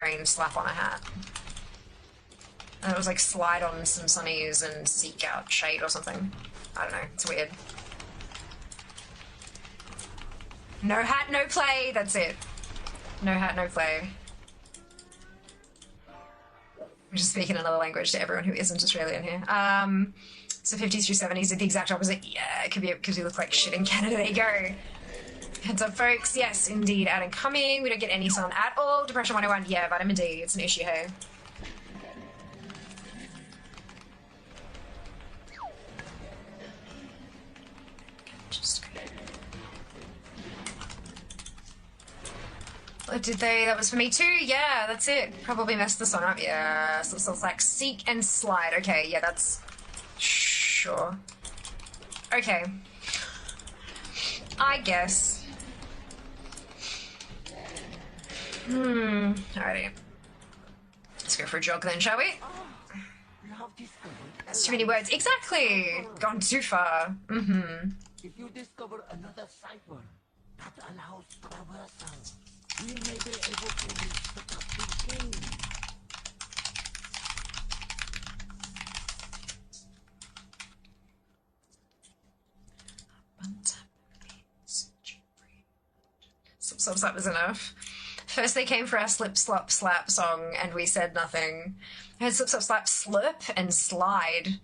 rain, slap on a hat. And it was like slide on some sunnies and seek out shade or something. I don't know, it's weird. No hat, no play, that's it. No hat, no play. I'm just speaking another language to everyone who isn't Australian here. So 50s through 70s are the exact opposite. Yeah, it could be because we look like shit in Canada. There you go. Heads up, folks. Yes, indeed. Out and coming. We don't get any sun at all. Depression 101. Yeah, vitamin D. It's an issue, hey. Oh, did they? That was for me too? Yeah, that's it. Probably messed the song up. Yeah, so it's like seek and slide. Okay, yeah, that's... Sure. Okay. I guess. Alrighty. Let's go for a jog then, shall we? That's too many words. Exactly! Gone too far. If you discover another cipher that allows traversal, we may be able to reach the captive cave. So that was enough. First they came for our slip slop slap song and we said nothing. I heard slip slop slap slurp and slide.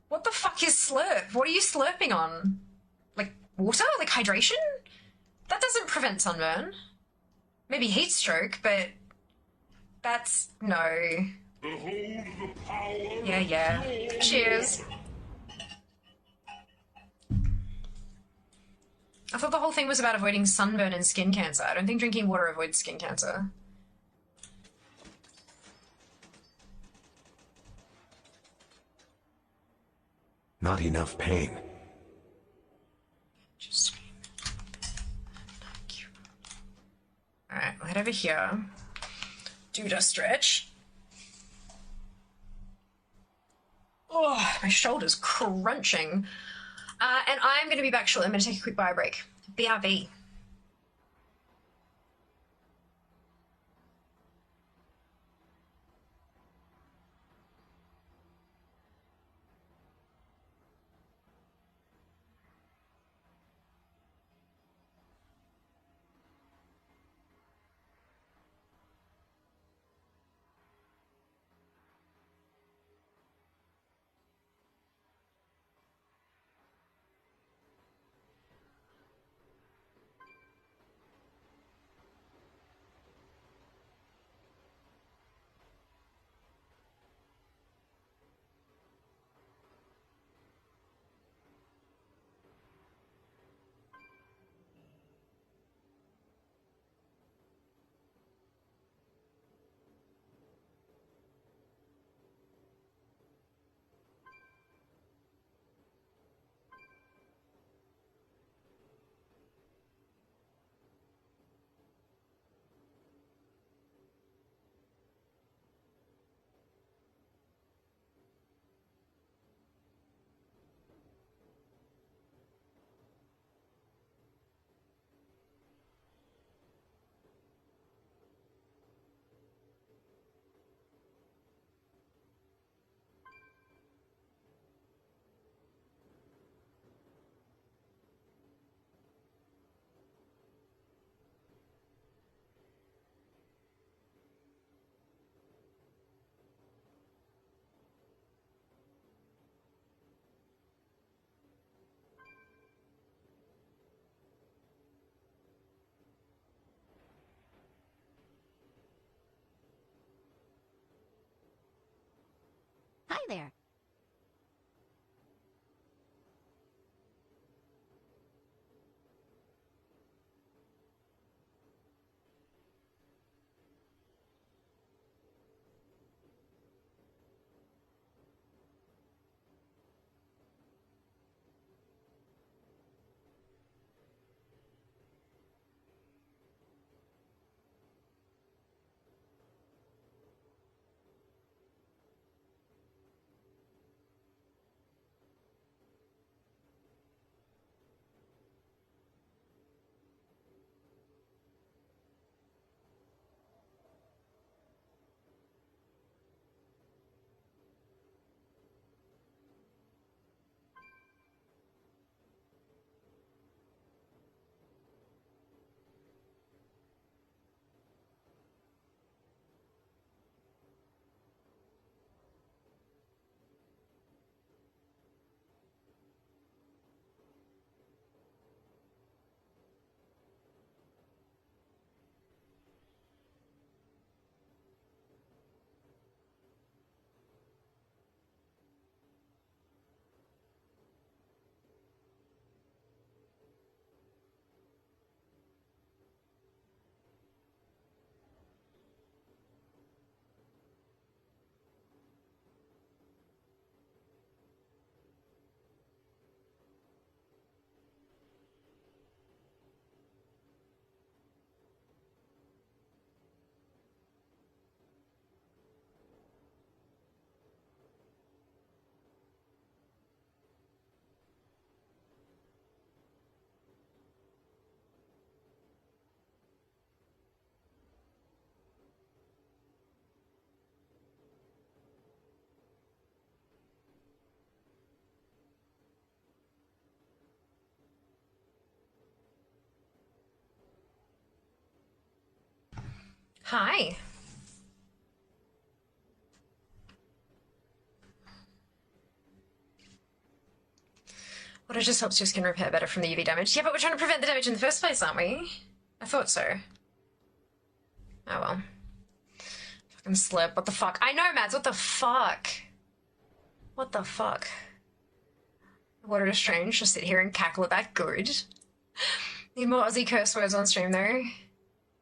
What the fuck is slurp? What are you slurping on? Like water? Like hydration? That doesn't prevent sunburn. Maybe heat stroke, but that's no. Behold the power. Yeah. Cheers. I thought the whole thing was about avoiding sunburn and skin cancer. I don't think drinking water avoids skin cancer. Not enough pain. Alright, we'll head over here. Do a stretch. Oh, my shoulder's crunching. And I'm going to be back shortly. I'm going to take a quick bio break. BRB. Hi there. Hi. Water just helps your skin repair better from the UV damage. Yeah, but we're trying to prevent the damage in the first place, aren't we? I thought so. Oh well. Fucking slip. What the fuck? I know, Mads. What the fuck? What the fuck? Water is strange. Just sit here and cackle at that. Good. Need more Aussie curse words on stream, though.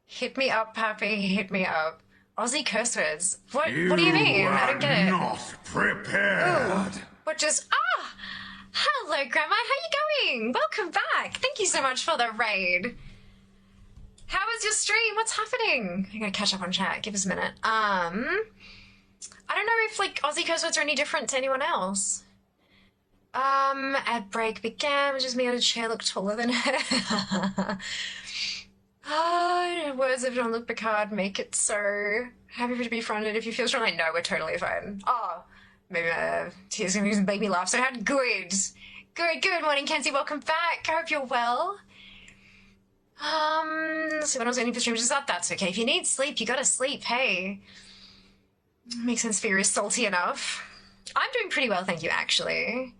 Hit me up, Happy. Hit me up. Aussie curse words. What do you mean? I don't get it. Not prepared. Ooh. What just... Ah! Hello, Grandma. How you going? Welcome back. Thank you so much for the raid. How was your stream? What's happening? I'm gonna catch up on chat. Give us a minute. I don't know if, like, Aussie curse words are any different to anyone else. Ad break began, which is me on a chair look taller than her. Words of Jean-Luc Picard make it so. Happy to be fronted. If you feel strongly, no, we're totally fine. Oh, maybe tears gonna make me laugh so hard. Good. Good morning, Kenzie. Welcome back. I hope you're well. So when I was waiting for stream to start, that's okay. If you need sleep, you gotta sleep, hey. Makes sense for you, is salty enough. I'm doing pretty well, thank you, actually.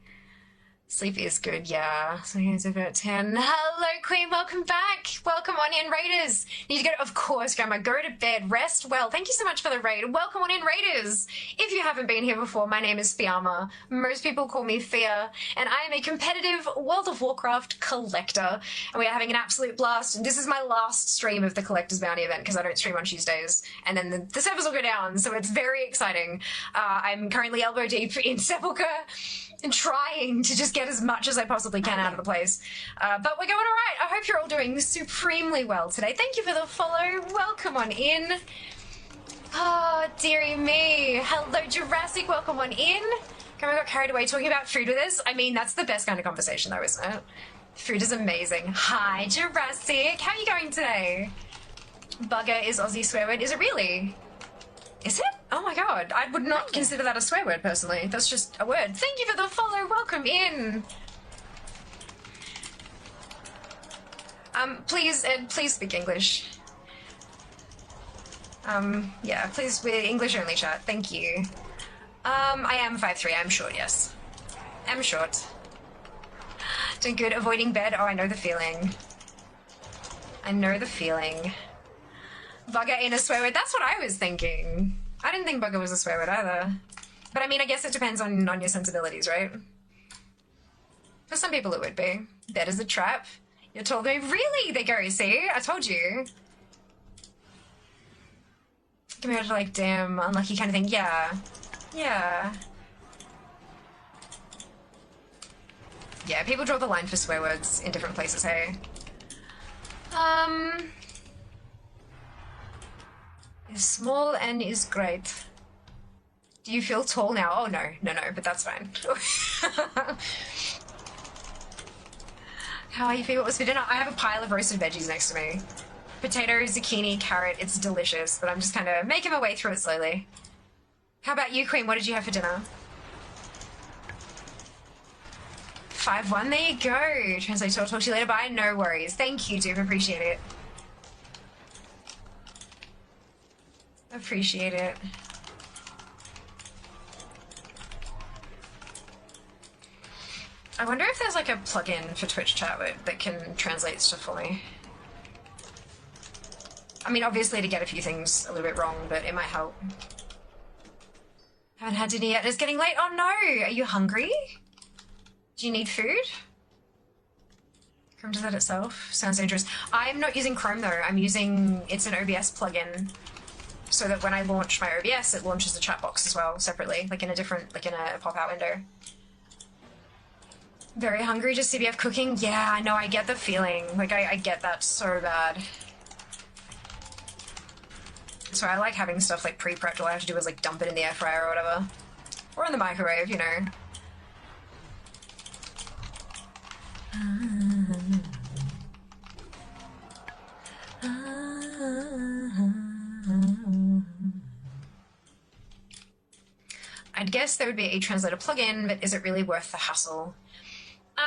Sleep is good, yeah. So here's about 10. Hello, Queen, welcome back. Welcome on in, Raiders. Need to go, of course, Grandma, go to bed, rest well. Thank you so much for the raid. Welcome on in, Raiders. If you haven't been here before, my name is 𝔹𝕃ℂ𝔻. Most people call me Thea, and I am a competitive World of Warcraft collector, and we are having an absolute blast. And this is my last stream of the Collector's Bounty event, because I don't stream on Tuesdays, and then the servers will go down, so it's very exciting. I'm currently elbow deep in 𝔹𝕃ℂ𝔻, and trying to just get as much as I possibly can out of the place. But we're going all right. I hope you're all doing supremely well today. Thank you for the follow. Welcome on in. Oh, dearie me. Hello, Jurassic. Welcome on in. Grandma got carried away talking about food with us. I mean, that's the best kind of conversation, though, isn't it? Food is amazing. Hi, Jurassic. How are you going today? Bugger is Aussie swear word. Is it really? Is it? Oh my god, I would not consider that a swear word, personally. That's just a word. Thank you for the follow. Welcome in. Please, Ed, please speak English. Yeah, please, we're English only chat. Thank you. I am 5'3", I'm short, yes. I'm short. Doing good, avoiding bed. Oh, I know the feeling. I know the feeling. Bugger ain't a swear word. That's what I was thinking. I didn't think bugger was a swear word either. But I mean, I guess it depends on your sensibilities, right? For some people it would be. Bed is a trap. You're told me, really? They go, see? I told you. Compared to like, damn, unlucky kind of thing. Yeah. Yeah. Yeah, people draw the line for swear words in different places, hey? Is small and is great. Do you feel tall now? Oh, no, but that's fine. How are you feeling? What was for dinner? I have a pile of roasted veggies next to me. Potato, zucchini, carrot. It's delicious, but I'm just kind of making my way through it slowly. How about you, Queen? What did you have for dinner? 5-1, there you go. Translate, I'll talk to you later. Bye. No worries. Thank you, Duke. Appreciate it. Appreciate it. I wonder if there's like a plugin for Twitch chat that can translate stuff for me. I mean, obviously to get a few things a little bit wrong, but it might help. Haven't had dinner yet. It's getting late. Oh no! Are you hungry? Do you need food? Chrome does that itself. Sounds dangerous. I'm not using Chrome though. I'm using, it's an OBS plugin, so that when I launch my OBS, it launches the chat box as well, separately, like in a different, like in a pop-out window. Very hungry, just CBF cooking? Yeah, I know, I get the feeling. Like, I get that so bad. So I like having stuff like pre-prepped. All I have to do is like dump it in the air fryer or whatever. Or in the microwave, you know. I'd guess there would be a translator plugin, but is it really worth the hassle?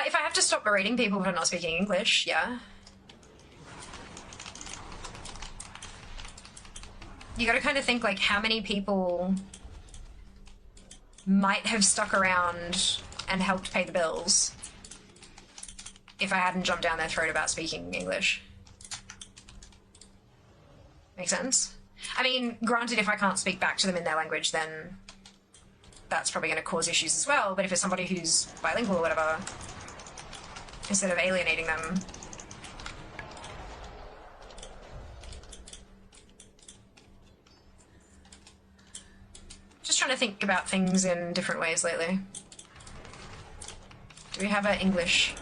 If I have to stop berating people for not speaking English, yeah. you gotta kind of think, like, how many people might have stuck around and helped pay the bills if I hadn't jumped down their throat about speaking English. Make sense? I mean, granted, if I can't speak back to them in their language, then that's probably going to cause issues as well, but if it's somebody who's bilingual or whatever, instead of alienating them... Just trying to think about things in different ways lately. Do we have an English?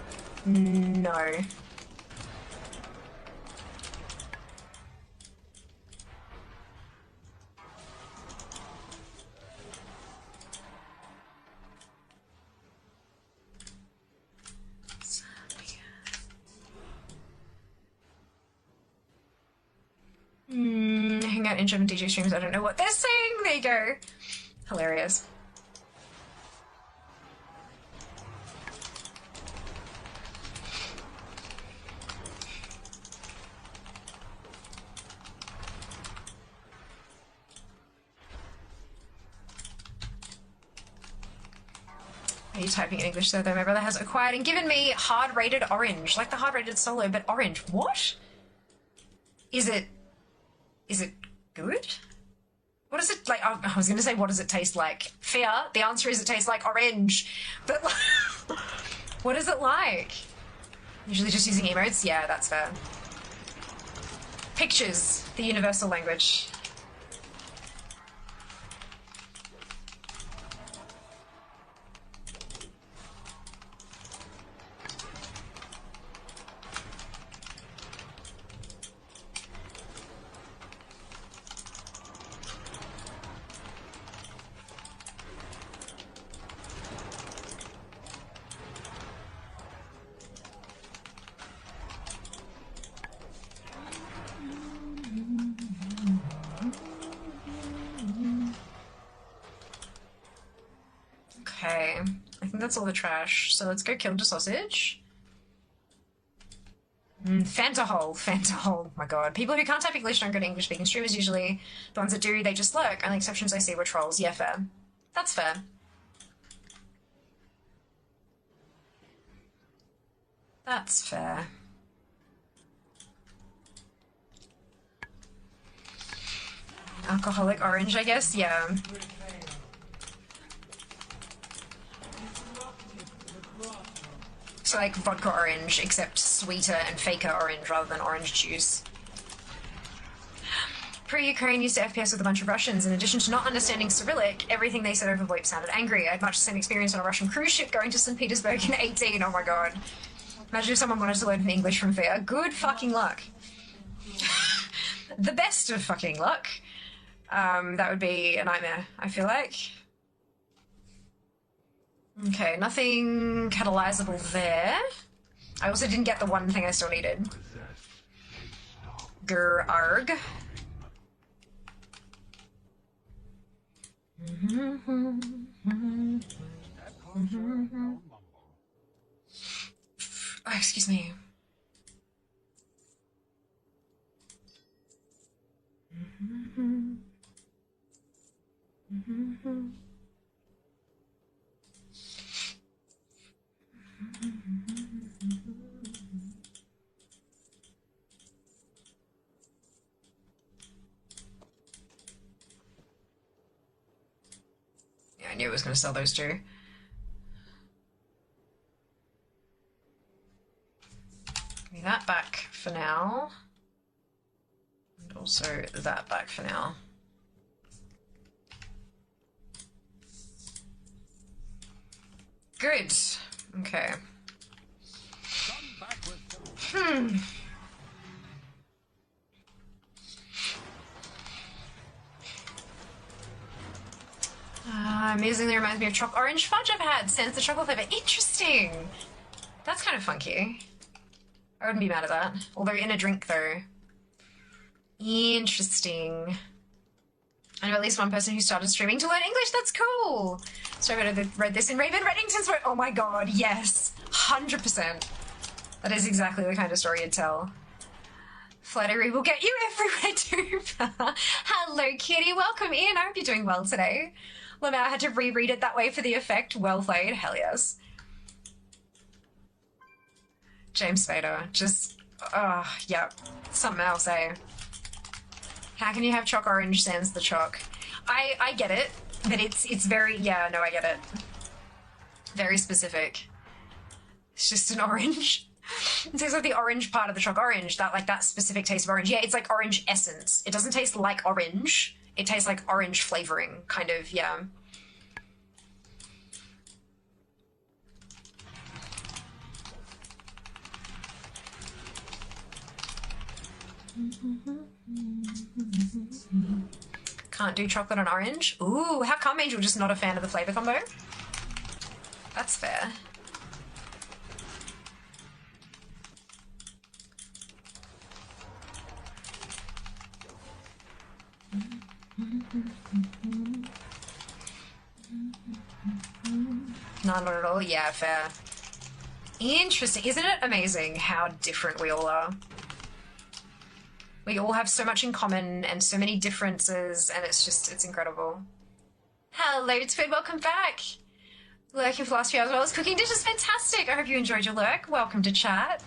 No. Hang out in German DJ streams, I don't know what they're saying. There you go. Hilarious. Are you typing in English though? My brother has acquired and given me hard-rated orange, like the hard-rated solo, but orange. What? Is it good? What is it like? Oh, I was going to say, what does it taste like? Fear. The answer is it tastes like orange. But what is it like? Usually just using emotes? Yeah, that's fair. Pictures, the universal language. Okay, I think that's all the trash. So let's go kill the sausage. Fantahole, my god. People who can't type English don't go to English-speaking streamers usually. The ones that do, they just lurk. Only exceptions I see were trolls. Yeah, fair. That's fair. That's fair. Alcoholic orange, I guess? Yeah. So like vodka orange, except sweeter and faker orange rather than orange juice. Pre-Ukraine used to FPS with a bunch of Russians. In addition to not understanding Cyrillic, everything they said over VoIP sounded angry. I had much the same experience on a Russian cruise ship going to St. Petersburg in 18. Oh my god. Imagine if someone wanted to learn English from there. Good fucking luck. The best of fucking luck. That would be a nightmare, I feel like. Okay, nothing catalyzable there. I also didn't get the one thing I still needed. Grr-arg. Oh, excuse me. Yeah, I knew it was going to sell those two. Give me that back for now. And also that back for now. Good. Okay. Amazingly reminds me of orange fudge I've had since the chocolate flavor. Interesting. That's kind of funky. I wouldn't be mad at that. Although in a drink though. Interesting. I know at least one person who started streaming to learn English. That's cool. So I read this in Raven Reddington's book. Oh my god, yes. 100%. That is exactly the kind of story you'd tell. Flattery will get you everywhere too. Hello, Kitty. Welcome in. I hope you're doing well today. Lamau had to reread it that way for the effect. Well played. Hell yes. James Spader. Just, yep. Something else, eh? How can you have chalk orange sans the chalk? I get it, but it's very, yeah, no, I get it. Very specific. It's just an orange. It tastes like the orange part of the chalk orange, that specific taste of orange. Yeah, it's like orange essence. It doesn't taste like orange. It tastes like orange flavoring, kind of, yeah. Can't do chocolate and orange? Ooh, how come Angel just not a fan of the flavor combo? That's fair. No, not at all. Yeah, fair. Interesting. Isn't it amazing how different we all are? We all have so much in common and so many differences, and it's incredible. Hello, Twid, welcome back. Lurking for the last few hours as well as cooking dishes. Fantastic. I hope you enjoyed your lurk. Welcome to chat.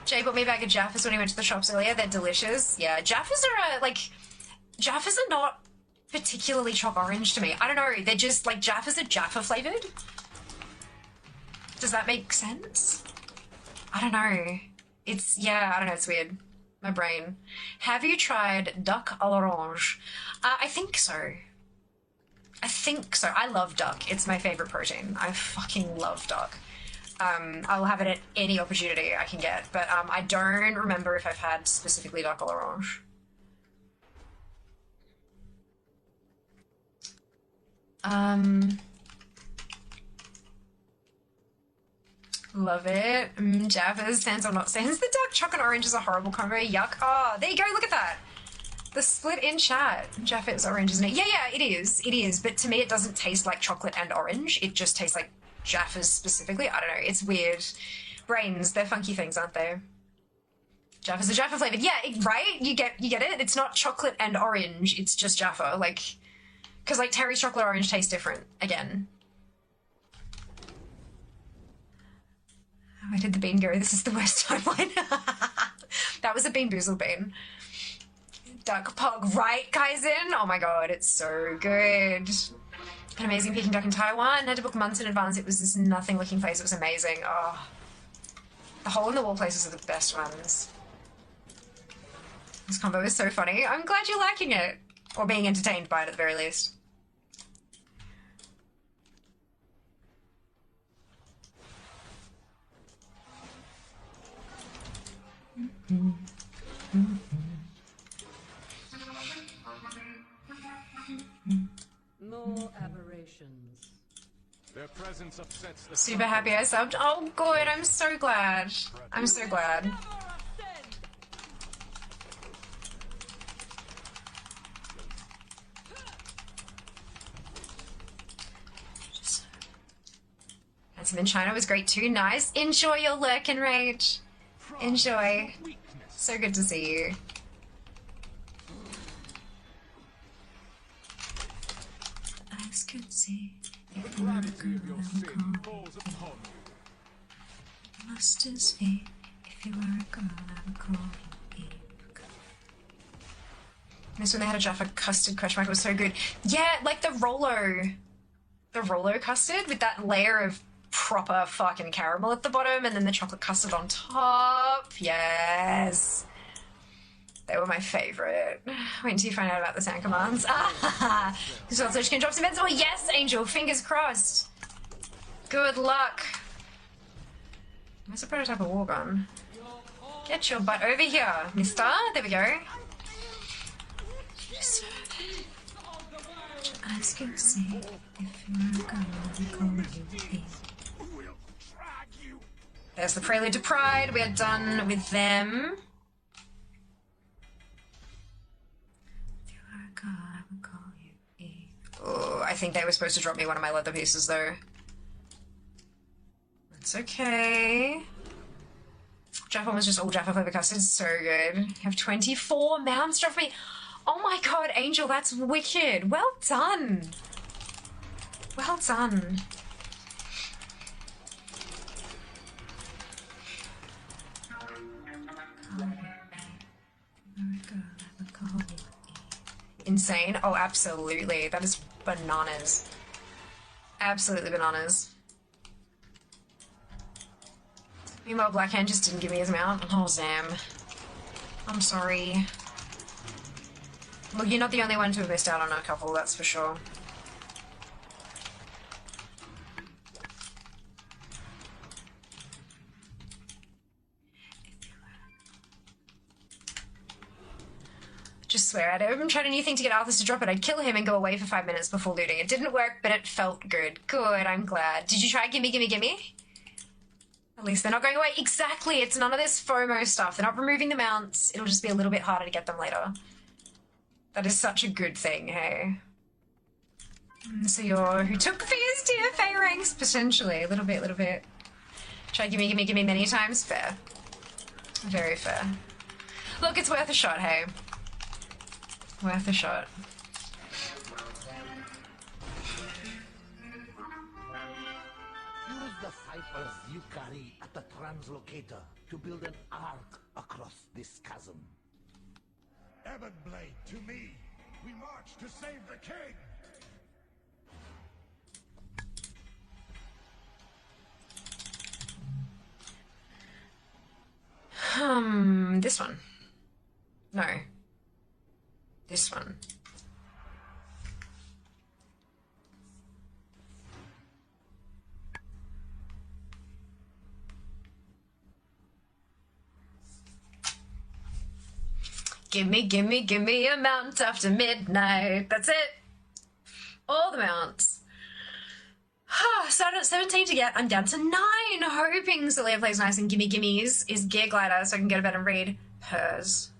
Jay bought me a bag of Jaffas when he went to the shops earlier. They're delicious. Yeah, Jaffas are not particularly chalk orange to me. I don't know. They're just, Jaffas are Jaffa flavored. Does that make sense? I don't know. I don't know. It's weird. My brain. Have you tried duck à l'orange? I think so. I love duck. It's my favorite protein. I fucking love duck. I'll have it at any opportunity I can get, but I don't remember if I've had specifically duck à l'orange. Love it. Jaffas, sans or not sans. The dark chocolate orange is a horrible combo. Yuck. Oh, there you go. Look at that. The split in chat. Jaffa is orange, isn't it? Yeah, it is. It is. But to me, it doesn't taste like chocolate and orange. It just tastes like Jaffas specifically. I don't know. It's weird. Brains, they're funky things, aren't they? Jaffa's are Jaffa flavored. Yeah, right? You get it? It's not chocolate and orange. It's just Jaffa. Because Terry's chocolate orange tastes different. Again. Where did the bean go? This is the worst timeline. That was a Bean Boozled bean. Duck Pog, right, Kaizen? Oh my god, it's so good. An amazing Peking duck in Taiwan. Had to book months in advance. It was this nothing looking place. It was amazing. Oh, the hole in the wall places are the best ones. This combo is so funny. I'm glad you're liking it. Or being entertained by it at the very least. No aberrations. Their presence upsets the Super happy I subbed. Oh, good. I'm so glad. I'm so glad. Handsome in China was great too. Nice. Enjoy your lurk and rage. Enjoy. So good to see you. Eyes could see if you were a girl, I would call you. Master's feet. If you were a girl, I would call you Eve. This when they had a Jaffa custard question mark. It was so good. Yeah, like the Rolo custard with that layer of proper fucking caramel at the bottom and then the chocolate custard on top. Yes. They were my favourite. Wait until you find out about the sound commands. Ah! So you can drop some invincible. Yes, Angel. Fingers crossed. Good luck. Where's the prototype of war gun? Get your butt over here, mister. There we go. Eyes can see if you're a girl, I call you Eve. There's the Prelude to Pride. We're done with them. If you were a girl, I would call you Eve. Oh, I think they were supposed to drop me one of my leather pieces, though. That's okay. Jaffa was just all Jaffa flavor custard. So good. You have 24 mounds dropped me. Oh my god, Angel, that's wicked. Well done. Well done. Insane. Oh, absolutely. That is bananas. Absolutely bananas. Meanwhile, Blackhand just didn't give me his mount. Oh, Zam. I'm sorry. Look, you're not the only one to have missed out on a couple, that's for sure. Just swear at him. Tried a new thing to get Arthur to drop it. I'd kill him and go away for 5 minutes before looting. It didn't work, but it felt good. Good, I'm glad. Did you try gimme, gimme, gimme? At least they're not going away. Exactly, it's none of this FOMO stuff. They're not removing the mounts. It'll just be a little bit harder to get them later. That is such a good thing, hey? So you're who took fierce DFA ranks? Potentially. A little bit. Try gimme, gimme, gimme many times? Fair. Very fair. Look, it's worth a shot, hey? Worth a shot. Use the ciphers you carry at the translocator to build an arc across this chasm. Ebonblade, to me! We march to save the king! This one. No. This one. Gimme, gimme, gimme a mount after midnight. That's it. All the mounts. Started at 17 to get. I'm down to 9. Hoping Celia plays nice and gimme gimmies is Gear Glider so I can go to bed and read hers.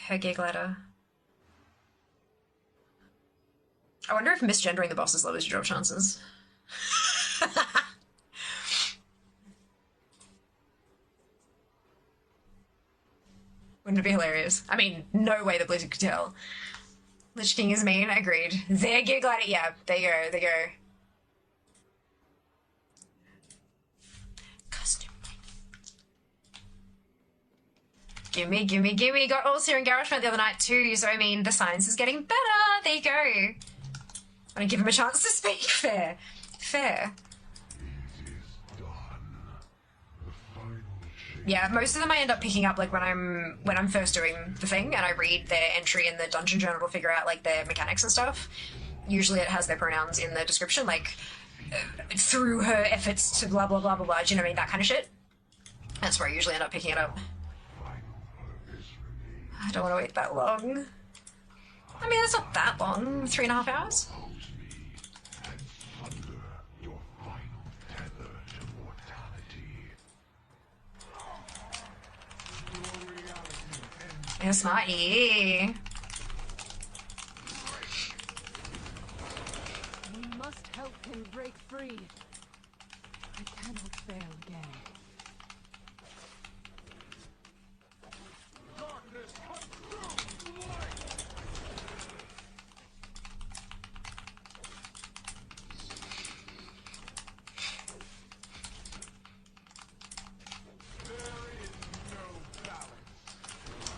Her Gear Glider. I wonder if misgendering the bosses lowers your drop chances. Wouldn't it be hilarious? I mean, no way the Blizzard could tell. Lich King is mean, agreed. Their Gear Glider, yeah, there you go, there you go. Custom. Gimme, gimme, gimme. Got all here in GarageBand the other night too, so I mean, the science is getting better. There you go. I'm gonna give him a chance to speak. Fair. Fair. Yeah, most of them I end up picking up like when I'm first doing the thing and I read their entry in the dungeon journal to figure out like their mechanics and stuff. Usually it has their pronouns in the description, like through her efforts to blah blah blah blah blah. Do you know what I mean? That kind of shit. That's where I usually end up picking it up. I don't want to wait that long. I mean, it's not that long. 3.5 hours. It's not E. We must help him break free. I cannot fail again.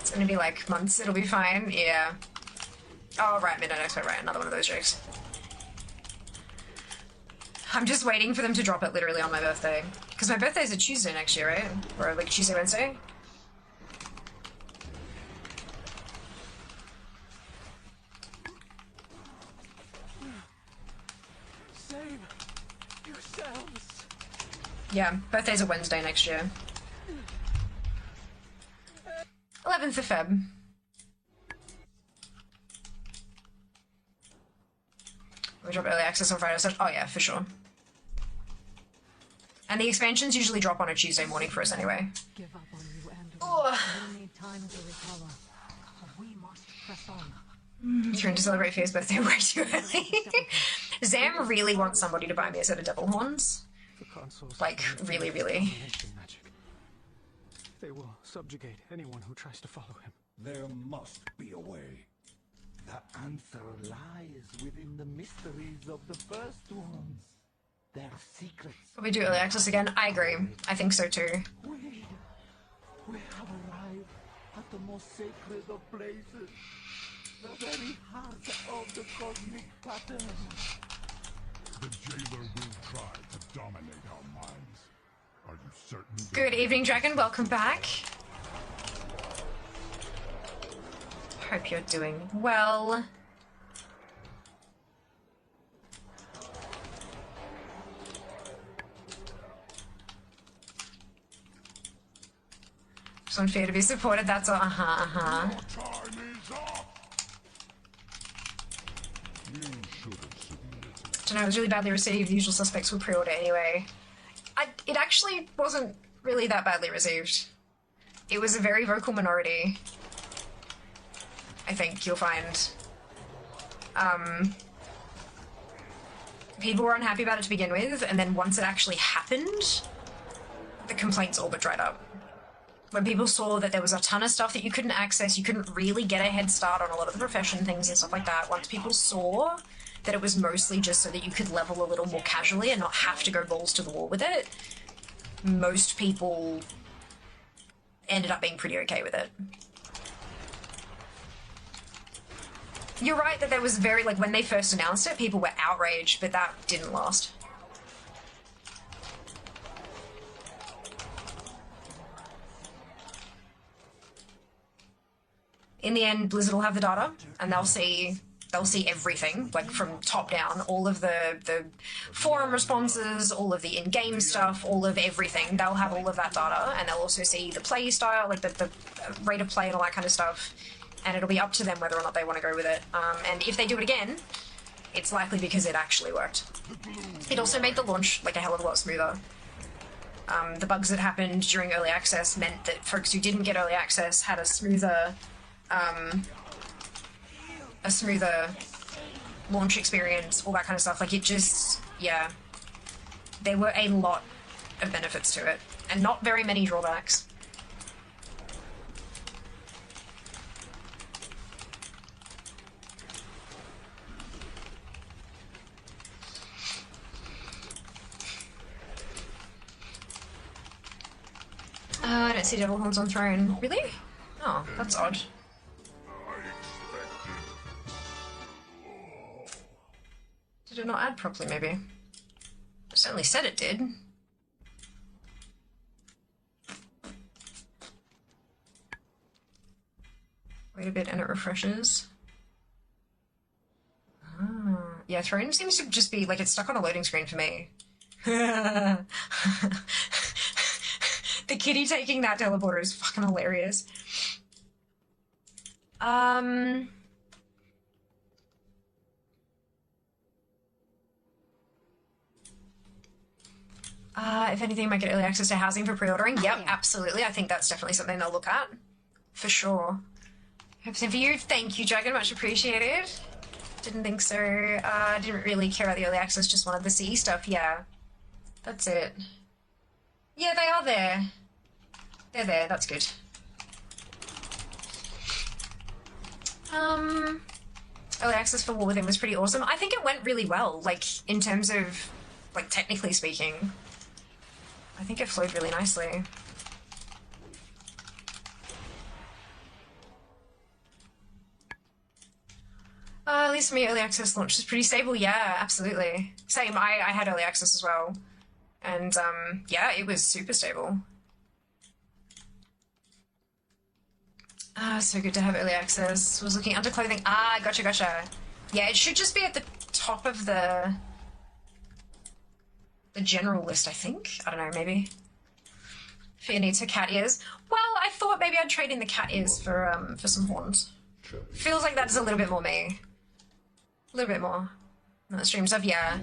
It's gonna be like months, it'll be fine, yeah. Oh, right, Midnight Expert, right, another one of those jokes. I'm just waiting for them to drop it literally on my birthday. Because my birthday's a Tuesday next year, right? Or like Tuesday, Wednesday? Save yourselves. Yeah, birthday's a Wednesday next year. 11th of Feb. We drop early access on Friday, so oh yeah, for sure. And the expansions usually drop on a Tuesday morning for us anyway. Give up on you and Ugh. we'll need time to recover. We must press on. Trying to celebrate Fear's birthday way too early. Zam really wants somebody to buy me a set of devil horns. Like, really, really. They will subjugate anyone who tries to follow him. There must be a way. The answer lies within the mysteries of the first ones. Their secrets. We do early access again. I agree. I think so too. We have arrived at the most sacred of places. The very heart of the cosmic pattern. The jailer will try to dominate our minds. Are you certain? Good evening, Dragon. Welcome back. Hope you're doing well. Just unfair to be supported. That's all. Time is up. You should have submitted. Don't know, it was really badly received. The Usual Suspects will pre-order anyway. It actually wasn't really that badly received. It was a very vocal minority. I think you'll find. People were unhappy about it to begin with, and then once it actually happened, the complaints all but dried up. When people saw that there was a ton of stuff that you couldn't access, you couldn't really get a head start on a lot of the profession things and stuff like that. Once people saw that it was mostly just so that you could level a little more casually and not have to go balls to the wall with it, most people ended up being pretty okay with it. You're right that there was very, like, when they first announced it, people were outraged, but that didn't last. In the end, Blizzard will have the data, and they'll see everything, like from top down, all of the forum responses, all of the in-game stuff, all of everything. They'll have all of that data, and they'll also see the play style, like the rate of play and all that kind of stuff. And it'll be up to them whether or not they want to go with it. And if they do it again, it's likely because it actually worked. It also made the launch like a hell of a lot smoother. The bugs that happened during early access meant that folks who didn't get early access had a smoother launch experience, all that kind of stuff. Like, it just, yeah. There were a lot of benefits to it, and not very many drawbacks. I don't see Devil Horns on Throne. Really? Oh, that's odd. Did it not add properly, maybe? It certainly said it did. Wait a bit and it refreshes. Ah, yeah, Throne seems to just be, like, it's stuck on a loading screen for me. The kitty taking that teleporter is fucking hilarious. If anything, might get early access to housing for pre-ordering. Yep, absolutely. I think that's definitely something they'll look at. For sure. Hope same for you. Thank you, Dragon. Much appreciated. Didn't think so. Didn't really care about the early access, just wanted the CE stuff. Yeah. That's it. Yeah, they are there. They're there. That's good. Early access for War Within was pretty awesome. I think it went really well, like, in terms of, like, technically speaking. I think it flowed really nicely. At least for me, early access launch was pretty stable. Yeah, absolutely. Same, I had early access as well. And, yeah, it was super stable. So good to have early access. Was looking under clothing. Gotcha. Yeah, it should just be at the top of the general list, I think. I don't know, maybe. Fia needs her cat ears. Well, I thought maybe I'd trade in the cat ears for some horns. Feels like that's a little bit more me. A little bit more. No, the stream stuff, yeah.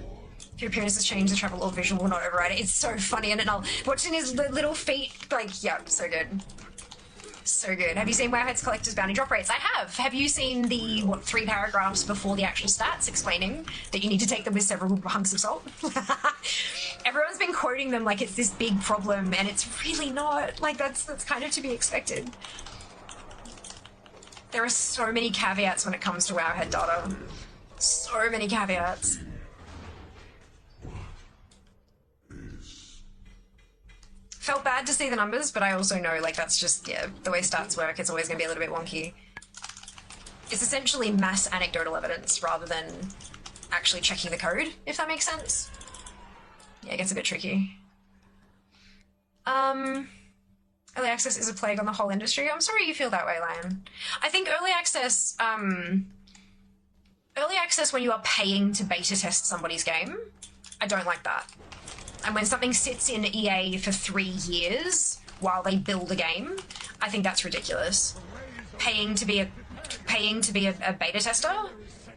If your appearance has changed, the travel or visual will not override it. It's so funny, and I'll watching his little feet, like, yeah, so good. So good. Have you seen Wowhead's Collector's Bounty drop rates? I have. Have you seen the, 3 paragraphs before the actual stats explaining that you need to take them with several hunks of salt? Everyone's been quoting them like it's this big problem, and it's really not. Like, that's kind of to be expected. There are so many caveats when it comes to Wowhead data. So many caveats. Felt bad to see the numbers, but I also know, like, that's just, yeah, the way stats work, it's always going to be a little bit wonky. It's essentially mass anecdotal evidence rather than actually checking the code, if that makes sense. Yeah, it gets a bit tricky. Early access is a plague on the whole industry. I'm sorry you feel that way, Lion. I think early access when you are paying to beta test somebody's game, I don't like that. And when something sits in EA for 3 years while they build a game, I think that's ridiculous. Paying to be a beta tester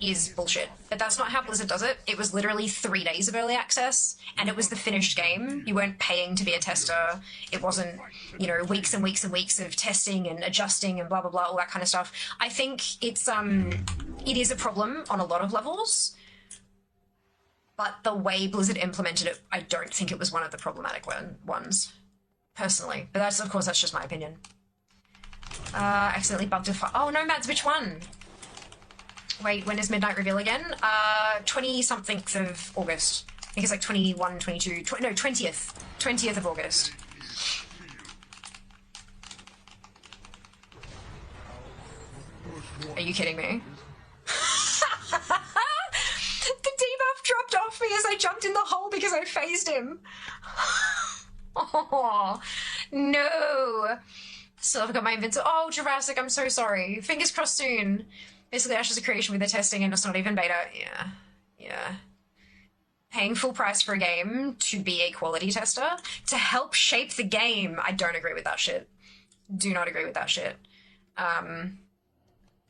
is bullshit. But that's not how Blizzard does it. It was literally 3 days of early access, and it was the finished game. You weren't paying to be a tester. It wasn't, you know, weeks and weeks and weeks of testing and adjusting and blah, blah, blah, all that kind of stuff. I think it is a problem on a lot of levels. But the way Blizzard implemented it, I don't think it was one of the problematic ones, personally. But that's, of course, that's just my opinion. Accidentally bugged a file. Oh, no, Mads, which one? Wait, when is Midnight Reveal again? 20-something of August. I think it's like 21, 22, no, 20th. 20th of August. Are you kidding me? The debuff dropped off me as I jumped in the hole because I phased him. Oh, no. Still haven't got my invincible. Oh, Jurassic, I'm so sorry. Fingers crossed soon. Basically, Ashes of Creation with the testing and it's not even beta. Yeah. Paying full price for a game to be a quality tester to help shape the game. I don't agree with that shit. Do not agree with that shit.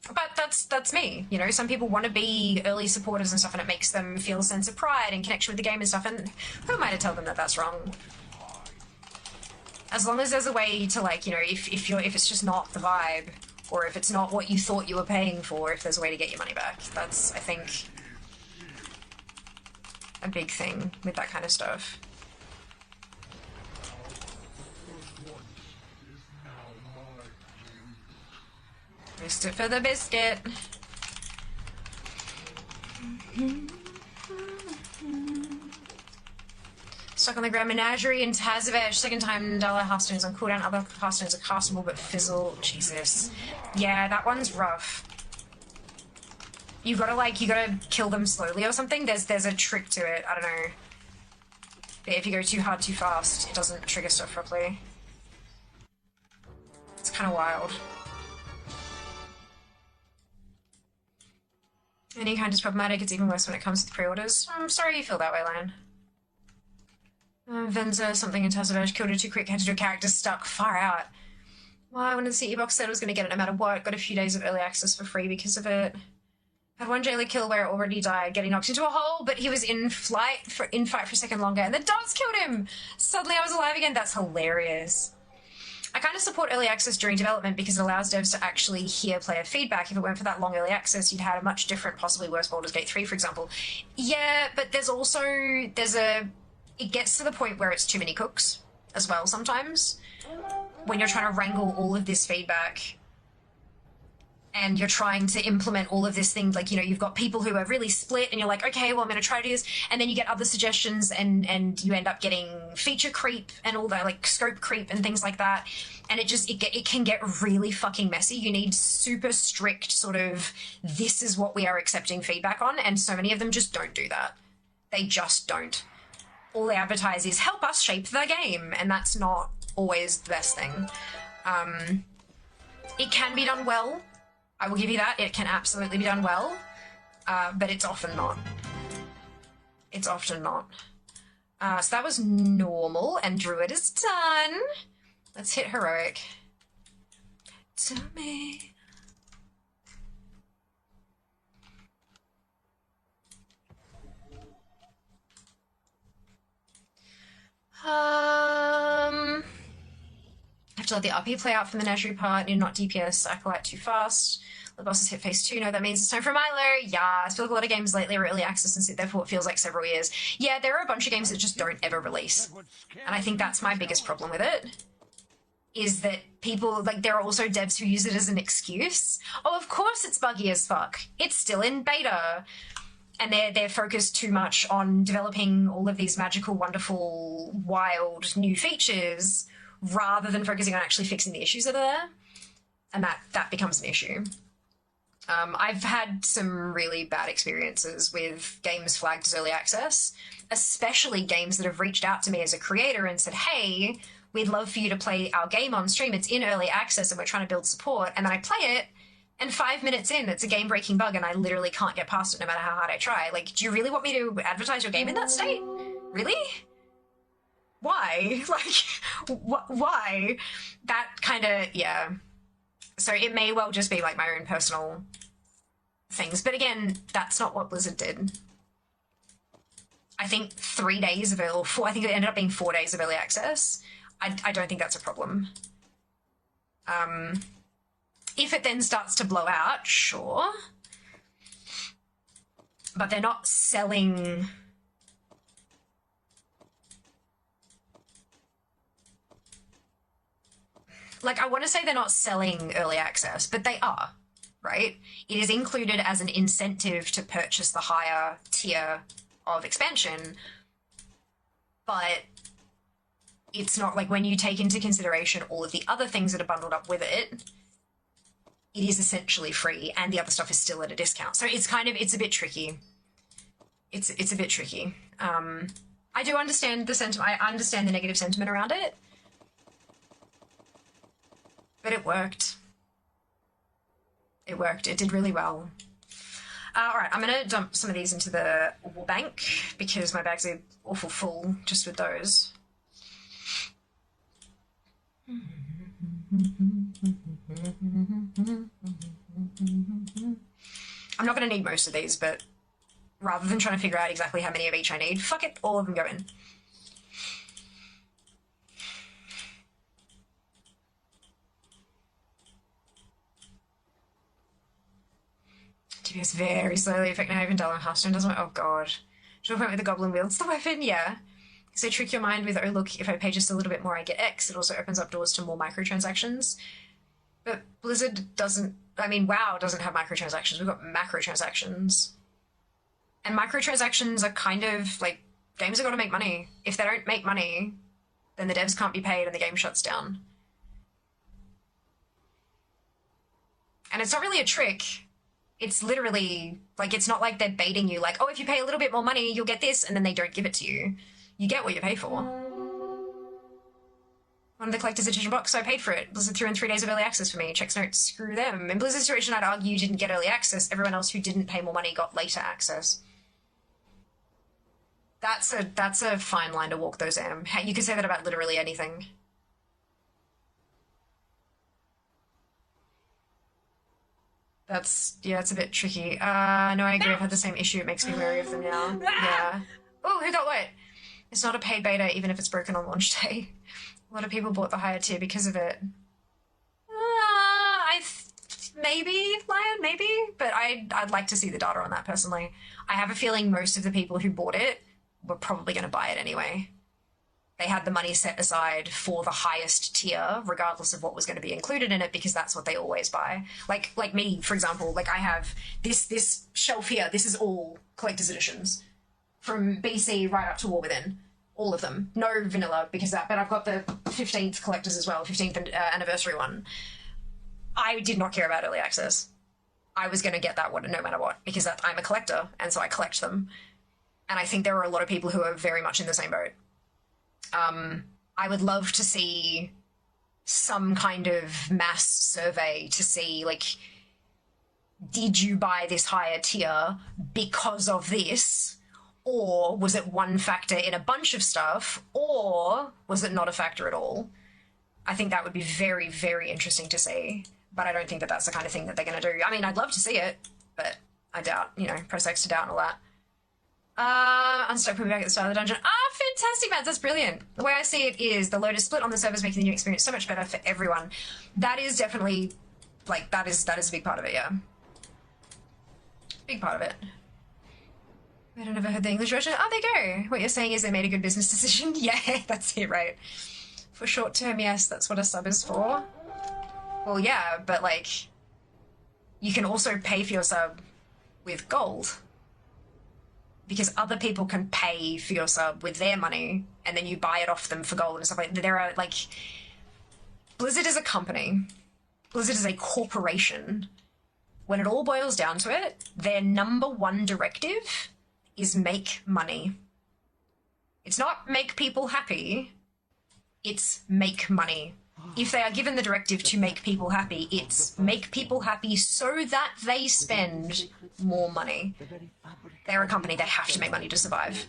But that's me, you know. Some people want to be early supporters and stuff, and it makes them feel a sense of pride and connection with the game and stuff. And who am I to tell them that that's wrong? As long as there's a way to, like, you know, if it's just not the vibe, or if it's not what you thought you were paying for, if there's a way to get your money back, that's, I think, a big thing with that kind of stuff. Missed it for the biscuit. Stuck on the Grand Menagerie in Tazavesh. Second time dollar Hearthstone's on cooldown. Other Hearthstones are castable but fizzle. Jesus. Yeah, that one's rough. You gotta kill them slowly or something. There's a trick to it. I don't know. But if you go too hard too fast, it doesn't trigger stuff properly. It's kind of wild. Any kind is problematic. It's even worse when it comes to the pre-orders. I'm sorry you feel that way, Lion. Venza, something in Tazavesh, killed her too quick, had to do a character stuck, far out. Well, I wanted to see Ebox said I was going to get it no matter what. Got a few days of early access for free because of it. Had one jailer kill where it already died, getting knocked into a hole, but he was in fight for a second longer, and the dots killed him! Suddenly I was alive again. That's hilarious. I kind of support early access during development because it allows devs to actually hear player feedback. If it weren't for that long early access, you'd had a much different, possibly worse Baldur's Gate 3, for example. Yeah, but it gets to the point where it's too many cooks as well sometimes. When you're trying to wrangle all of this feedback and you're trying to implement all of this thing, like, you know, you've got people who are really split and you're like, okay, well, I'm going to try to do this. And then you get other suggestions and you end up getting feature creep and all that, like scope creep and things like that. And it can get really fucking messy. You need super strict sort of, this is what we are accepting feedback on. And so many of them just don't do that. They just don't. All they advertise is help us shape the game. And that's not always the best thing. It can be done well. I will give you that. It can absolutely be done well, but it's often not. It's often not. So that was normal, and Druid is done. Let's hit Heroic. To me. I've have to let the RP play out for the Menagerie part. Need not DPS Acolyte too fast. The bosses hit phase 2. No, that means it's time for Milo. Yeah, I feel like a lot of games lately are early access and sit there for what feels like several years. Yeah, there are a bunch of games that just don't ever release. And I think that's my biggest problem with it. Is that people, like, there are also devs who use it as an excuse. Oh, of course it's buggy as fuck. It's still in beta. And they're focused too much on developing all of these magical, wonderful, wild new features rather than focusing on actually fixing the issues that are there. And that becomes an issue. I've had some really bad experiences with games flagged as early access, especially games that have reached out to me as a creator and said, hey, we'd love for you to play our game on stream. It's in early access and we're trying to build support. And then I play it, and 5 minutes in, it's a game-breaking bug and I literally can't get past it no matter how hard I try. Like, do you really want me to advertise your game in that state? Really? Why? Like, why? That kind of, yeah. So it may well just be like my own personal things. But again, that's not what Blizzard did. I think 3 days of early, I think it ended up being 4 days of early access. I don't think that's a problem. If it then starts to blow out, sure. But they're not selling... Like, I want to say they're not selling early access, but they are, right? It is included as an incentive to purchase the higher tier of expansion, but it's not like when you take into consideration all of the other things that are bundled up with it, it is essentially free and the other stuff is still at a discount. So it's kind of, it's a bit tricky. It's a bit tricky. I do understand the sentiment. I understand the negative sentiment around it. But it worked. It worked. It did really well. All right, I'm going to dump some of these into the war bank because my bags are awful full just with those. I'm not going to need most of these, but rather than trying to figure out exactly how many of each I need, fuck it, all of them go in. TPS very slowly affecting even Dull and Hearthstone doesn't. Oh god. To a point where the goblin wields the weapon, yeah. So trick your mind with, oh look, if I pay just a little bit more I get X. It also opens up doors to more microtransactions. But Blizzard doesn't, I mean, WoW doesn't have microtransactions. We've got macrotransactions. And microtransactions are kind of like, games have got to make money. If they don't make money, then the devs can't be paid and the game shuts down. And it's not really a trick. It's literally, like, it's not like they're baiting you, like, oh, if you pay a little bit more money, you'll get this, and then they don't give it to you. You get what you pay for. One of the collector's edition box, so I paid for it. Blizzard threw in 3 days of early access for me. Checks notes, screw them. In Blizzard's situation, I'd argue you didn't get early access. Everyone else who didn't pay more money got later access. That's a fine line to walk, though, Sam. You can say that about literally anything. Yeah, it's a bit tricky. No, I agree. I've had the same issue. It makes me wary of them now. Yeah. Oh, who got what? It's not a paid beta, even if it's broken on launch day. A lot of people bought the higher tier because of it. Maybe, Lion, maybe. But I'd like to see the data on that, personally. I have a feeling most of the people who bought it were probably going to buy it anyway. They had the money set aside for the highest tier, regardless of what was going to be included in it, because that's what they always buy. Like me, for example, like I have this shelf here. This is all collector's editions, from BC right up to War Within, all of them. No vanilla because that, but I've got the 15th collectors as well, 15th anniversary one. I did not care about early access. I was going to get that one no matter what, because I'm a collector, and so I collect them. And I think there are a lot of people who are very much in the same boat. I would love to see some kind of mass survey to see, like, did you buy this higher tier because of this? Or was it one factor in a bunch of stuff? Or was it not a factor at all? I think that would be very, very interesting to see. But I don't think that that's the kind of thing that they're going to do. I mean, I'd love to see it, but I doubt, press X to doubt and all that. Unstuck, put me back at the start of the dungeon. Fantastic, Matt. That's brilliant. The way I see it is the load is split on the servers, making the new experience so much better for everyone. That is definitely, like, that is a big part of it, yeah. Big part of it. I don't ever heard the English version. Oh, there you go. What you're saying is they made a good business decision? Yeah, that's it, right? For short term, yes, that's what a sub is for. Well, yeah, but, like, you can also pay for your sub with gold. Because other people can pay for your sub with their money, and then you buy it off them for gold and stuff like that. There are, like... Blizzard is a company. Blizzard is a corporation. When it all boils down to it, their #1 directive is make money. It's not make people happy. It's make money. If they are given the directive to make people happy, it's make people happy so that they spend more money. They're a company, they have to make money to survive.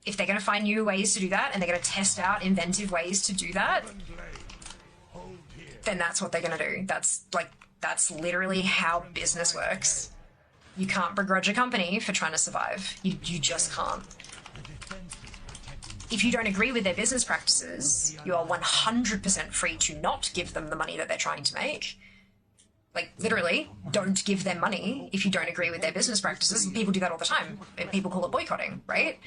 If they're going to find new ways to do that, and they're going to test out inventive ways to do that, then that's what they're going to do. That's literally how business works. You can't begrudge a company for trying to survive. You just can't. If you don't agree with their business practices, you are 100% free to not give them the money that they're trying to make. Like, literally, don't give them money if you don't agree with their business practices. People do that all the time. People call it boycotting, right?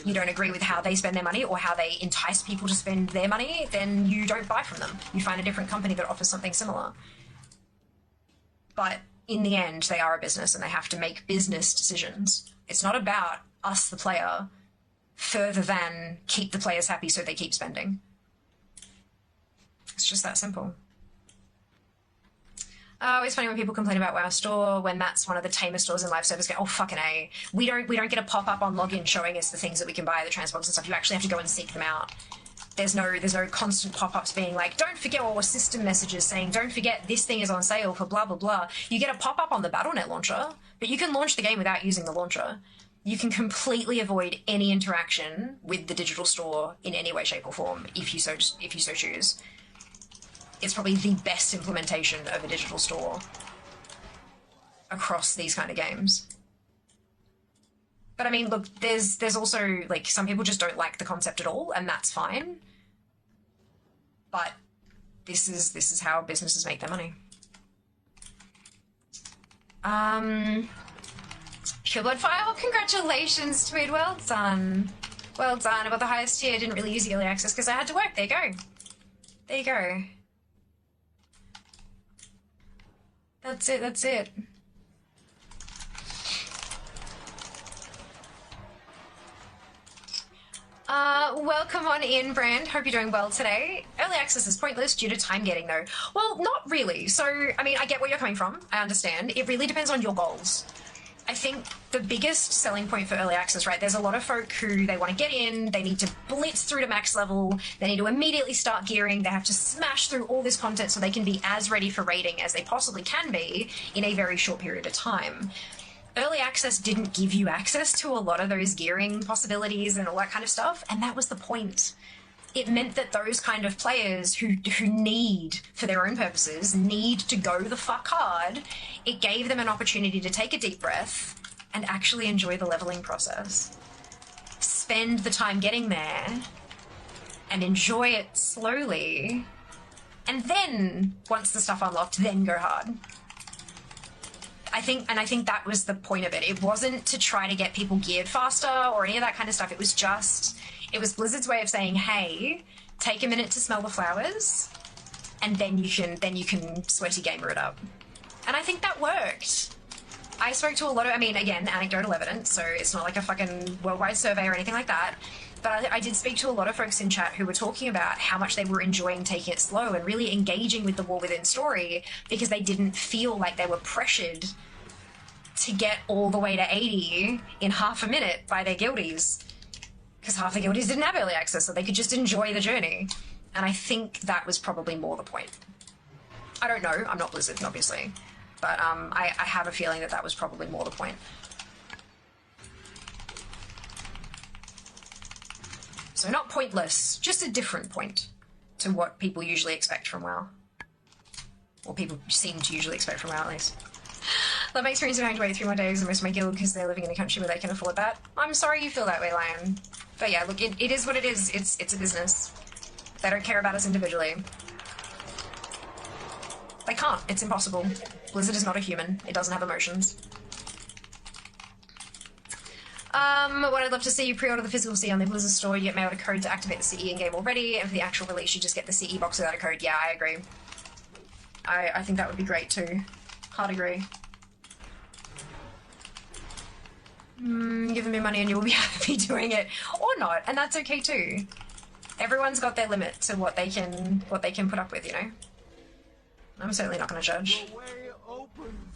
You don't agree with how they spend their money or how they entice people to spend their money, then you don't buy from them. You find a different company that offers something similar. But in the end, they are a business and they have to make business decisions. It's not about us, the player, further than keep the players happy so they keep spending. It's just that simple. Oh, it's funny when people complain about WoW Store when that's one of the tamer stores in live service. Go, oh, fucking A. We don't get a pop-up on login showing us the things that we can buy, the transbox and stuff. You actually have to go and seek them out. There's no constant pop-ups being like, don't forget, or system messages saying, don't forget this thing is on sale for blah, blah, blah. You get a pop-up on the Battle.net launcher, but you can launch the game without using the launcher. You can completely avoid any interaction with the digital store in any way, shape, or form if you so choose. It's probably the best implementation of a digital store across these kind of games. But I mean, look, there's also, like, some people just don't like the concept at all, and that's fine. But this is how businesses make their money. Pureblood File, congratulations, Tweed, well done. Well done. I got the highest tier, didn't really use the early access because I had to work. There you go. There you go. That's it, that's it. Welcome on in, Brand. Hope you're doing well today. Early access is pointless due to time getting, though. Well, not really. So, I mean, I get where you're coming from. I understand. It really depends on your goals. I think the biggest selling point for early access, right, there's a lot of folk who they want to get in, they need to blitz through to max level, they need to immediately start gearing, they have to smash through all this content so they can be as ready for raiding as they possibly can be in a very short period of time. Early access didn't give you access to a lot of those gearing possibilities and all that kind of stuff, and that was the point. It meant that those kind of players who need, for their own purposes, need to go the fuck hard, it gave them an opportunity to take a deep breath and actually enjoy the leveling process. Spend the time getting there and enjoy it slowly, and then, once the stuff unlocked, then go hard. I think that was the point of it. It wasn't to try to get people geared faster or any of that kind of stuff. It was Blizzard's way of saying, hey, take a minute to smell the flowers, and then you can sweaty gamer it up. And I think that worked. I spoke to a lot of, I mean, again, anecdotal evidence, so it's not like a fucking worldwide survey or anything like that, but I did speak to a lot of folks in chat who were talking about how much they were enjoying taking it slow and really engaging with the War Within story because they didn't feel like they were pressured to get all the way to 80 in half a minute by their guildies. Because half the guildies didn't have early access, so they could just enjoy the journey. And I think that was probably more the point. I don't know, I'm not Blizzard, obviously. But I have a feeling that that was probably more the point. So not pointless, just a different point to what people usually expect from WoW. Or people seem to usually expect from WoW, at least. Love my experience of having to wait 3 more days than most of my guild because they're living in a country where they can afford that. I'm sorry you feel that way, Lion. But yeah, look, it is what it is. It's a business. They don't care about us individually. They can't. It's impossible. Blizzard is not a human. It doesn't have emotions. What I'd love to see, you pre-order the physical CE on the Blizzard store, you get mailed a code to activate the CE in-game already, and for the actual release you just get the CE box without a code. Yeah, I agree. I think that would be great too. Hard agree. Give me money and you will be happy doing it. Or not, and that's okay too. Everyone's got their limit to what they can put up with, you know? I'm certainly not going to judge. The way opens.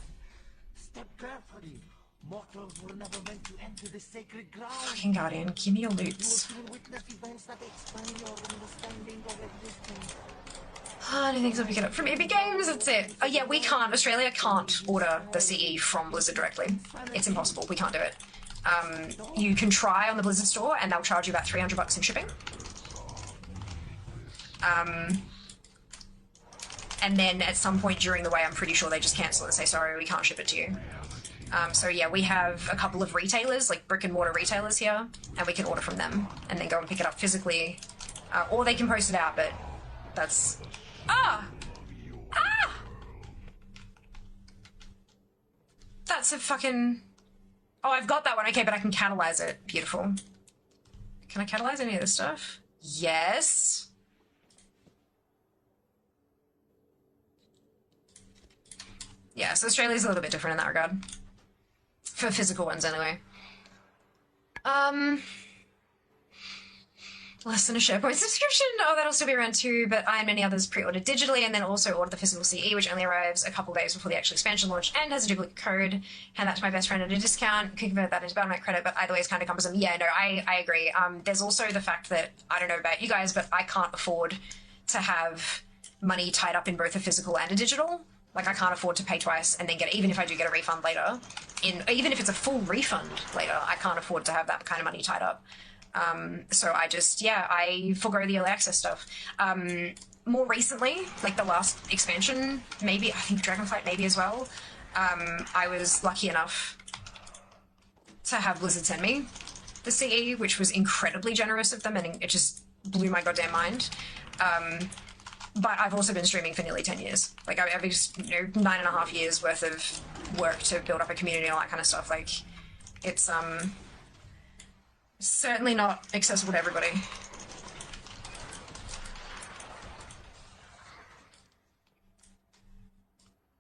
Step carefully. Mortals were never meant to enter the sacred ground. Fucking Guardian, give me your You will loots. soon witness events that expand your understanding of existence. I don't think so. Pick it up from Epic Games. That's it. Oh yeah, we can't. Australia can't order the CE from Blizzard directly. It's impossible. We can't do it. You can try on the Blizzard store, and they'll charge you about $300 in shipping. And then at some point during the way, I'm pretty sure they just cancel it and say, sorry, we can't ship it to you. So yeah, we have a couple of retailers, like brick and mortar retailers here, and we can order from them and then go and pick it up physically. Or they can post it out, but that's... Ah! Ah! That's a fucking... Oh, I've got that one. Okay, but I can catalyze it. Beautiful. Can I catalyze any of this stuff? Yes. Yeah, so Australia's a little bit different in that regard. For physical ones, anyway. Less than a SharePoint subscription. Oh, that'll still be around too, but I and many others pre-ordered digitally and then also ordered the physical CE, which only arrives a couple days before the actual expansion launch and has a duplicate code. Hand that to my best friend at a discount. Could convert that into Battle.net credit, but either way it's kind of cumbersome. Yeah, no, I agree. There's also the fact that, I don't know about you guys, but I can't afford to have money tied up in both a physical and a digital. Like, I can't afford to pay twice and then get, even if I do get a refund later, even if it's a full refund later, I can't afford to have that kind of money tied up. So I just, yeah, I forgo the early access stuff. More recently, like the last expansion, maybe, I think Dragonflight maybe as well, I was lucky enough to have Blizzard send me the CE, which was incredibly generous of them, and it just blew my goddamn mind. But I've also been streaming for nearly 10 years. Like, I've just, 9.5 years worth of work to build up a community and all that kind of stuff. Like, it's, certainly not accessible to everybody.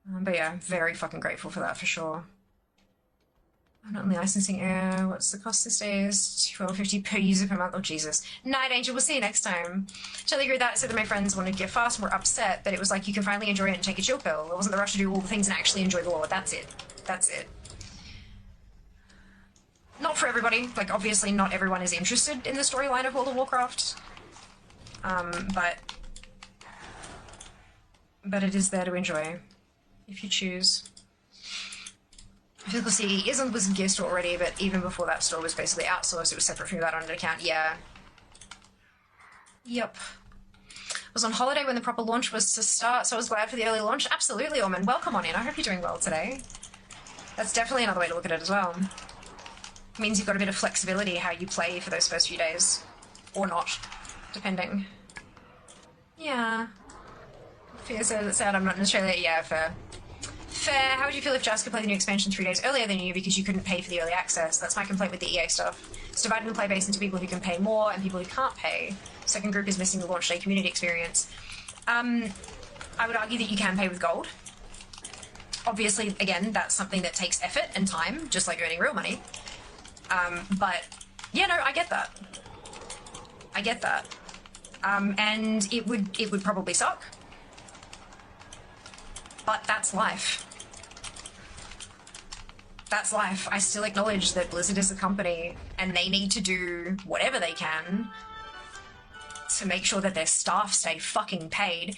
But yeah, very fucking grateful for that, for sure. I'm not in the licensing area. What's the cost these days? $12.50 per user per month. Oh, Jesus. Night, Angel. We'll see you next time. Totally agree with that. I said that my friends wanted to get fast and were upset, but it was like you can finally enjoy it and take a chill pill. It wasn't the rush to do all the things and actually enjoy the lore. That's it. That's it. Not for everybody. Like, obviously not everyone is interested in the storyline of World of Warcraft. But it is there to enjoy, if you choose. Physical CE is on the Blizzard Gear store already, but even before that store was basically outsourced, it was separate from that on an account. Yeah. Yep. I was on holiday when the proper launch was to start, so I was glad for the early launch. Absolutely, Orman. Welcome on in. I hope you're doing well today. That's definitely another way to look at it as well. It means you've got a bit of flexibility how you play for those first few days. Or not, depending. Yeah. Fear says it's sad I'm not in Australia. Yeah, fair. Fair. How would you feel if Jazz could play the new expansion 3 days earlier than you because you couldn't pay for the early access? That's my complaint with the EA stuff. It's dividing the play base into people who can pay more and people who can't pay. Second group is missing the launch day community experience. I would argue that you can pay with gold. Obviously, again, that's something that takes effort and time, just like earning real money. But, yeah, no, I get that. I get that. And it would probably suck. But that's life. That's life. I still acknowledge that Blizzard is a company and they need to do whatever they can to make sure that their staff stay fucking paid.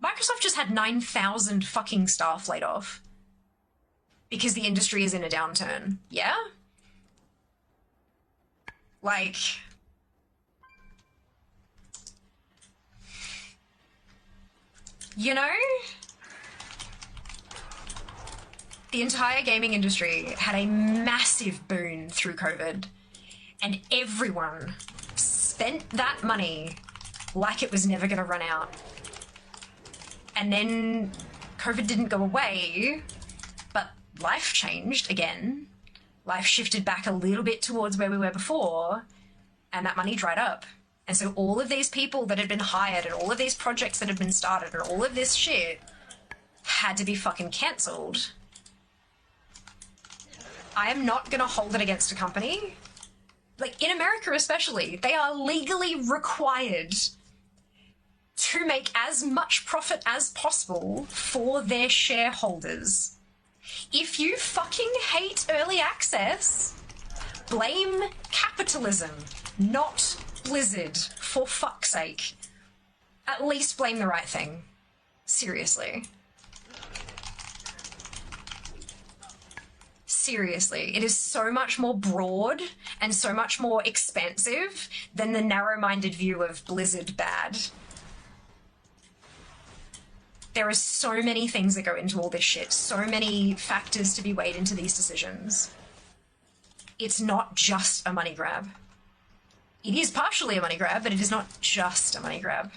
Microsoft just had 9,000 fucking staff laid off because the industry is in a downturn. Yeah? Like... You know? The entire gaming industry had a massive boon through COVID, and everyone spent that money like it was never going to run out. And then COVID didn't go away, but life changed again. Life shifted back a little bit towards where we were before, and that money dried up. And so all of these people that had been hired and all of these projects that had been started and all of this shit had to be fucking cancelled. I am not going to hold it against a company. Like, in America especially, they are legally required to make as much profit as possible for their shareholders. If you fucking hate early access, blame capitalism, not Blizzard, for fuck's sake. At least blame the right thing. Seriously. Seriously, it is so much more broad and so much more expansive than the narrow-minded view of Blizzard bad. There are so many things that go into all this shit, so many factors to be weighed into these decisions. It's not just a money grab. It is partially a money grab, but it is not just a money grab.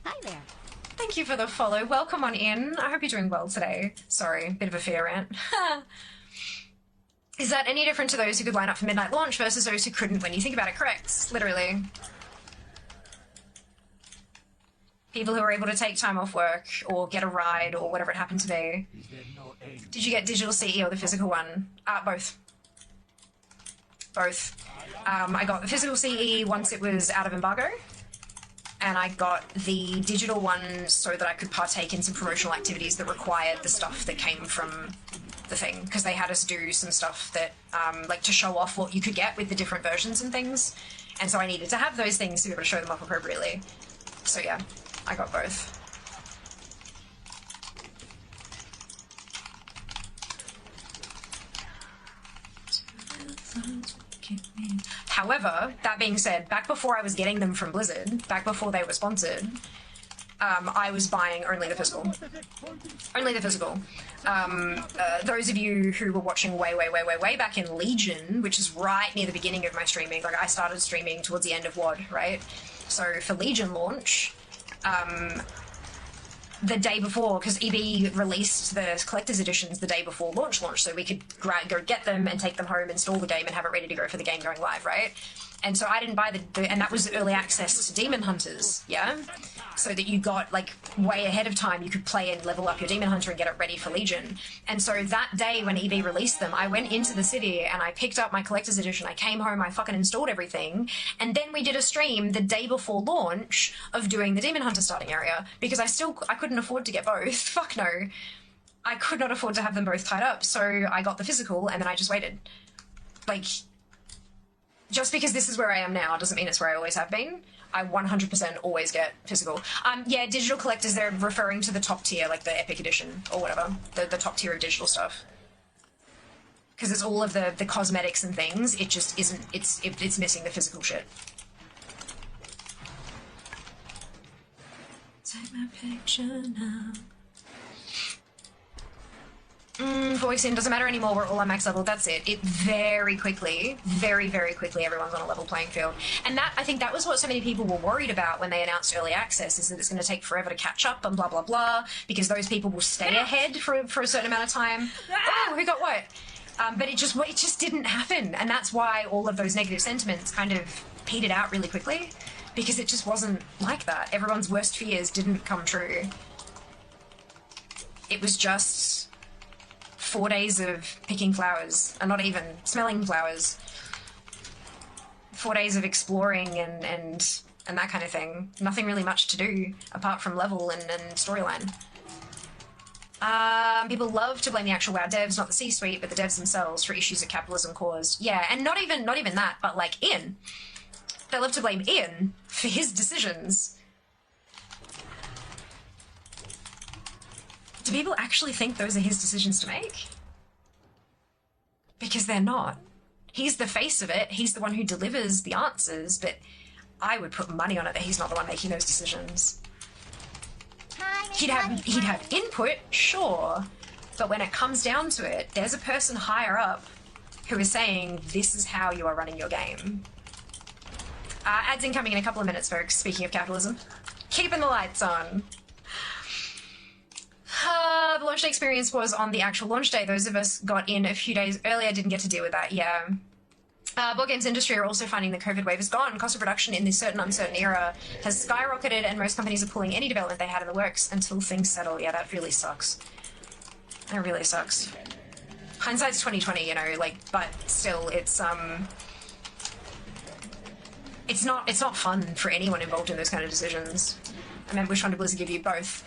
Hi there. Thank you for the follow. Welcome on in. I hope you're doing well today. Sorry, bit of a fear rant. Is that any different to those who could line up for midnight launch versus those who couldn't when you think about it? Correct. Literally. People who are able to take time off work or get a ride or whatever it happened to be. Did you get digital CE or the physical one? Both. Both. I got the physical CE once it was out of embargo. And I got the digital one so that I could partake in some promotional activities that required the stuff that came from the thing, because they had us do some stuff that, like, to show off what you could get with the different versions and things. And so I needed to have those things to be able to show them off appropriately. So yeah, I got both. However, that being said, back before I was getting them from Blizzard, back before they were sponsored, I was buying only the physical. Only the physical. Those of you who were watching way back in Legion, which is right near the beginning of my streaming, like I started streaming towards the end of WoD, right? So for Legion launch, the day before, because EB released the collector's editions the day before launch, so we could go get them and take them home, install the game, and have it ready to go for the game going live, right? And so I didn't buy and that was early access to Demon Hunters, yeah? So that you got, like, way ahead of time, you could play and level up your Demon Hunter and get it ready for Legion. And so that day when EB released them, I went into the city and I picked up my collector's edition, I came home, I fucking installed everything, and then we did a stream the day before launch of doing the Demon Hunter starting area, because I couldn't afford to get both. Fuck no. I could not afford to have them both tied up, so I got the physical and then I just waited. Like, just because this is where I am now doesn't mean it's where I always have been. I 100% always get physical. Yeah, digital collectors, they're referring to the top tier, like the Epic Edition or whatever, the top tier of digital stuff. Because it's all of the cosmetics and things, it just isn't, it's missing the physical shit. Take my picture now. 4 weeks in, doesn't matter anymore, we're all on max level, that's it. It very quickly, very quickly, everyone's on a level playing field. And that, I think that was what so many people were worried about when they announced early access, is that it's going to take forever to catch up and blah, blah, blah, because those people will stay ahead for a certain amount of time. Oh, who got what? But it just didn't happen. And that's why all of those negative sentiments kind of petered out really quickly, because it just wasn't like that. Everyone's worst fears didn't come true. It was just 4 days of picking flowers, and not even smelling flowers. 4 days of exploring and that kind of thing. Nothing really much to do apart from level and storyline. People love to blame the actual WoW devs, not the C-suite, but the devs themselves for issues that capitalism caused. Yeah, and not even that, but like Ian. They love to blame Ian for his decisions. Do people actually think those are his decisions to make? Because they're not. He's the face of it. He's the one who delivers the answers, but I would put money on it that he's not the one making those decisions. He'd have input, sure, But when it comes down to it, there's a person higher up who is saying, this is how you are running your game. Ads incoming in a couple of minutes, folks, speaking of capitalism. Keeping the lights on. The launch day experience was on the actual launch day. Those of us got in a few days earlier didn't get to deal with that, yeah. Board games industry are also finding the COVID wave is gone. Cost of production in this certain uncertain era has skyrocketed, and most companies are pulling any development they had in the works until things settle. Yeah, that really sucks. That really sucks. Hindsight's 20/20, you know, like, but still, it's not fun for anyone involved in those kind of decisions. I remember which one did Blizzard give you? Both.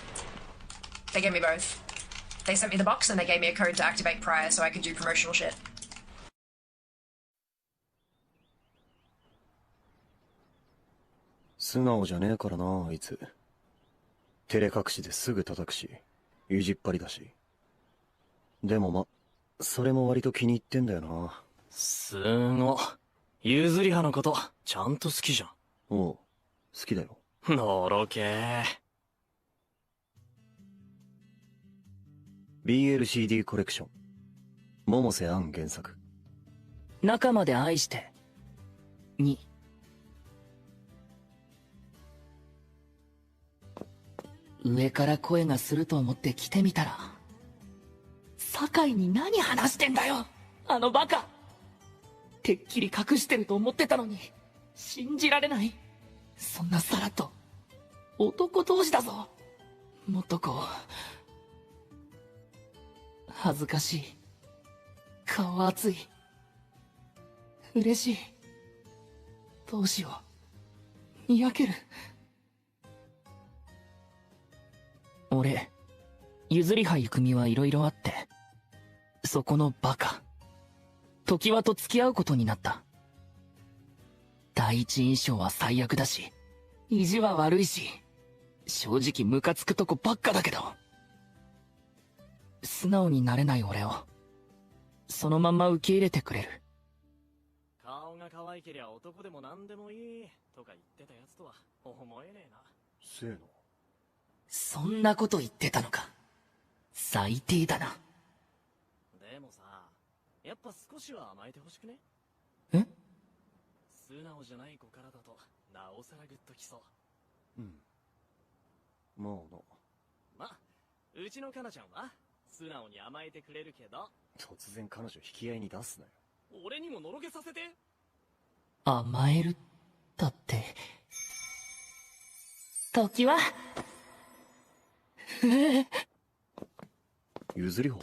They gave me both. They sent me the box and they gave me a code to activate prior so I could do promotional shit. 素直じゃねえからな、あいつ。照れ隠しですぐ叩くし、意地っ張りだし。でもそれも割と気に入ってんだよな。すご。譲り派のこと、ちゃんと好きじゃん。おう、好きだよ。のろけ。BLCD コレクション。百瀬杏原作。中まで愛して。2。上から声がすると思って来てみたら、酒井に何話してんだよ、あのバカ。てっきり隠してると思ってたのに、信じられない。そんなさらっと、男同士だぞ。もっとこう、恥ずかしい。顔熱い。嬉しい。どうしよう。にやける。俺、譲り派郁美はいろいろあって、そこのバカ、常盤と付き合うことになった。第一印象は最悪だし、意地は悪いし、正直ムカつくとこばっかだけど、素直になれない俺を、そのまんま受け入れてくれる。顔が可愛けりゃ男でも何でもいい、とか言ってたやつとは思えねえな。せーの。そんなこと言ってたのか。最低だな。でもさ、やっぱ少しは甘えてほしくね？え？素直じゃない子からだと、なおさらグッときそう。うん。まあな。ま、うちのカナちゃんは、素直に甘えてくれるけど。突然彼女引き合いに出すなよ。俺にものろけさせて。甘えるだって。時は譲り方。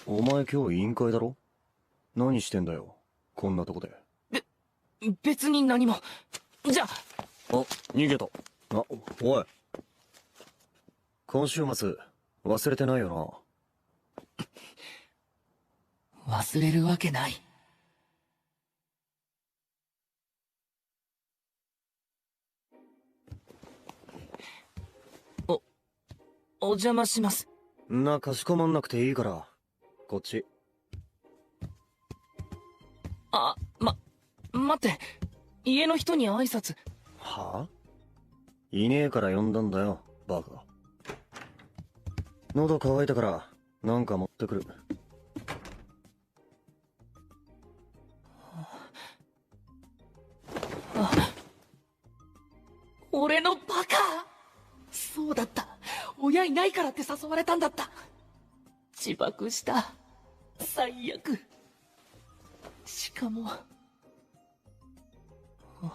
お前今日委員会だろ？何してんだよ、こんなとこで。別に何も。じゃあ。あ、逃げた。おい。今週末、忘れてないよな。忘れるわけない。お邪魔します。かしこまんなくていいから、こっち。待って、家の人に挨拶。はぁ？いねえから呼んだんだよ、バカ。喉乾いたから、なんか持ってくる。俺のバカ！そうだった。親いないからって誘われたんだった。自爆した。最悪。しかも、部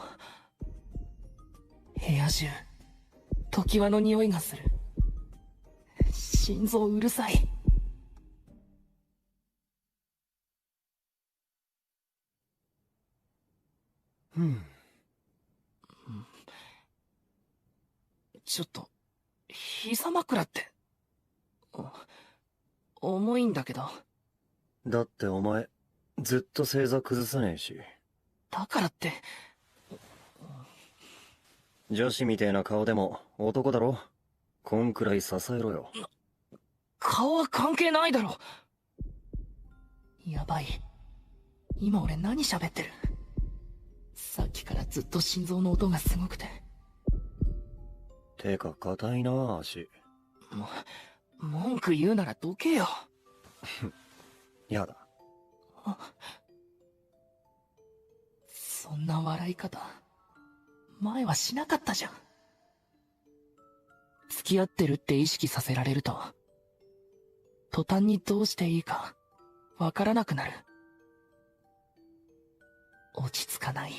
屋中、常盤の匂いがする。心臓うるさい。ちょっと、膝枕って、重いんだけど。だってお前、ずっと正座崩さねえし。だからって。女子みてえな顔でも男だろ？こんくらい支えろよ。顔は関係ないだろ。やばい。今俺何喋ってる？さっきからずっと心臓の音がすごくて。てか硬いな足。文句言うならどけよ。やだ。そんな笑い方、前はしなかったじゃん。付き合ってるって意識させられると、途端にどうしていいか、わからなくなる。落ち着かない。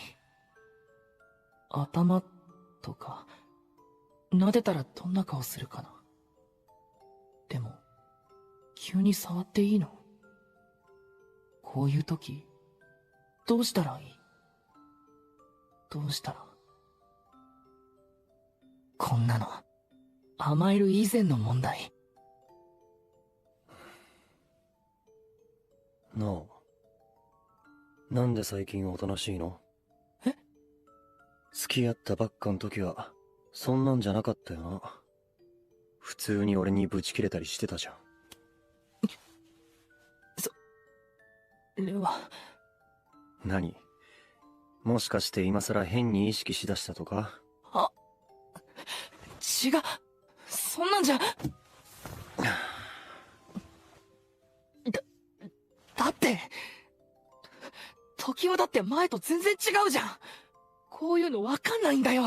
頭とか、撫でたらどんな顔するかな。でも、急に触っていいの？こういう時、どうしたらいい？どうしたら？こんなの、甘える以前の問題。なあ、なんで最近おとなしいの？え？付き合ったばっかの時は、そんなんじゃなかったよな。普通に俺にブチ切れたりしてたじゃん。それは。何？もしかして今更変に意識しだしたとか？違う。そんなんじゃ。だって、時はだって前と全然違うじゃん。こういうのわかんないんだよ。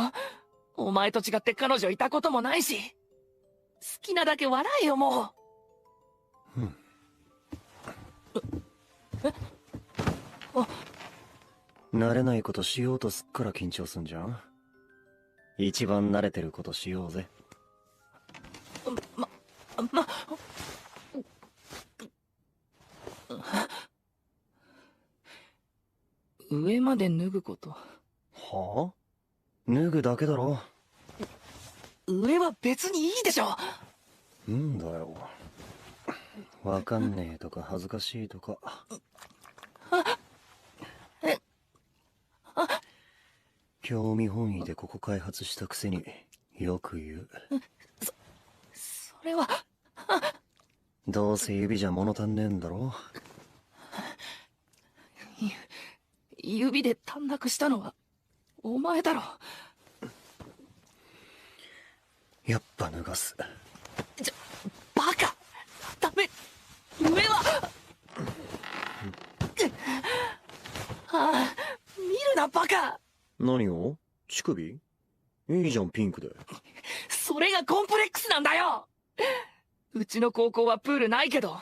お前と違って彼女いたこともないし。好きなだけ笑えよ、もう。慣れないことしようとすっから緊張すんじゃん。一番慣れてることしようぜ。上まで脱ぐこと。はあ？脱ぐだけだろ。上は別にいいでしょ。んだよ。わかんねえとか恥ずかしいとか。興味本位でここ開発したくせによく言う。それは。どうせ指じゃ物足んねえんだろ。指で短絡したのはお前だろ。やっぱ脱がす。バカ。ダメ。上は。見るなバカ。何を？乳首？いいじゃんピンクで。それがコンプレックスなんだよ。うちの高校はプールないけど、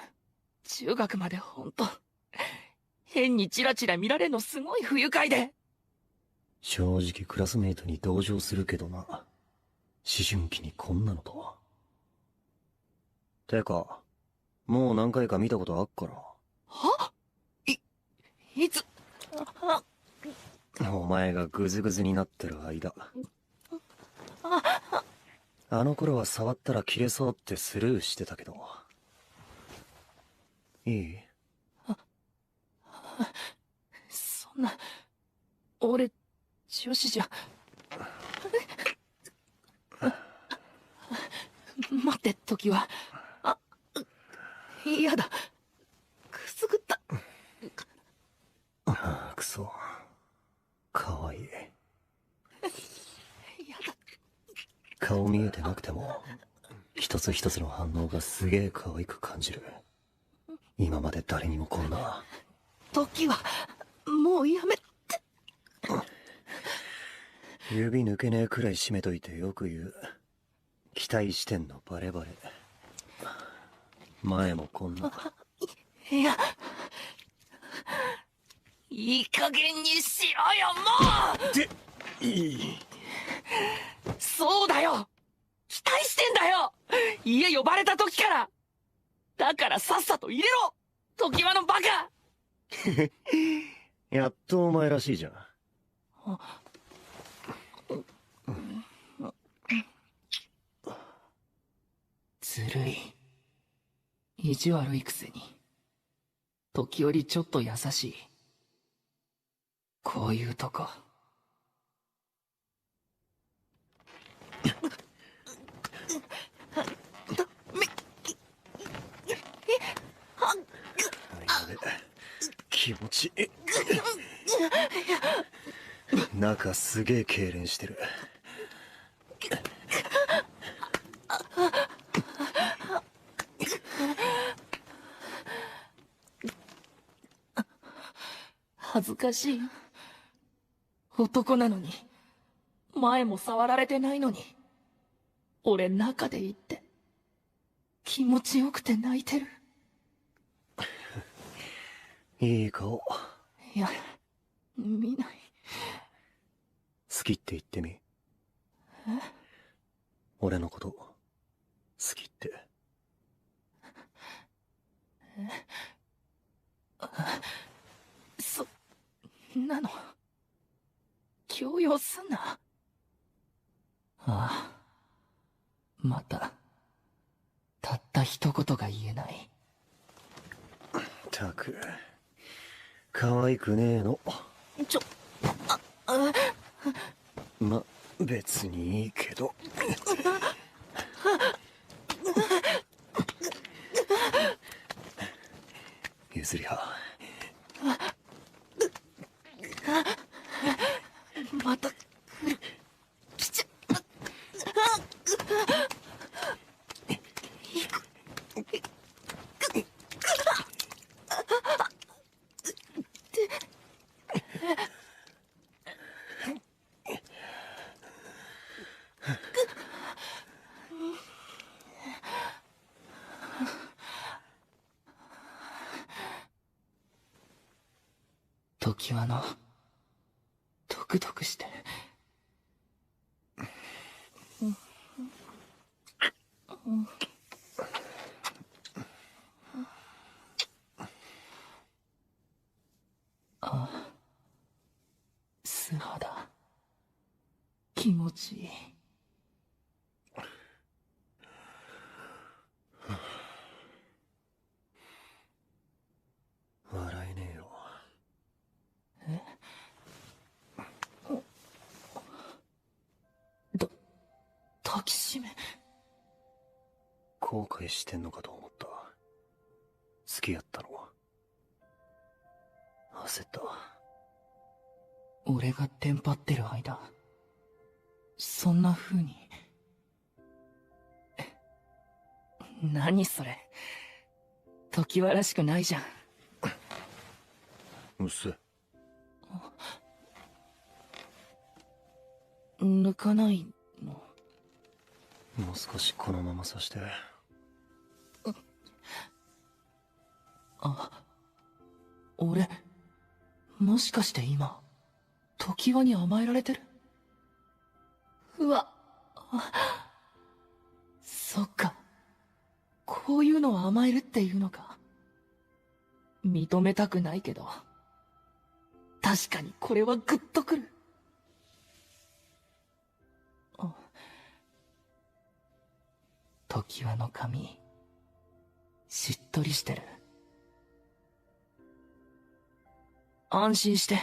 中学までほんと変にチラチラ見られんのすごい不愉快で。正直クラスメイトに同情するけどな。思春期にこんなのとは。てか、もう何回か見たことあっから。いつ？お前がグズグズになってる間。あの頃は触ったら切れそうってスルーしてたけど。いい？そんな、俺、女子じゃ。待って、時は。嫌だ。くすぐった。くそ。かわいい。嫌だ。顔見えてなくても、一つ一つの反応がすげえ可愛く感じる。今まで誰にもこんな。時は、もうやめて。指抜けねえくらい締めといてよく言う。期待してんのバレバレ。前もこんな。いや、いい加減にしろよ、もう！って、いい。そうだよ！期待してんだよ！家呼ばれた時から！だからさっさと入れろ！時はのバカ！やっとお前らしいじゃん。ずるい。意地悪いくせに。時折ちょっと優しい。こういうとこ。気持ちいい。中すげえ痙攣してる。恥ずかしい。男なのに、前も触られてないのに、俺中で言って、気持ちよくて泣いてる。いい顔。いや、見ない。好きって言ってみ。俺のこと好きって。そんなの強要すんな。ああ、またたった一言が言えない。たく可愛くねえの。ま、別にいいけど。譲りは。また来る。来ちゃ時はのドクドクして。あ、素肌気持ちいい。笑えねえよ。抱きしめ。後悔してんのかと思った。好きやったのは。焦った。俺がテンパってる間、そんな風に。何それ。時はらしくないじゃん。うっせ。抜かないの？もう少しこのままさして。あ、俺、もしかして今、時はに甘えられてる？うわ、そっか。こういうのを甘えるっていうのか。認めたくないけど、確かにこれはグッとくる。時はの髪、しっとりしてる。安心して、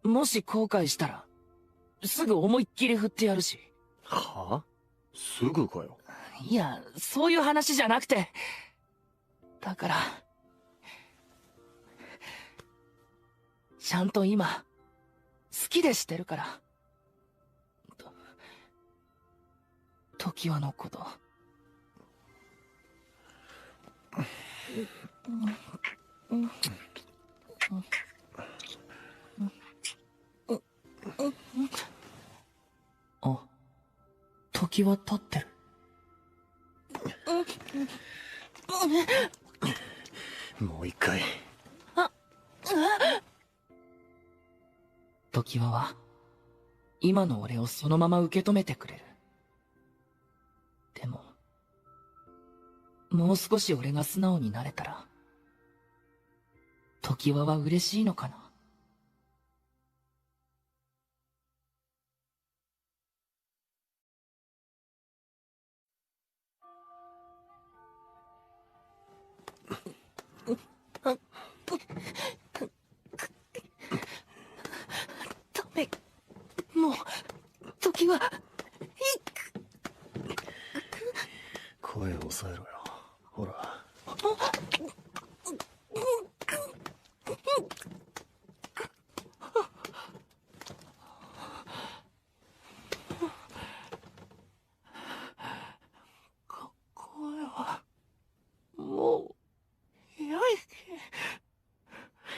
もし後悔したら、すぐ思いっきり振ってやるし。はあ？すぐかよ。いや、そういう話じゃなくて、だから、ちゃんと今、好きでしてるから。時はのこと。あ、時は経ってる。もう一回。時は今の俺をそのまま受け止めてくれる。でも、もう少し俺が素直になれたら、時は嬉しいのかな。ダメ。もう、時は、声を抑えろよ。ほら。声は、もう、やい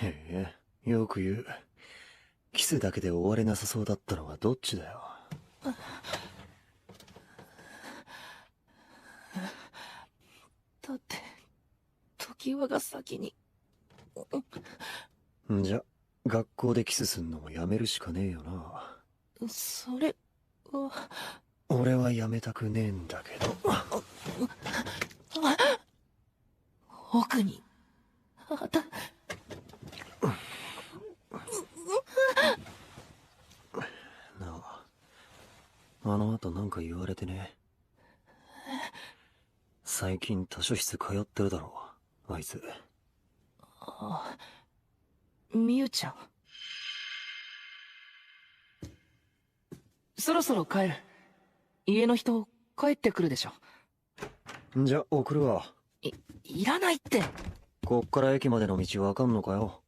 へえ、よく言う。キスだけで終われなさそうだったのはどっちだよ。だって、時はが先に。じゃ、学校でキスすんのもやめるしかねえよな。それは。俺はやめたくねえんだけど。奥に、なあの後なんか言われてね。最近図書室通ってるだろ、あいつ。あ、みゆちゃん。そろそろ帰る。家の人帰ってくるでしょ。じゃ、送るわ。いらないって。こっから駅までの道わかんのかよ。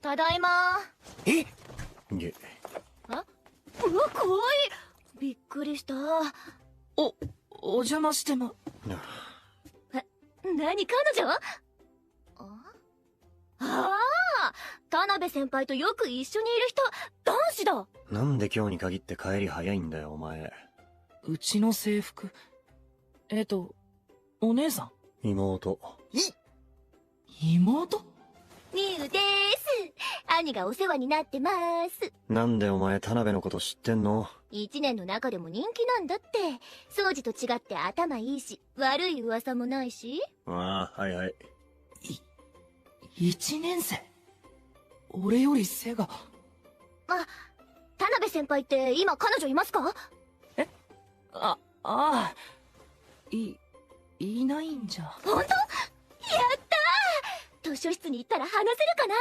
ただいまえっ。うわ、怖い。びっくりした。お邪魔してま。何、彼女？田辺先輩とよく一緒にいる人、男子だ。なんで今日に限って帰り早いんだよ、お前。うちの制服。お姉さん？妹。妹？みゆです。兄がお世話になってます。なんでお前田辺のこと知ってんの？一年の中でも人気なんだって。掃除と違って頭いいし、悪い噂もないし。ああ、はいはい。一年生？俺より背が。田辺先輩って今彼女いますか？いないんじゃ。本当？やったー！図書室に行ったら話せるかな？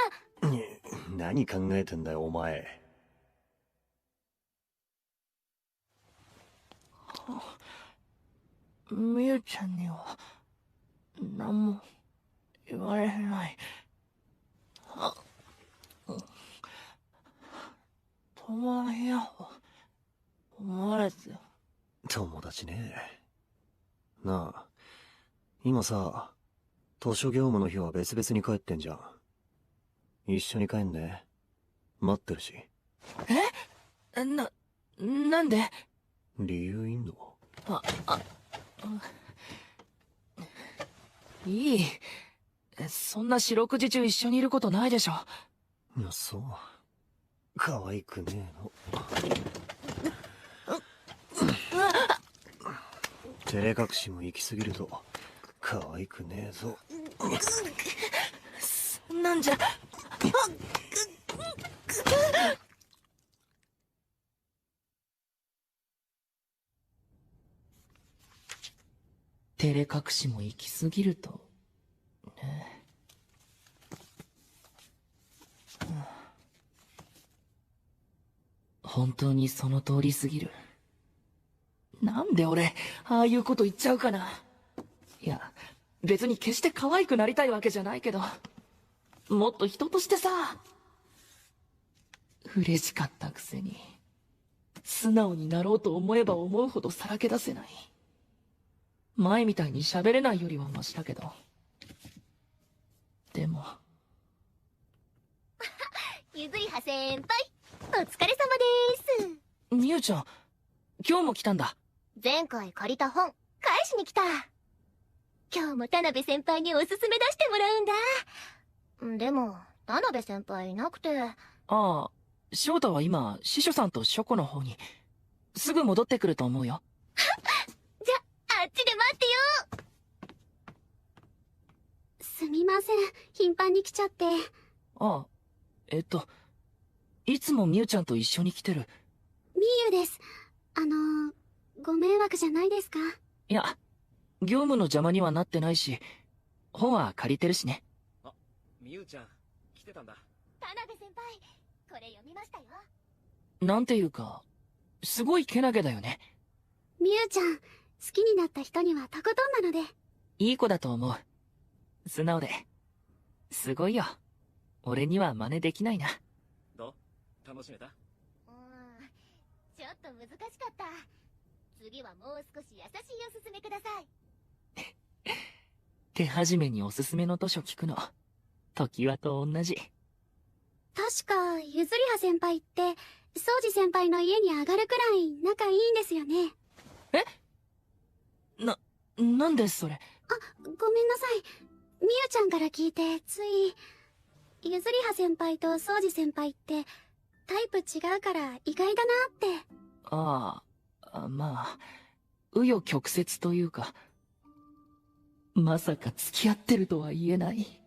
何考えてんだよ、お前。みゆちゃんには、何も言われない。友達や思われて。友達ね。なあ、今さ、図書業務の日は別々に帰ってんじゃん。一緒に帰んね。待ってるし。なんで？理由いんの？いい。そんな四六時中一緒にいることないでしょ。そう。可愛くねえの。照れ隠しも行き過ぎると可愛くねえぞ。そんなんじゃ。照れ隠しも行き過ぎるとね。本当にその通りすぎる。なんで俺ああいうこと言っちゃうかな。いや別に決して可愛くなりたいわけじゃないけど、もっと人としてさ。嬉しかったくせに素直になろうと思えば思うほどさらけ出せない。前みたいに喋れないよりはマシだけど。でもゆずいは先輩、お疲れ様です。みゆちゃん、今日も来たんだ。前回借りた本返しに来た。今日も田辺先輩におすすめ出してもらうんだ。でも田辺先輩いなくて。ああ、翔太は今司書さんと書庫の方に。すぐ戻ってくると思うよ。じゃあっちで待ってよ。すみません、頻繁に来ちゃって。ああ、いつもみゆちゃんと一緒に来てる。みゆです。ご迷惑じゃないですか？いや、業務の邪魔にはなってないし、本は借りてるしね。みゆちゃん、来てたんだ。田辺先輩、これ読みましたよ。なんていうか、すごいけなげだよね。みゆちゃん、好きになった人にはとことんなので。いい子だと思う。素直で。すごいよ。俺には真似できないな。どう？楽しめた？ちょっと難しかった。次はもう少し優しいおすすめください。手始めにおすすめの図書聞くの、時はと同じ。確か、ゆずりは先輩って、掃除先輩の家に上がるくらい仲いいんですよね。なんでそれ。ごめんなさい。みゆちゃんから聞いて、つい、ゆずりは先輩と掃除先輩って、タイプ違うから意外だなって。まあ、紆余曲折というか、まさか付き合ってるとは言えない。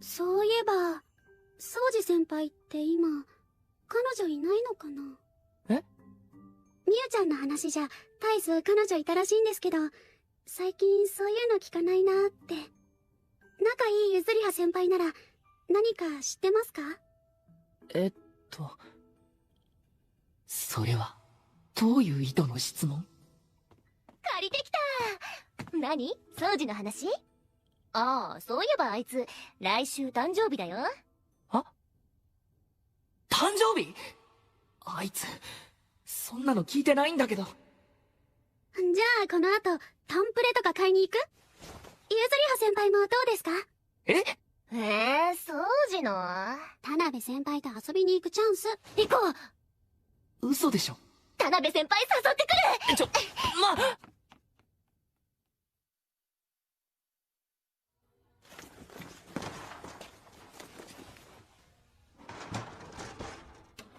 そういえば、掃除先輩って今、彼女いないのかな？みゆちゃんの話じゃ、絶えず彼女いたらしいんですけど、最近そういうの聞かないなーって。仲いいゆずりは先輩なら、何か知ってますか？それは、どういう意図の質問？借りてきた。何？掃除の話？ああ、そういえばあいつ、来週誕生日だよ。誕生日？あいつ、そんなの聞いてないんだけど。じゃあ、この後、タンプレとか買いに行く？ゆずりは先輩もどうですか？掃除の田辺先輩と遊びに行くチャンス。行こう。嘘でしょ。田辺先輩誘ってくる。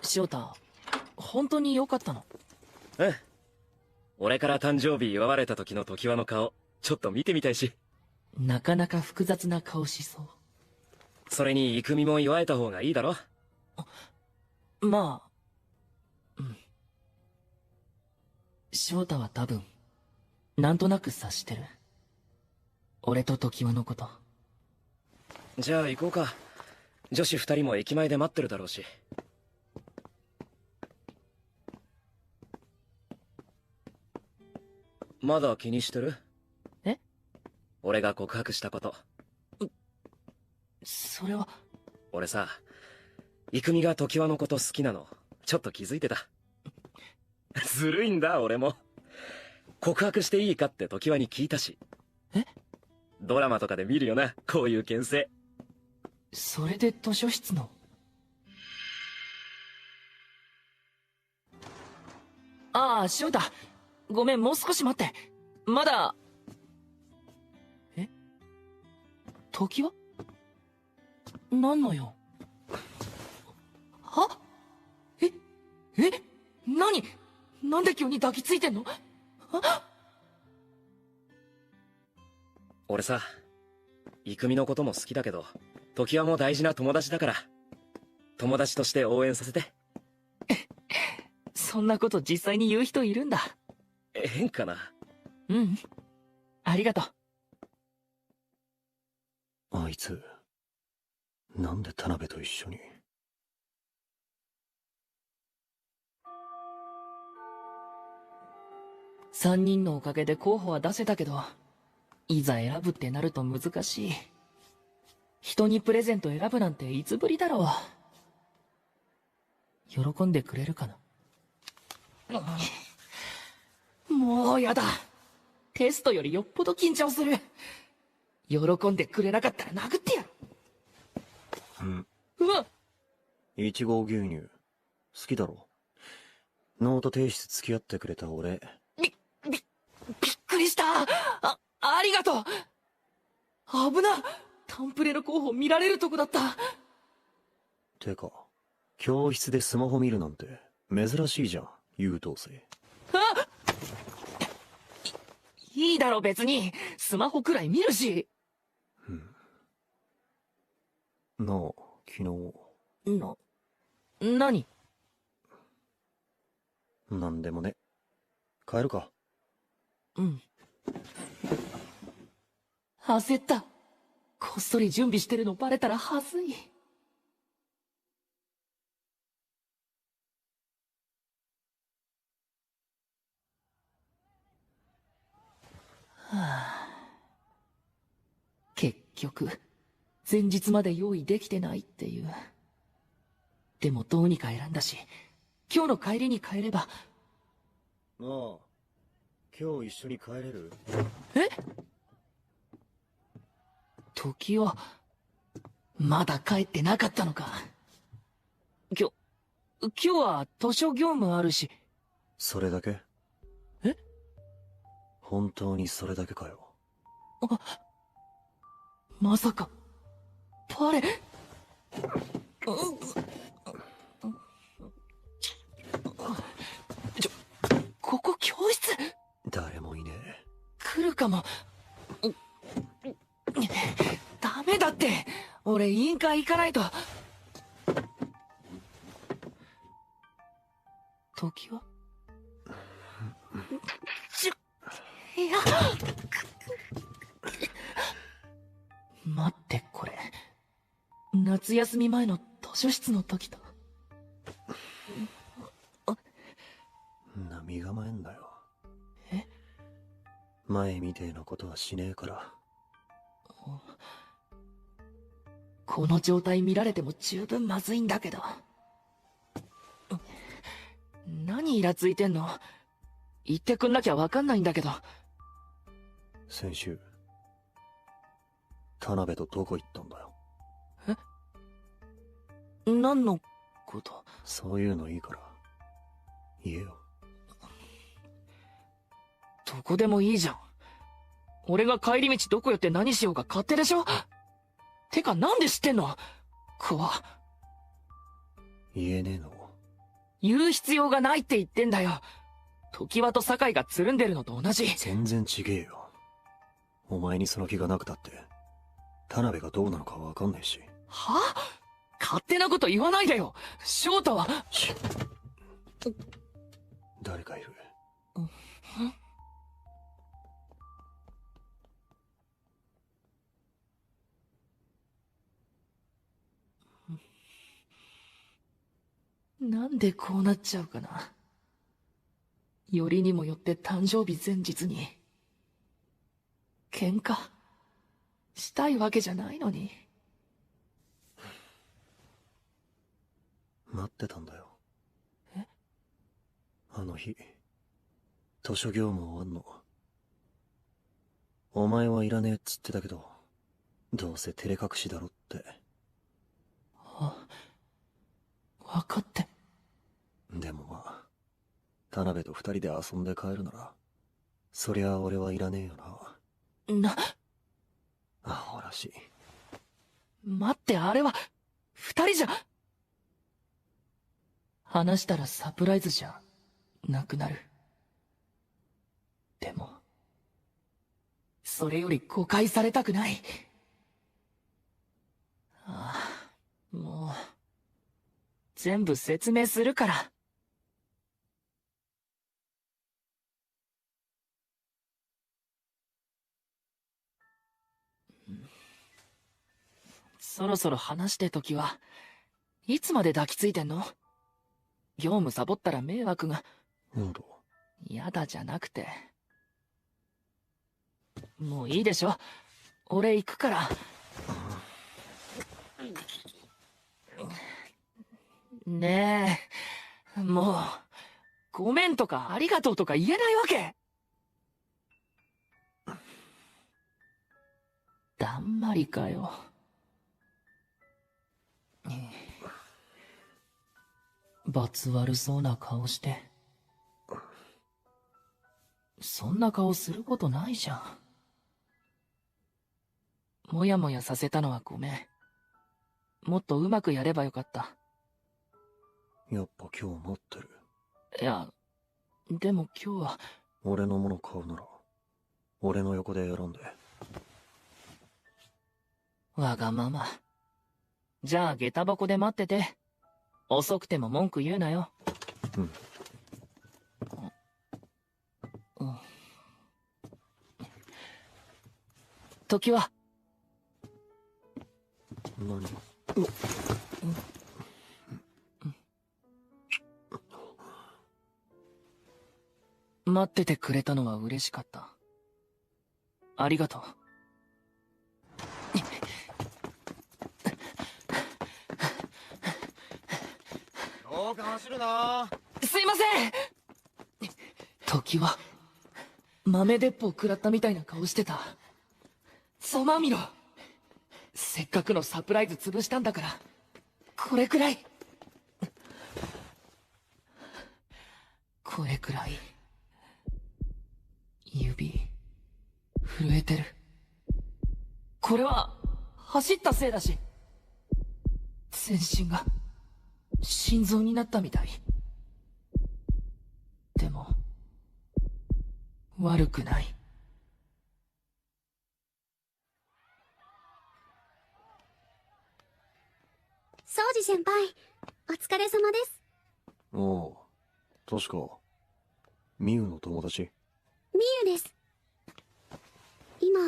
翔太、本当に良かったの？うん。俺から誕生日祝われた時の常盤の顔、ちょっと見てみたいし。なかなか複雑な顔しそう。それに郁美も祝えた方がいいだろ。まあ、翔太は多分、なんとなく察してる。俺と常盤のこと。じゃあ行こうか。女子2人も駅前で待ってるだろうし。まだ気にしてる？俺が告白したこと。それは。俺さ、郁美が常盤のこと好きなの、ちょっと気づいてた。ずるいんだ、俺も。告白していいかって常盤に聞いたし。ドラマとかで見るよな、こういう牽制。それで図書室の。翔太。ごめん、もう少し待って。まだ。常盤？何の用？何？なんで急に抱きついてんの？俺さ、郁美のことも好きだけど、常盤も大事な友達だから、友達として応援させて。そんなこと実際に言う人いるんだ。変かな？ありがとう。あいつ、なんで田辺と一緒に。3人のおかげで候補は出せたけど、いざ選ぶってなると難しい。人にプレゼント選ぶなんていつぶりだろう。喜んでくれるかな？もうやだ。テストよりよっぽど緊張する。喜んでくれなかったら殴ってやる。うわっ！いちご牛乳、好きだろ。ノート提出付き合ってくれた俺。びっくりした。ありがとう。危な。タンプレの候補見られるとこだった。てか、教室でスマホ見るなんて珍しいじゃん、優等生。いいだろ別に。スマホくらい見るし。なあ、昨日。何？なんでもね。帰るか。焦った。こっそり準備してるのバレたらはずい。結局、前日まで用意できてないっていう。でもどうにか選んだし、今日の帰りに帰れば。ああ、今日一緒に帰れる？時は、まだ帰ってなかったのか。今日は図書業務あるし。それだけ？え？本当にそれだけかよ。あ、まさか、パレ？ここ教室？誰もいねえ。来るかも。ダメだって。俺委員会行かないと。時は？いや。待って、これ夏休み前の図書室の時だ。な、身構えんだよ。え？前みてえなことはしねえから。この状態見られても十分まずいんだけど。何イラついてんの？言ってくんなきゃわかんないんだけど。先週田辺とどこ行ったんだよ。え？何のこと？そういうのいいから言えよ。どこでもいいじゃん。俺が帰り道どこ寄って何しようか勝手でしょ。てかなんで知ってんの？怖。言えねえの？言う必要がないって言ってんだよ。常盤と酒井がつるんでるのと同じ。全然違えよ。お前にその気がなくたって田辺がどうなのかわかんねえし。は？勝手なこと言わないでよ。翔太は。誰かいる。なんでこうなっちゃうかな。よりにもよって誕生日前日に喧嘩したいわけじゃないのに。待ってたんだよ。え？あの日図書業務終わんの。お前はいらねえっつってたけど、どうせ照れ隠しだろって。分かって。でもまあ田辺と二人で遊んで帰るならそりゃ俺はいらねえよな。アホらしい。待って、あれは二人じゃ。話したらサプライズじゃなくなる。でもそれより誤解されたくない。もう全部説明するから。そろそろ話して時はいつまで抱きついてんの？業務サボったら迷惑が。やだじゃなくて。もういいでしょ。俺行くから。ねえ、もうごめんとかありがとうとか言えないわけ？だんまりかよ。罰悪そうな顔して。そんな顔することないじゃん。もやもやさせたのはごめん。もっとうまくやればよかった。やっぱ今日持ってる。いや、でも今日は。俺のもの買うなら俺の横で選んで。わがまま。じゃあ下駄箱で待ってて。遅くても文句言うなよ。うん。時は。何？待っててくれたのは嬉しかった。ありがとう。よく走るな。すいません。時は豆鉄砲食らったみたいな顔してた。ざまみろ。せっかくのサプライズ潰したんだから、これくらい。これくらい。指、震えてる。これは、走ったせいだし。全身が、心臓になったみたい。でも、悪くない。庄司先輩、お疲れ様です。おう、確か、ミウの友達。ミユです。今、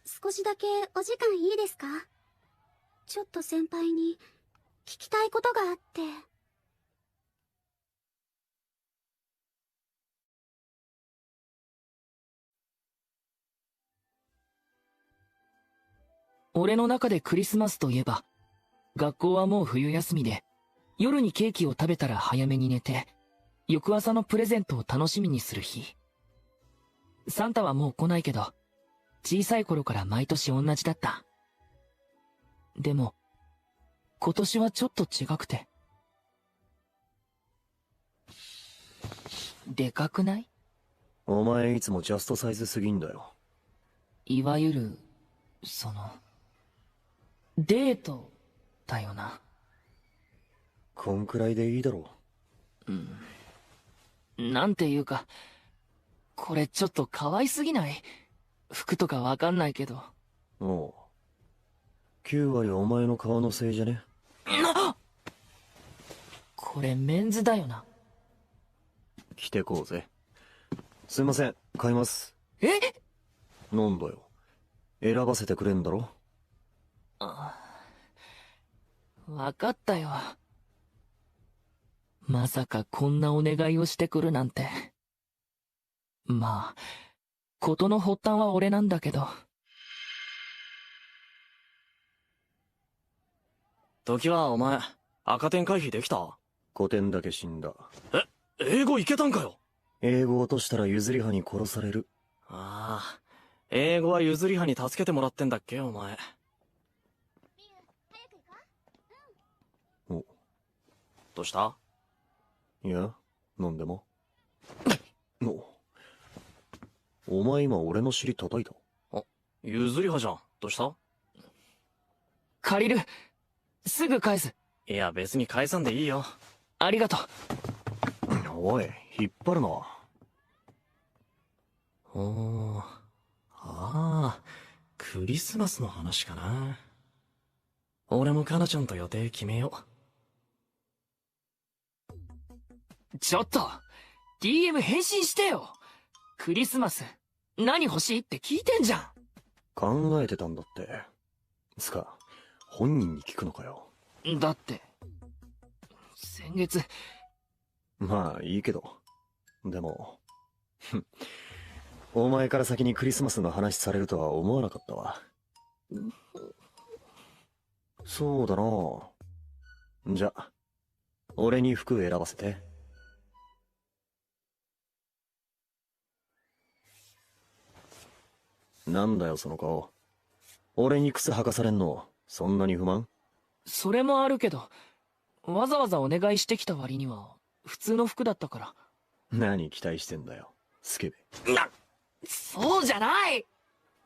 少しだけお時間いいですか？ちょっと先輩に聞きたいことがあって。俺の中でクリスマスといえば、学校はもう冬休みで、夜にケーキを食べたら早めに寝て、翌朝のプレゼントを楽しみにする日。サンタはもう来ないけど、小さい頃から毎年同じだった。でも、今年はちょっと違くて。でかくない？お前いつもジャストサイズすぎんだよ。いわゆる、デート、だよな。こんくらいでいいだろう。なんていうか、これちょっと可愛すぎない？服とかわかんないけど。おう。9割お前の顔のせいじゃね？これメンズだよな。着てこうぜ。すいません、買います。え？なんだよ。選ばせてくれんだろ？わかったよ。まさかこんなお願いをしてくるなんて。まあ、事の発端は俺なんだけど。時はお前、赤点回避できた？5点だけ死んだ。英語いけたんかよ。英語落としたら譲り派に殺される。ああ、英語は譲り派に助けてもらってんだっけ、お前。お。どうした？いや、飲んでも。お前今俺の尻叩いた？あ、譲り派じゃん。どうした？借りる。すぐ返す。いや、別に返さんでいいよ。ありがとう。おい、引っ張るな。おー。ああ、クリスマスの話かな。俺もカナちゃんと予定決めよう。ちょっと DM 返信してよ。クリスマス何欲しいって聞いてんじゃん。考えてたんだって。つか本人に聞くのかよ。だって先月。まあいいけど。でもお前から先にクリスマスの話されるとは思わなかったわ。そうだな。じゃ俺に服選ばせて。なんだよその顔。俺に靴履かされんのそんなに不満？それもあるけど、わざわざお願いしてきた割には普通の服だったから。何期待してんだよスケベ。そうじゃない。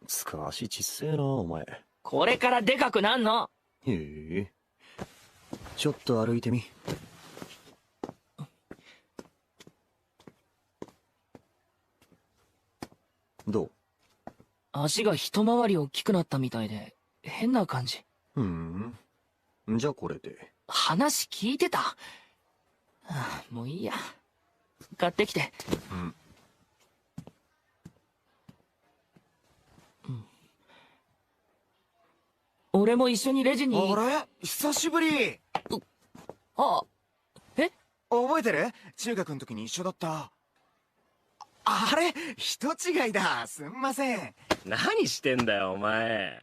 つか足ちっせえなお前。これからでかくなんの。へえ。ちょっと歩いてみ。どう？足が一回り大きくなったみたいで変な感じ。じゃあこれで。話聞いてた？はあ、もういいや。買ってきて。俺も一緒にレジに。あれ？久しぶり。あ、え？覚えてる？中学の時に一緒だった。あれ？人違いだ。すんません。何してんだよ、お前。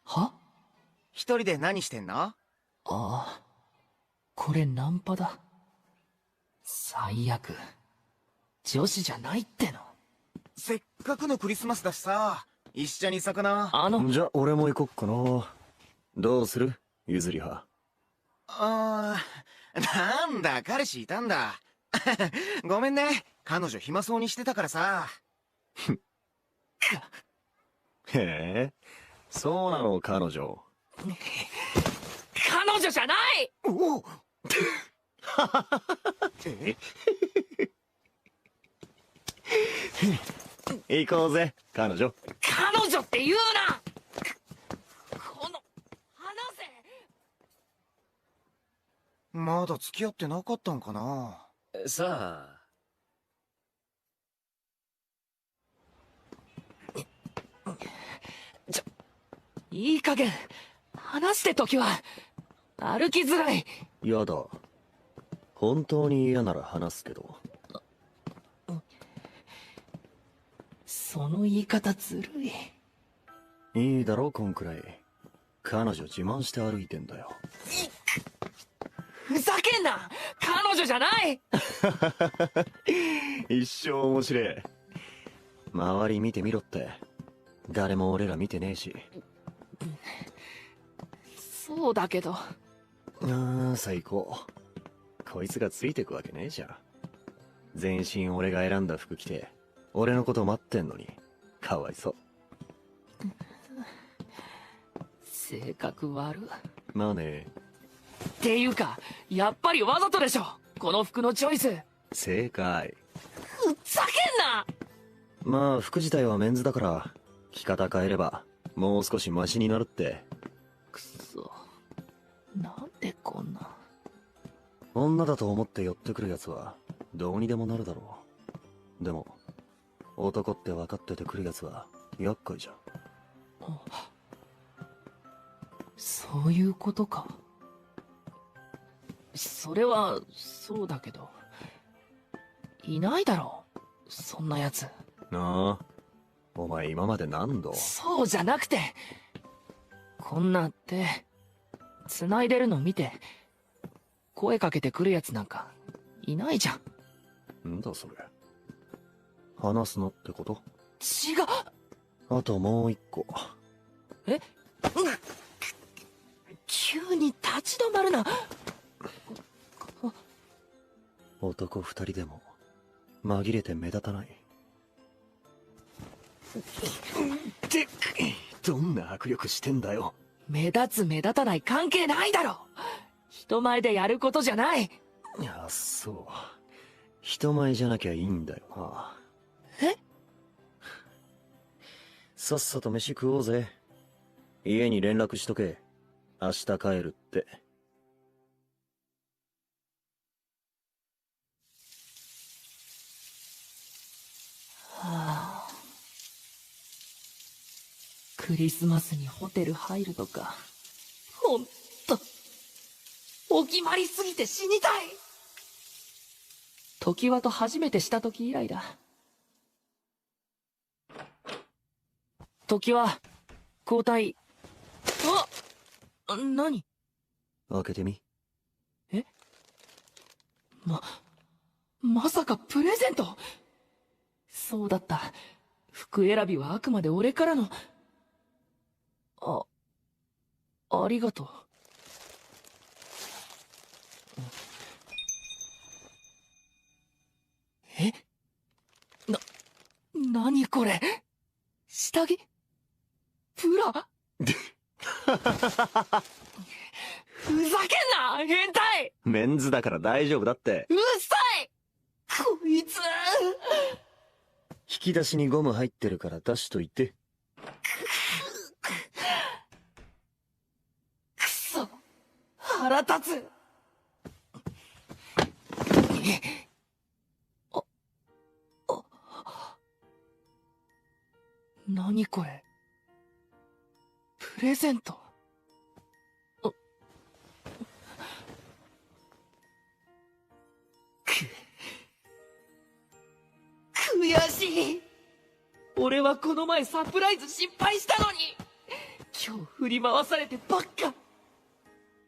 は？一人で何してんの？ああ、これナンパだ。最悪。女子じゃないっての。せっかくのクリスマスだしさ、一緒に魚。じゃ、俺も行こっかな。どうする譲り派。なんだ、彼氏いたんだ。ごめんね。彼女暇そうにしてたからさ。へえ、そうなの、彼女。彼女じゃない。おお行こうぜ、彼女。彼女って言うな。この話せ。まだ付き合ってなかったんかな。さあ。いい加減話して時は。歩きづらい。やだ。本当に嫌なら話すけど。その言い方ずるい。いいだろ、こんくらい。彼女自慢して歩いてんだよ。ふざけんな。彼女じゃない。一生面白い。周り見てみろって。誰も俺ら見てねえし。そうだけど。最高。こいつがついてくわけねえじゃん。全身俺が選んだ服着て俺のこと待ってんのにかわいそう。性格悪。まあね。っていうかやっぱりわざとでしょ、この服のチョイス。正解。ふざけんな。まあ服自体はメンズだから着方変えればもう少しマシになるって。くそ、なんでこんな。女だと思って寄ってくるやつはどうにでもなるだろう。でも男って分かっててくるやつは厄介じゃん。そういうことか。それはそうだけど、いないだろう、そんなやつ。なあ、お前今まで何度。そうじゃなくて、こんなって繋いでるの見て声かけてくるやつなんかいないじゃん。んだそれ。話すのってこと？違う。あともう一個。え？急に立ち止まるな。男二人でも紛れて目立たない。ってどんな迫力してんだよ。目立つ目立たない関係ないだろ。人前でやることじゃない。いや、そう。人前じゃなきゃいいんだよな。え？さっさと飯食おうぜ。家に連絡しとけ。明日帰るって。はあ。クリスマスにホテル入るとか、ほんとお決まりすぎて死にたい。時はと初めてした時以来だ。時は交代。何？開けてみ。え？まさかプレゼント？そうだった。服選びはあくまで俺からの。ありがとう。え？何これ？下着？ブラ？ふざけんな変態。メンズだから大丈夫だって。うっさいこいつ。引き出しにゴム入ってるから出しといて。くそ腹立つ。何これ？プレゼント？悔しい。俺はこの前サプライズ失敗したのに、今日振り回されてばっか。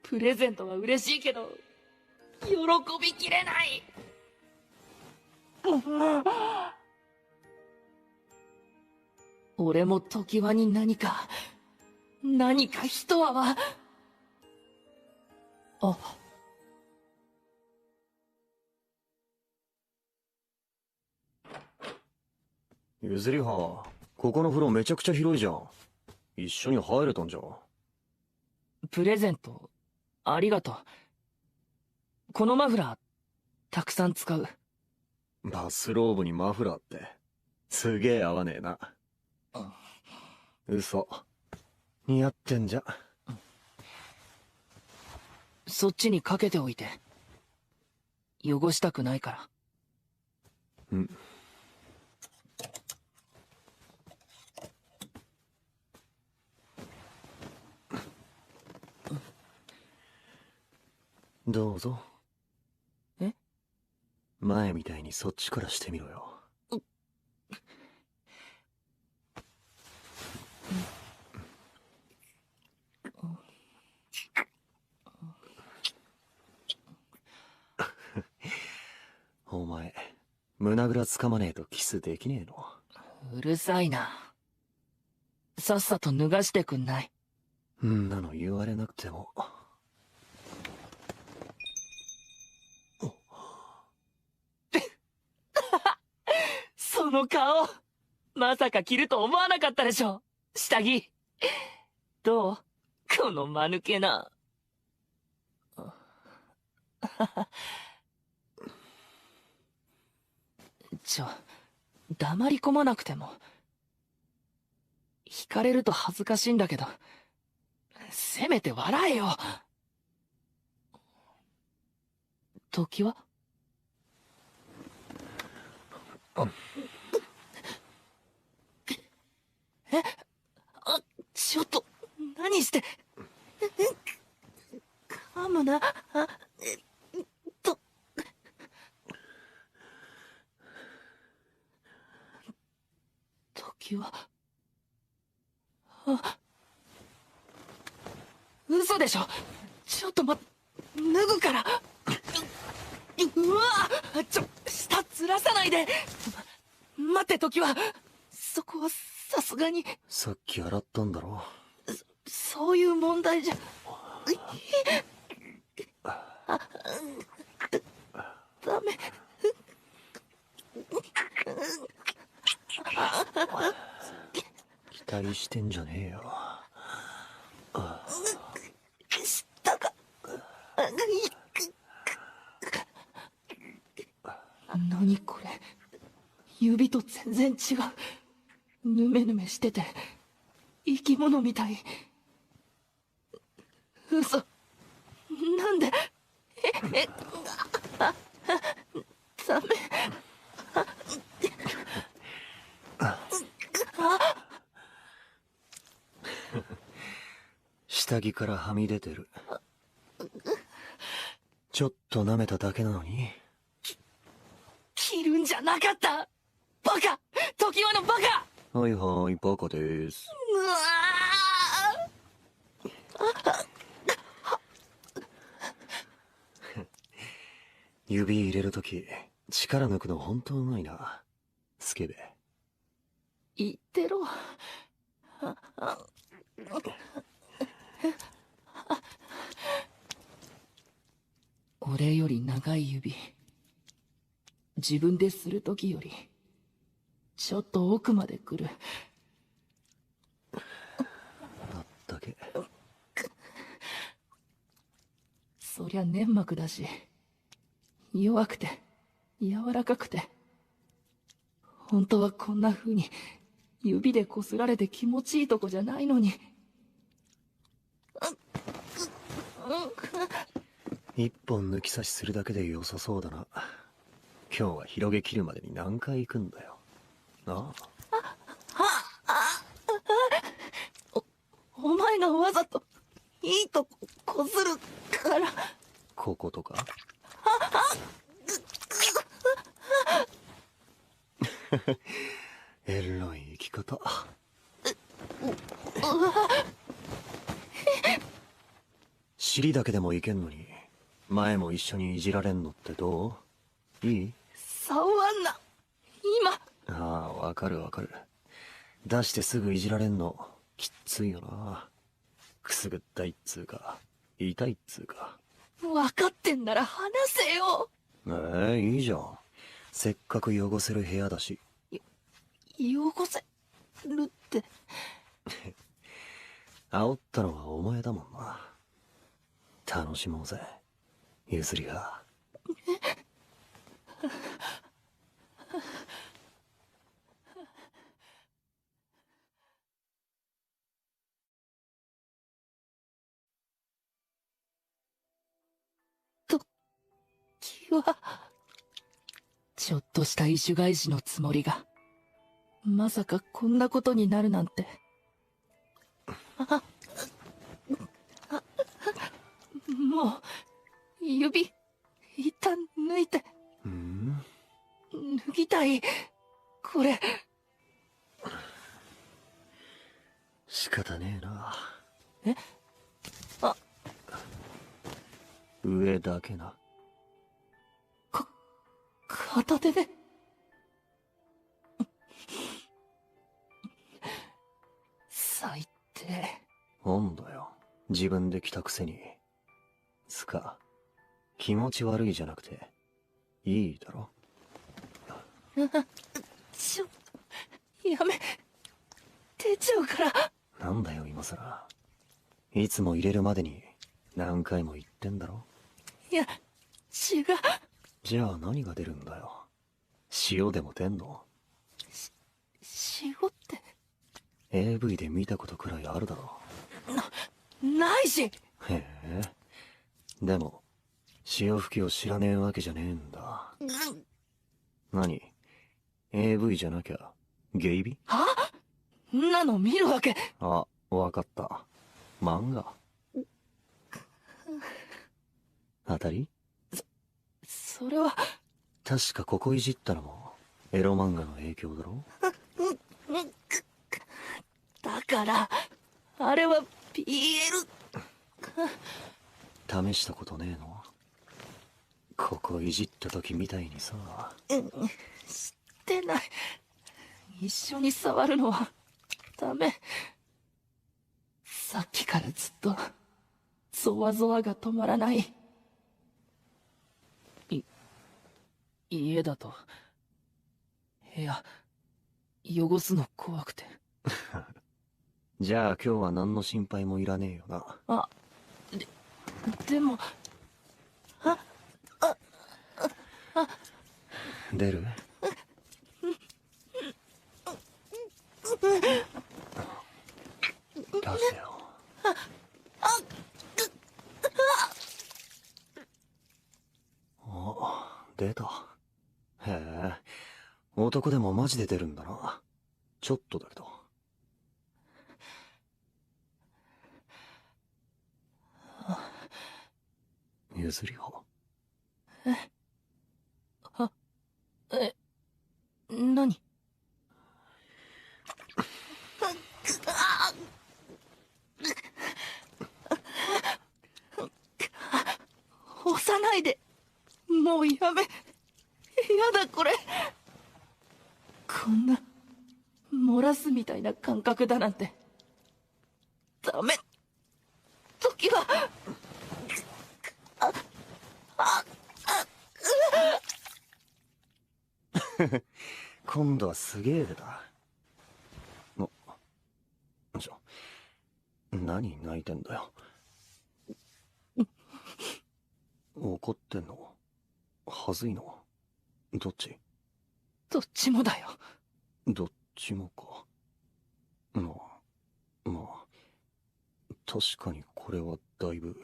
プレゼントは嬉しいけど喜びきれない。俺も時はに何か一泡。あ。ゆずりは、ここの風呂めちゃくちゃ広いじゃん。一緒に入れたんじゃん。プレゼント、ありがとう。このマフラー、たくさん使う。バスローブにマフラーって、すげえ合わねえな。嘘。似合ってんじゃ。そっちにかけておいて。汚したくないから。うん。どうぞ。え？前みたいにそっちからしてみろよ。お前、胸ぐらつかまねえとキスできねえの？うるさいな。さっさと脱がしてくんない？んなの言われなくても。その顔、まさか着ると思わなかったでしょ、下着。どう？この間抜けな。黙り込まなくても。惹かれると恥ずかしいんだけど、せめて笑えよ。時は？え？あ、ちょっと、何して。噛むな。時は。あ、嘘でしょ。ちょっと脱ぐから。うわ！舌ずらさないで。待って、時は。そこはさすがに。さっき洗ったんだろ。そういう問題じゃ。ダメ。期待してんじゃねえよ。舌が。何これ。指と全然違う。ぬめぬめしてて生き物みたい。嘘。なんで。ダメ。下着からはみ出てる。ちょっと舐めただけなのに。切るんじゃなかった。バカ。時はのバカ。はいはい、バカです。うわ指入れるとき力抜くの本当うまいな、スケベ。言ってろ。俺より長い指、自分でするときよりちょっと奥まで来る。あったけ。そりゃ粘膜だし、弱くて柔らかくて、本当はこんな風に指でこすられて気持ちいいとこじゃないのに。一本抜き差しするだけで良さそうだな。今日は広げ切るまでに何回行くんだよ。なあ。お前がわざといいとここするから。こことか。エロい生き方。尻だけでもいけんのに前も一緒にいじられんのってどう？いい？触んな今。ああ、わかるわかる。出してすぐいじられんの、きっついよな。くすぐったいっつうか、痛いっつうか。分かってんなら話せよ。いいじゃん。せっかく汚せる部屋だし。汚せるって。煽ったのはお前だもんな。楽しもうぜ、ゆずりが。時はちょっとした意趣返しのつもりが、まさかこんなことになるなんて。もう指一旦抜いて。脱ぎたい、これ。仕方ねえな。上だけな。片手で。最低。なんだよ、自分で来たくせに。つか、気持ち悪いじゃなくていいだろ。ちょっとやめ、出ちゃうから。なんだよ今さら。いつも入れるまでに何回も言ってんだろ。いや、違う。じゃあ何が出るんだよ。塩でも出んの？塩って。 AV で見たことくらいあるだろ。ないし。へえ。でも潮吹きを知らねえわけじゃねえんだ。何？ AV じゃなきゃゲイビ？は？んなの見るわけ。あ、わかった。漫画。当たり？それは。確かここいじったのもエロ漫画の影響だろ。だからあれは BL。 試したことねえの？ここいじった時みたいにさ。知ってない。一緒に触るのはダメ。さっきからずっとゾワゾワが止まらない。家だと部屋汚すの怖くて。じゃあ今日は何の心配もいらねえよな。でも出る？出せよ。あ、出た。へえ、男でもマジで出るんだな。ちょっとだけど。譲りを。何？押さないで。もうやめ。やだこれ。こんな漏らすみたいな感覚だなんてダメ。時は今度はすげえ出た。何泣いてんだよ。怒ってんの？はずいの？どっち？どっちもだよ。どっちもか。まあ確かにこれはだいぶ。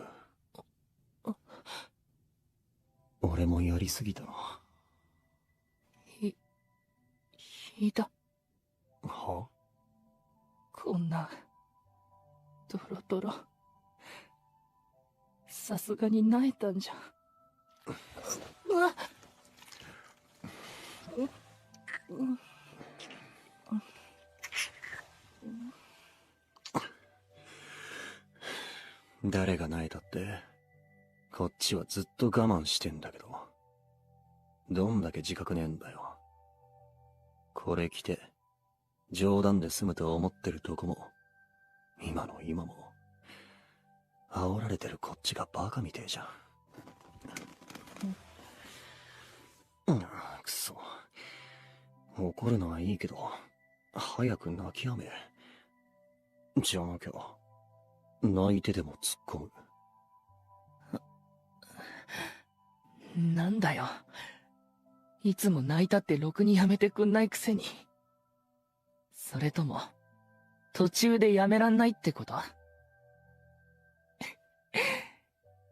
俺もやりすぎたな。引いた。は？こんなドロドロ、さすがに萎えたんじゃ。誰が萎えたって、こっちはずっと我慢してんだけど、どんだけ自覚ねえんだよ。これ着て冗談で済むと思ってるとこも、今の今も、煽られてるこっちがバカみてえじゃん。くそ。怒るのはいいけど、早く泣きやめ。じゃなきゃ、泣いてでも突っ込む。なんだよ。いつも泣いたってろくにやめてくんないくせに。それとも、途中でやめらんないってこと？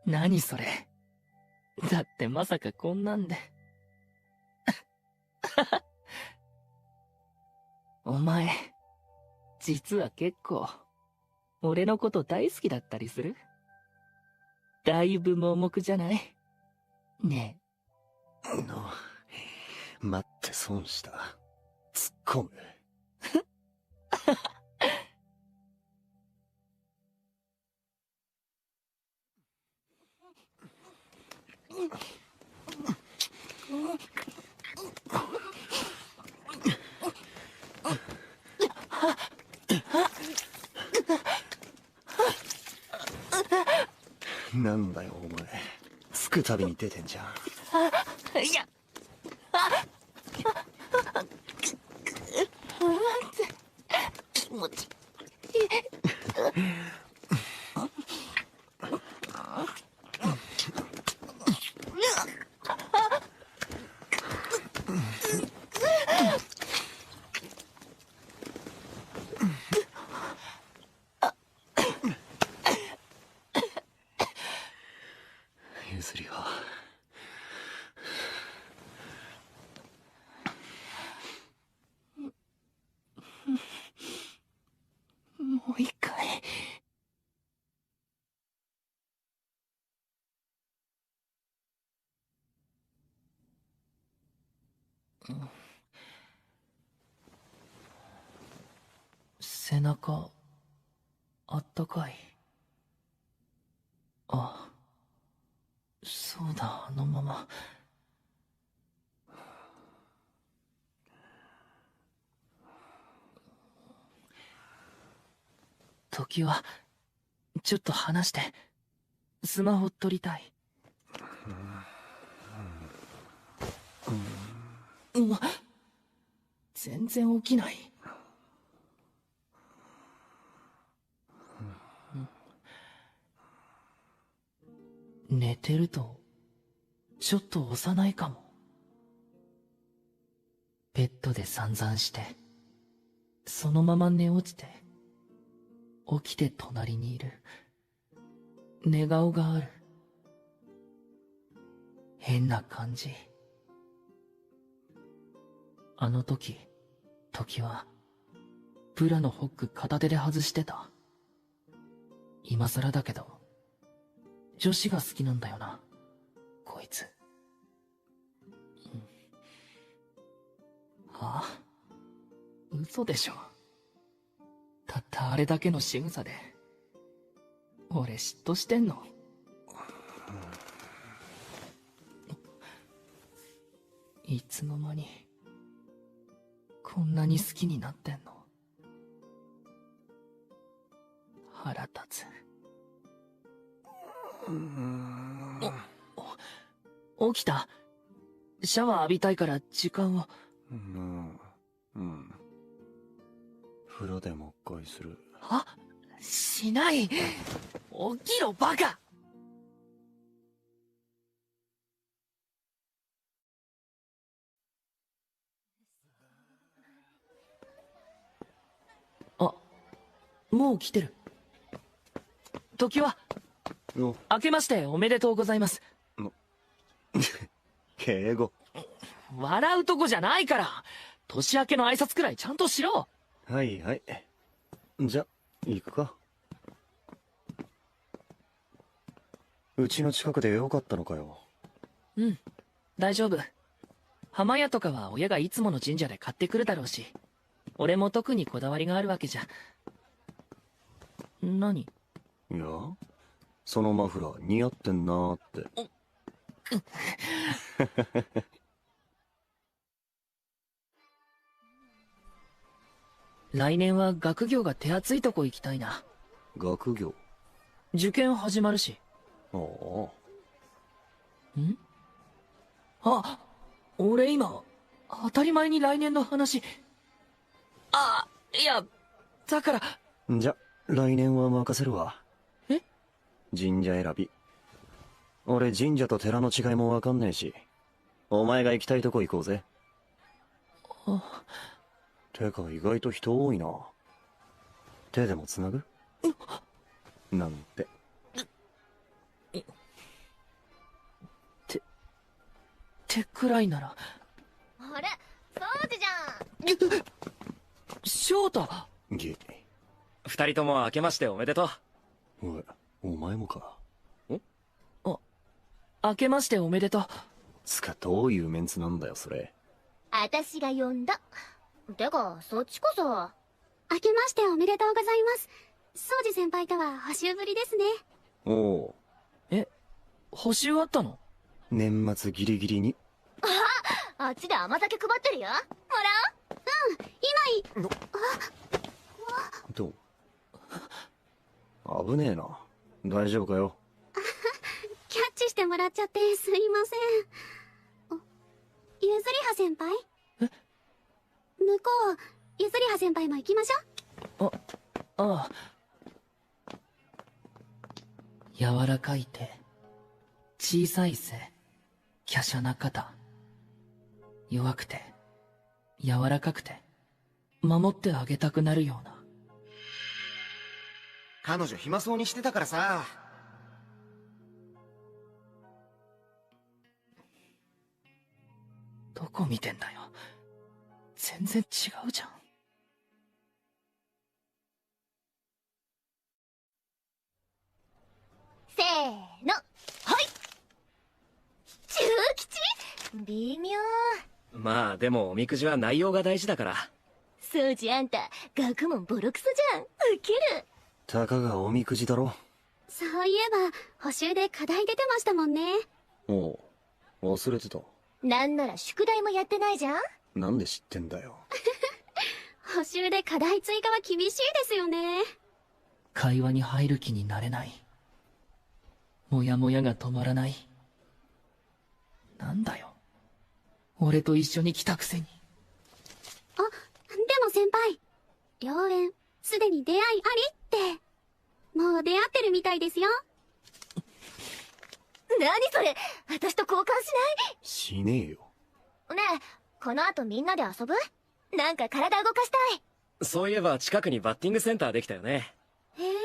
何それ。だってまさかこんなんで。お前、実は結構、俺のこと大好きだったりする？だいぶ盲目じゃない？ねえ。待って損した。突っ込む。なんだよお前、つくたびに出てんじゃん。いや、気持ちいい。譲りはもう一回。背中、あったかい。あ、そうだ、あのまま。時は、ちょっと話して。スマホ取りたい。全然起きない。寝てると、ちょっと幼いかも。ベッドで散々して、そのまま寝落ちて、起きて隣にいる。寝顔がある。変な感じ。あの時、時は、ブラのホック片手で外してた。今更だけど、女子が好きなんだよな、こいつ。はあ？嘘でしょ。たったあれだけの仕草で、俺嫉妬してんの？いつの間に、こんなに好きになってんの？腹立つ。起きた？シャワー浴びたいから時間を。風呂でもう一回する。は？しない。起きろバカ。あ、もう来てる。時は、明けましておめでとうございます。敬語。笑うとこじゃないから。年明けの挨拶くらいちゃんとしろ。はいはい。じゃ、行くか。うちの近くでよかったのかよ。うん、大丈夫。浜屋とかは親がいつもの神社で買ってくるだろうし、俺も特にこだわりがあるわけじゃ。何？いや、そのマフラー似合ってんなーって。来年は学業が手厚いとこ行きたいな。学業？受験始まるし。ああ。ん？あ、俺今、当たり前に来年の話。あ、いや、だから。じゃ、来年は任せるわ。え？神社選び。俺神社と寺の違いもわかんねえし、お前が行きたいとこ行こうぜ。あ。てか意外と人多いな。手でもつなぐ？なんて。手くらいなら。あれ、そうじゃん。翔太。二人とも明けましておめでとう。お前もか。明けましておめでとう。つかどういうメンツなんだよそれ。私が呼んだ。てか、そっちこそ。明けましておめでとうございます。宗司先輩とは補習ぶりですね。おお。補習あったの？年末ギリギリに。あっちで甘酒配ってるよ。もらう？今どう？危ねえな。大丈夫かよ。キャッチしてもらっちゃってすいません。ゆずりは先輩？向こう、ゆずりは先輩も行きましょう。ああ。柔らかい手、小さい背、華奢な肩。弱くて、柔らかくて、守ってあげたくなるような。彼女暇そうにしてたからさ。どこ見てんだよ。全然違うじゃん。せーの、はい。中吉？微妙。まあでもおみくじは内容が大事だから。そうじあんた、学問ボロクソじゃん。ウケる。たかがおみくじだろ。そういえば、補習で課題出てましたもんね。おう、忘れてた。なんなら宿題もやってないじゃん。なんで知ってんだよ。補習で課題追加は厳しいですよね。会話に入る気になれない。もやもやが止まらない。なんだよ。俺と一緒に来たくせに。あ、でも先輩、良縁、すでに出会いありって。もう出会ってるみたいですよ。何それ、私と交換ししねえよ。ない？ねえ、この後みんなで遊ぶ？なんか体動かしたい。そういえば近くにバッティングセンターできたよね。へえ、行っ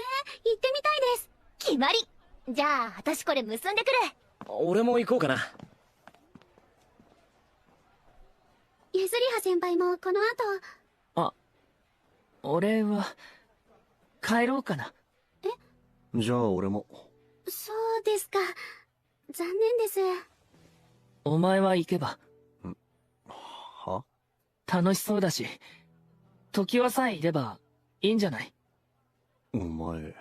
てみたいです。決まり。じゃあ、私これ結んでくる。俺も行こうかな。ゆずりは先輩もこの後。あ、俺は、帰ろうかな。じゃあ俺も。そうですか。残念です。お前は行けば。は？楽しそうだし、常盤さえいればいいんじゃない？お前、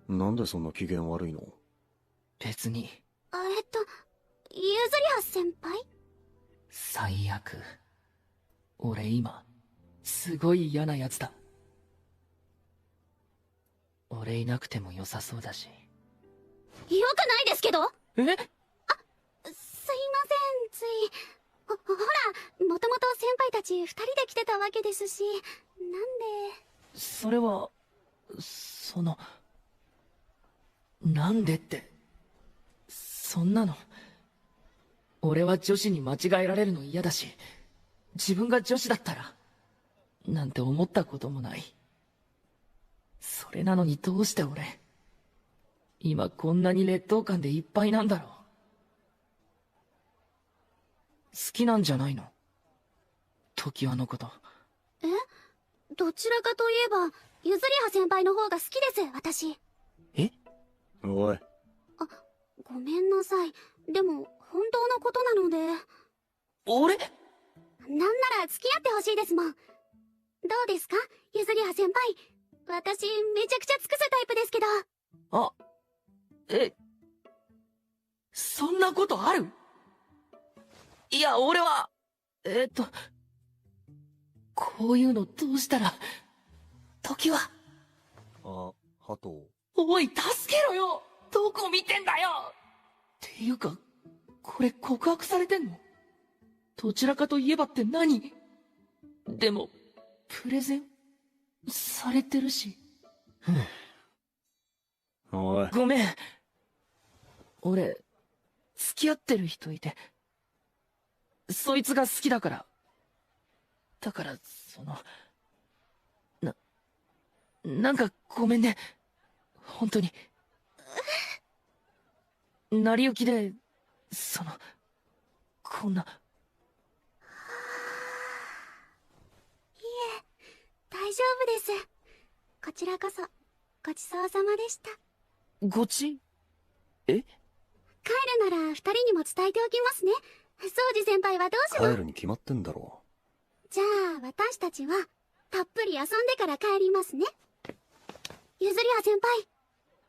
なんでそんな機嫌悪いの？別に。ゆずりは先輩？最悪。俺今、すごい嫌な奴だ。俺いなくても良さそうだし。よくないですけど。え？すいません、つい。ほら、もともと先輩たち二人で来てたわけですし、なんで。それは、なんでって、そんなの。俺は女子に間違えられるの嫌だし、自分が女子だったら、なんて思ったこともない。それなのにどうして俺、今こんなに劣等感でいっぱいなんだろう。好きなんじゃないの？常盤のこと。どちらかといえば、ゆずりは先輩の方が好きです、私。え？おい。ごめんなさい。でも、本当のことなので。俺？なんなら付き合ってほしいですもん。どうですか、ゆずりは先輩。私、めちゃくちゃ尽くすタイプですけど。あ、そんなことある？いや、俺は、こういうのどうしたら、時は。あ、ハト。おい、助けろよ。どこ見てんだよ。っていうか、これ告白されてんの？どちらかといえばって何？でも、プレゼンされてるし。おい。ごめん。俺、付き合ってる人いて。そいつが好きだから。だから、なんかごめんね。本当に。成り行きで、こんな。いえ、大丈夫です。こちらこそ、ごちそうさまでした。ごち？え？帰るなら二人にも伝えておきますね。宗司先輩はどうします？帰るに決まってんだろ。じゃあ、私たちは、たっぷり遊んでから帰りますね。ゆずりは先輩、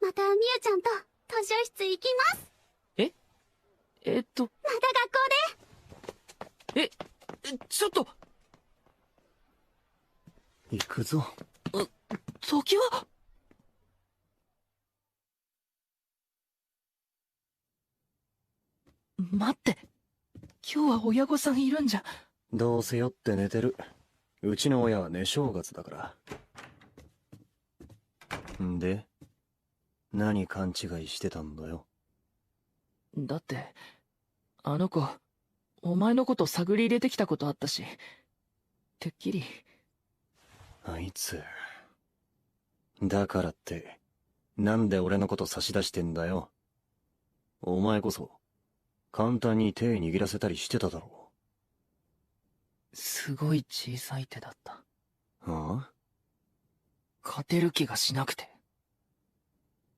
またみゆちゃんと図書室行きます。また学校で。ちょっと。行くぞ。時は？待って。今日は親御さんいるんじゃ。どうせ酔って寝てる。うちの親は寝正月だから。んで、何勘違いしてたんだよ。だって、あの子、お前のこと探り入れてきたことあったし、てっきり。あいつ。だからって、なんで俺のこと差し出してんだよ。お前こそ、簡単に手握らせたりしてただろう。すごい小さい手だった。ああ？勝てる気がしなくて。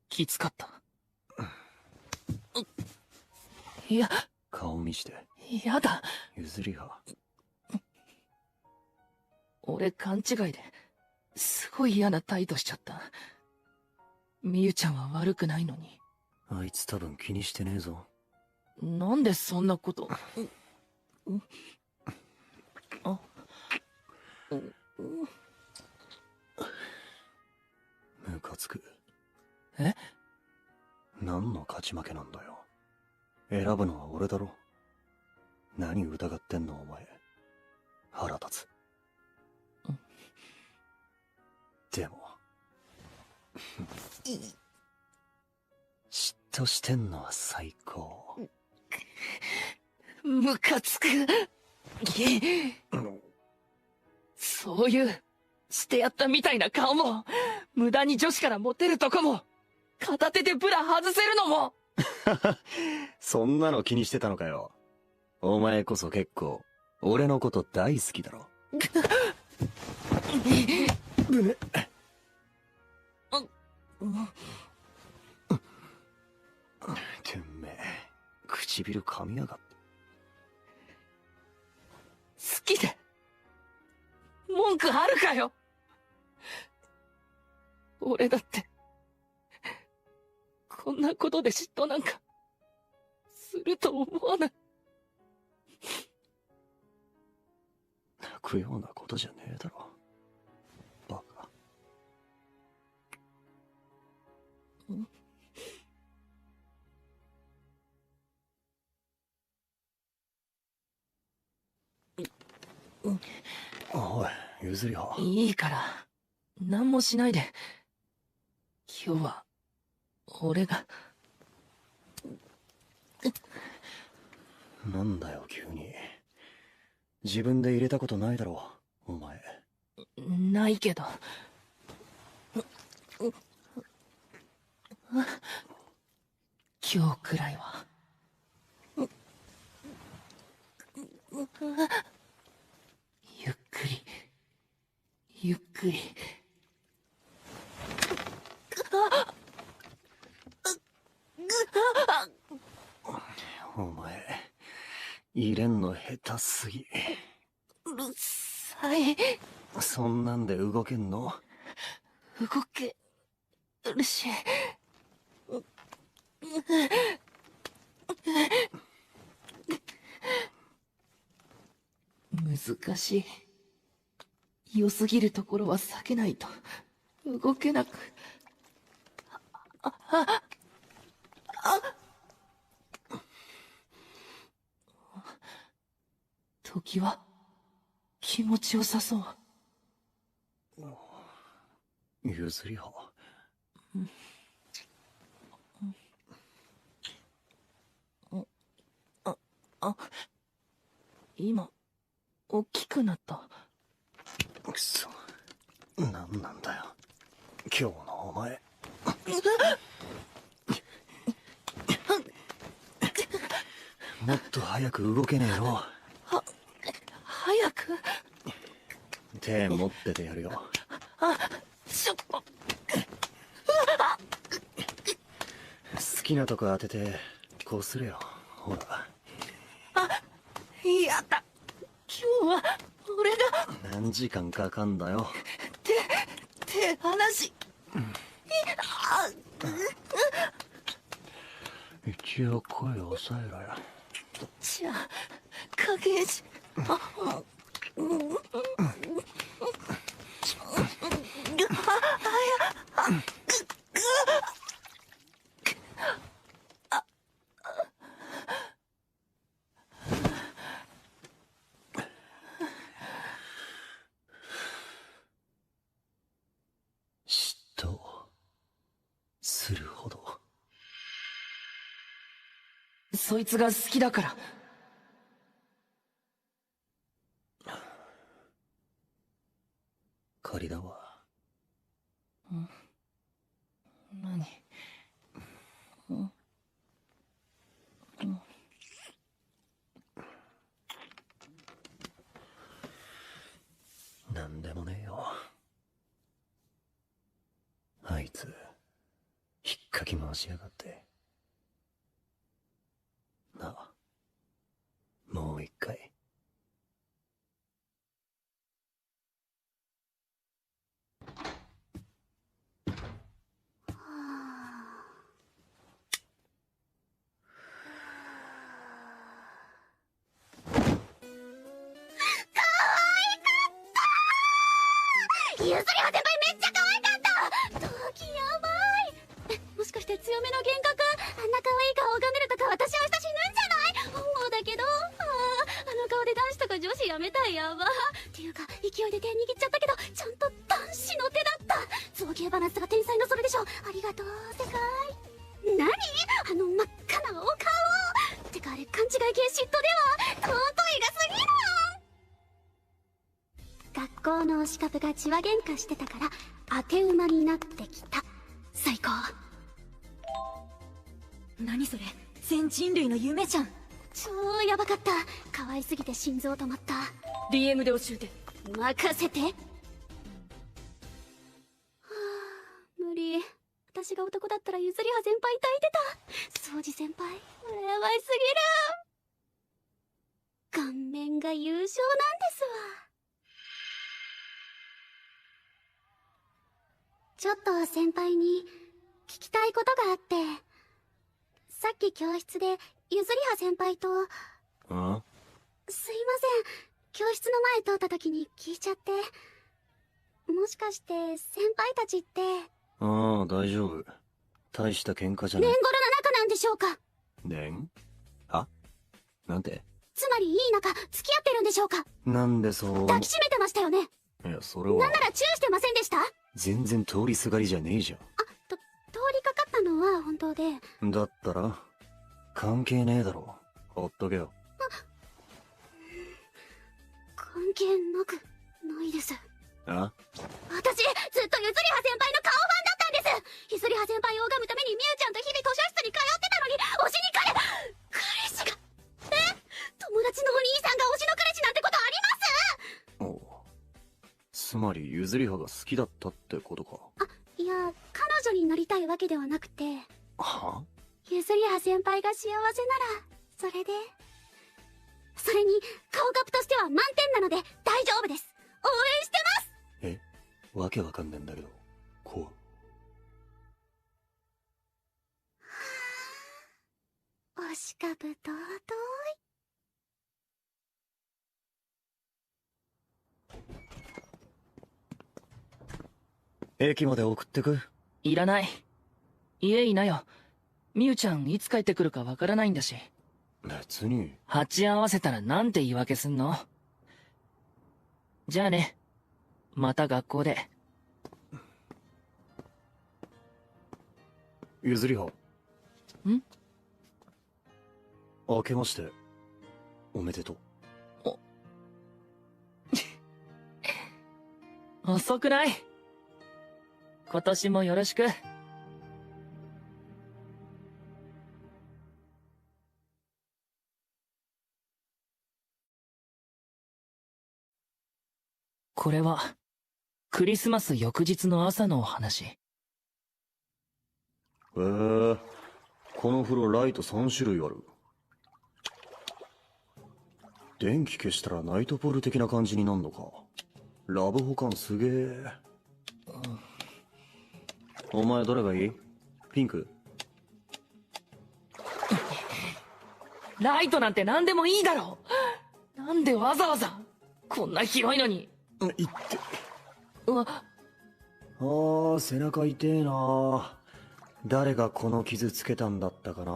きつかった。いや。顔見して。やだ。譲りは。俺勘違いで、すごい嫌な態度しちゃった。みゆちゃんは悪くないのに。あいつ多分気にしてねえぞ。なんでそんなこと。ムカつく。え？何の勝ち負けなんだよ。選ぶのは俺だろ。何疑ってんのお前。腹立つ。でも嫉妬してんのは最高。ムカつく。そういうしてやったみたいな顔も、無駄に女子からモテるとこも、片手でブラ外せるのも。そんなの気にしてたのかよ。お前こそ結構俺のこと大好きだろ。ぶね。てめえ、唇噛みやがって。好きで文句あるかよ。俺だってこんなことで嫉妬なんかすると思わない。泣くようなことじゃねえだろ、バカ。おい、譲りは。いいから何もしないで。今日は俺が。なんだよ急に。自分で入れたことないだろお前。ないけど。今日くらいは。ゆっくりゆっくり。お前入れんの下手すぎ。うるさい。そんなんで動けんの？動けるし。難しい。良すぎるところは避けないと動けなく。時は気持ちよさそう。譲りは。今大きくなった。くそ、なんなんだよ今日のお前。もっと早く動けねえの。早く。手持っててやるよ。好きなとこ当ててこうするよ。ほら。やだ。今日は俺が。何時間かかんだよ。手離し。一応声を抑えろよ。じゃあ影石。嫉妬するほど。そいつが好きだから。借りだわ。何？なんでもねえよ。あいつ引っかき回しやがって。なあ、もう一回。ゆずりは先輩めっちゃ可愛かった。陶器やばい。もしかして強めの幻覚？あんな可愛い顔を拝んでるとか私明日死ぬんじゃない？本望だけど、あの顔で男子とか女子やめたい。やばっていうか勢いで手握っちゃったけどちゃんと男子の手だった。造形バランスが天才のそれでしょ。ありがとう世界。何あの真っ赤なお顔。てかあれ勘違い系嫉妬では尊いがすぎる。学校の推し株が血は喧嘩してたから当て馬になってきた。最高。何それ、全人類の夢じゃん。超ヤバかった。可愛すぎて心臓止まった。 DM で教えて。任せて。はあ、無理。私が男だったらゆずりは先輩抱いてた。掃除先輩羨ましすぎる。顔面が優勝なんですわ。ちょっと先輩に聞きたいことがあって。さっき教室でゆずりは先輩と。すいません、教室の前通った時に聞いちゃって。もしかして先輩たちって。ああ、大丈夫。大した喧嘩じゃない。年頃の仲なんでしょうか？なんて？つまりいい仲付き合ってるんでしょうか？なんでそう。抱きしめてましたよね。いや、それは。なんならチューしてませんでした？全然通りすがりじゃねえじゃん。通りかかったのは本当で。だったら関係ねえだろ。ほっとけよ。関係なくないです。あ？私ずっとゆずりは先輩の顔ファンだったんです。ゆずりは先輩を拝むためにみゆちゃんと日々図書室に通ってたのに、推しに彼氏が。友達のお兄さんが推しの彼氏なんてことあります？おう。つまりゆずりはが好きだったってことか。いや、彼女になりたいわけではなくて。は？ゆずりは先輩が幸せならそれで。それに顔カプとしては満点なので大丈夫です。応援してます。わけわかんねえんだけど。こう。推し株尊い。駅まで送ってく？いらない。家いなよ。みゆちゃんいつ帰ってくるかわからないんだし。別に。鉢合わせたらなんて言い訳すんの？じゃあね。また学校で。ゆずりは。ん？明けまして、おめでとう。遅くない？今年もよろしく。これは、クリスマス翌日の朝のお話。この風呂ライト3種類ある。電気消したらナイトポール的な感じになんのか。ラブホ感すげえ。お前どれがいい？ピンク？ライトなんて何でもいいだろう。なんでわざわざこんな広いのに。いって。うわ。背中痛えな。誰がこの傷つけたんだったかな。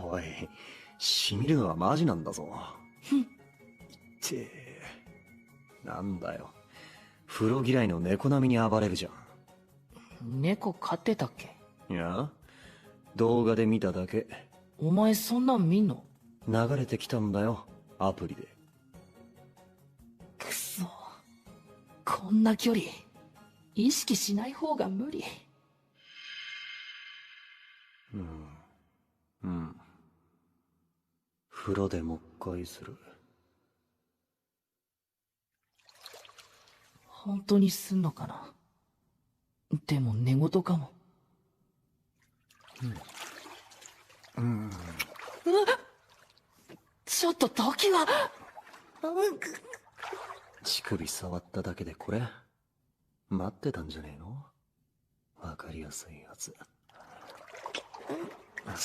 おい、しみるのはマジなんだぞ。って、なんだよ。風呂嫌いの猫並みに暴れるじゃん。猫飼ってたっけ？いや、動画で見ただけ。お前そんなん見んの？流れてきたんだよ、アプリで。くそ。こんな距離、意識しない方が無理。風呂でもう一回する。本当にすんのかな。でも寝言かも。ちょっと時は。乳首触っただけでこれ待ってたんじゃねえの？わかりやすいやつ。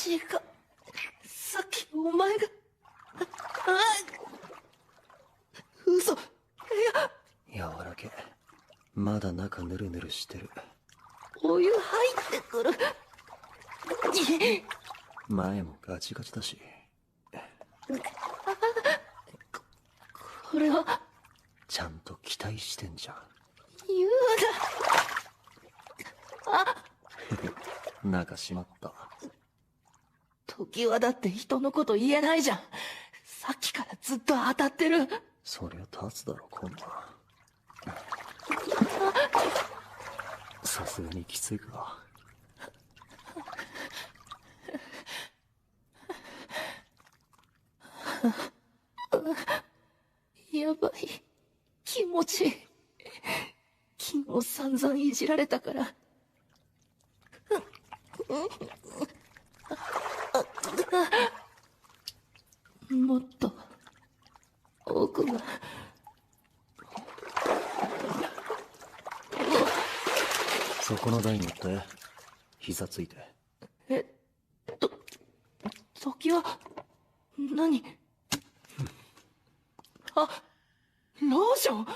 違う。さっきお前が。嘘。いや。柔らけ。まだ中ぬるぬるしてる。お湯入ってくる。前もガチガチだし。これはちゃんと期待してんじゃん。言うな。中しまった。時はだって人のこと言えないじゃん。さっきからずっと当たってる。そりゃ立つだろ、今度。さすがにきついか。やばい。気持ちいい。昨日散々いじられたから。もっと奥が。そこの台に乗って膝ついて。時は何？あ、ローションど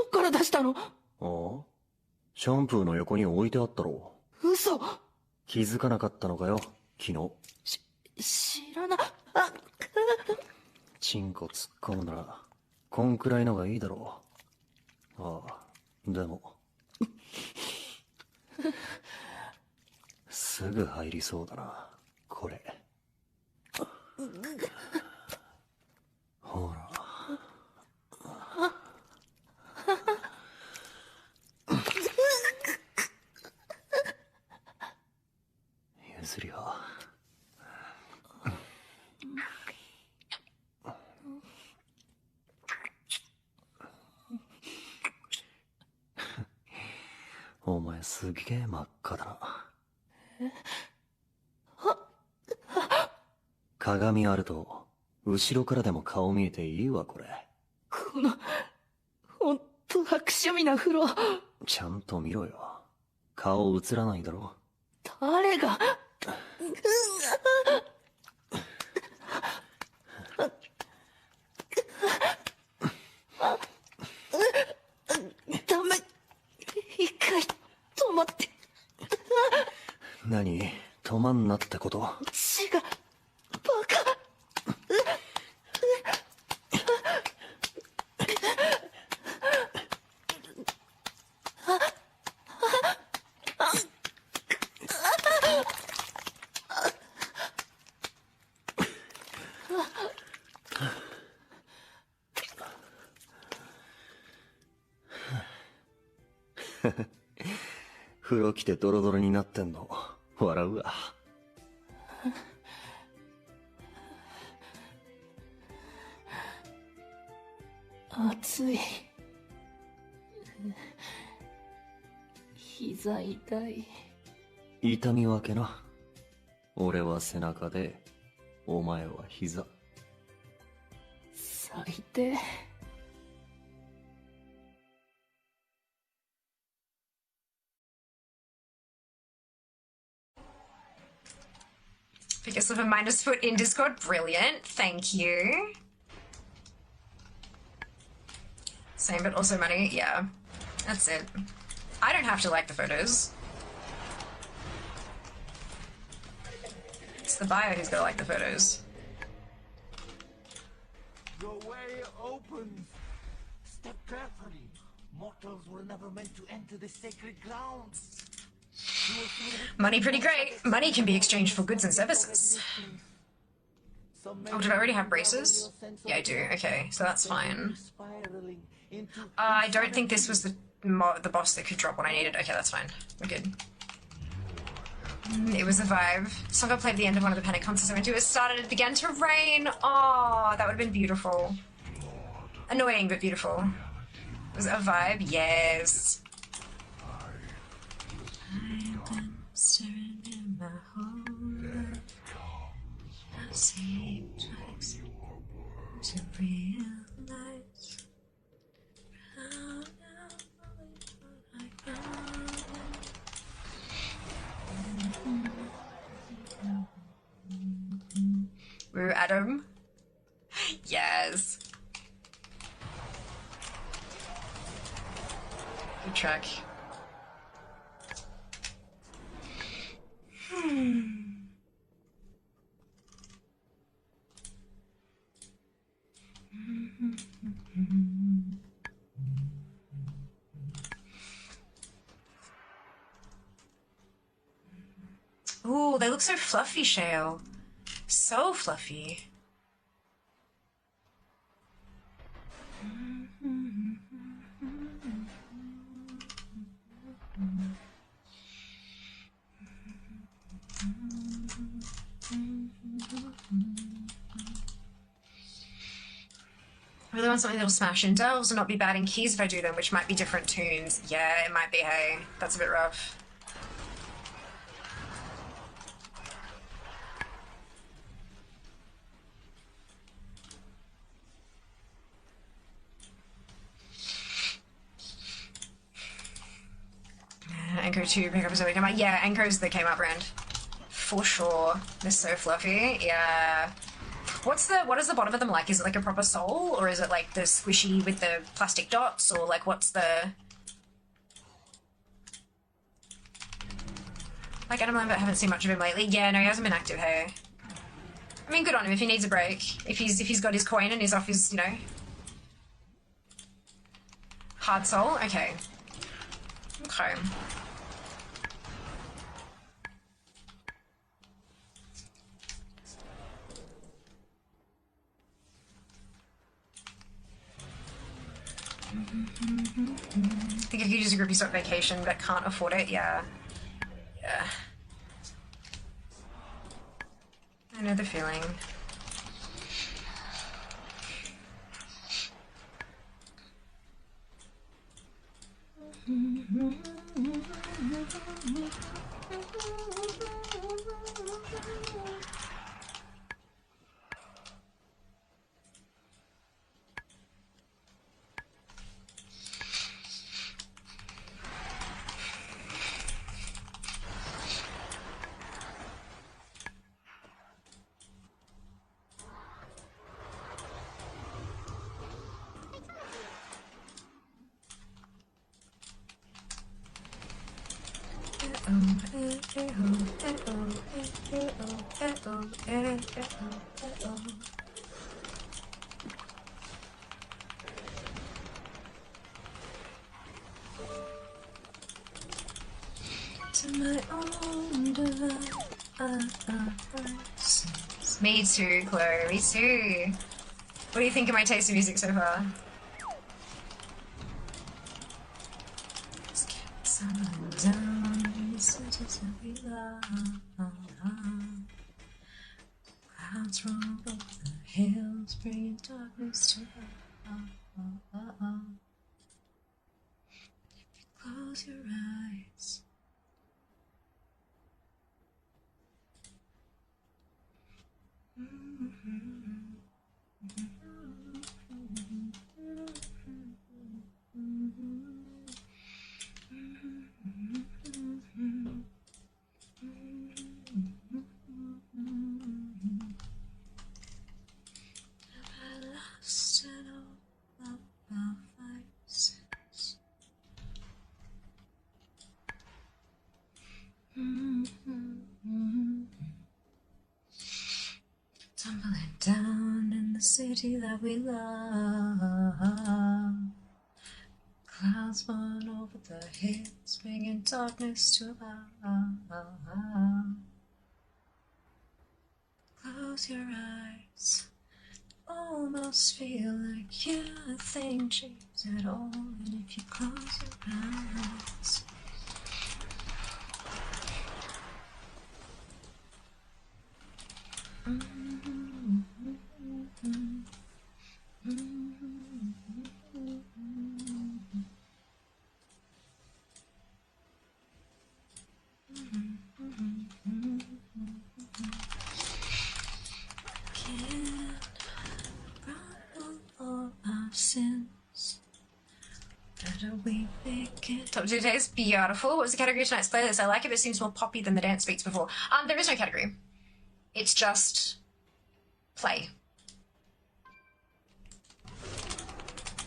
っから出したの？ああ、シャンプーの横に置いてあったろ。嘘。気づかなかったのかよ、昨日。知らな。チンコ突っ込むならこんくらいのがいいだろう。ああ、でもすぐ入りそうだな、これ。ほら。譲りは。お前すげえ真っ赤だな。鏡あると後ろからでも顔見えていいわ、これ。このほんと悪趣味な風呂。ちゃんと見ろよ、顔映らないだろ。誰が。何止まんなってこと？違う、バカ。風呂来てドロドロになってんの笑うわ。暑い。膝痛い。痛み分けな。俺は背中でお前は膝。最低。Because of a minus foot in Discord. Brilliant. Thank you. Same but also money. Yeah. That's it. I don't have to like the photos. It's the buyer who's gotta like the photos. The way opens. Step carefully. Mortals were never meant to enter the sacred grounds. Money pretty great. Money can be exchanged for goods and services. Oh, did I already have braces? Yeah, I do. Okay, so that's fine. I don't think this was the boss that could drop what I needed. Okay, that's fine. We're good. It was a vibe. Song got played at the end of one of the Panic concerts I went to. It started, it began to rain. Oh, that would have been beautiful. Annoying, but beautiful. Was it a vibe? Yes. I've been staring in my whole life. I've seen twice to realize how now I got. Woo, Adam. Yes. Good track. Ooh, they look so fluffy, Shale. So fluffy. I really want something that'll smash in delves and not be bad in keys if I do them, which might be different tunes. Yeah, it might be, hey. That's a bit rough. Anko 2 pick up as they come out. Yeah, Anko's the came out brand. For sure. They're so fluffy. Yeah. What is the bottom of them like? Is it like a proper sole, or is it like the squishy with the plastic dots, or like what's the... Like Adam Lambert, haven't seen much of him lately. Yeah, no, he hasn't been active, hey. I mean, good on him if he needs a break. If he's got his coin and he's off his, you know... Hard sole? Okay. Okay. I think I could use a groupie stock vacation, but can't afford it. Yeah. Yeah. I know the feeling. To my own devices. Me too, Chloe. Me too. What do you think of my taste in music so far? Clouds roll over the hills, bringing darkness to If you close your eyes. Tumbling down in the city that we love. Clouds run over the hills, bringing darkness to above. Close your eyes. Almost feel like you think dreams at all. And if you close your eyes, Top 2 days, beautiful. What was the category of tonight's playlist? I like it, but it seems more poppy than the dance beats before. There is no category. It's just play.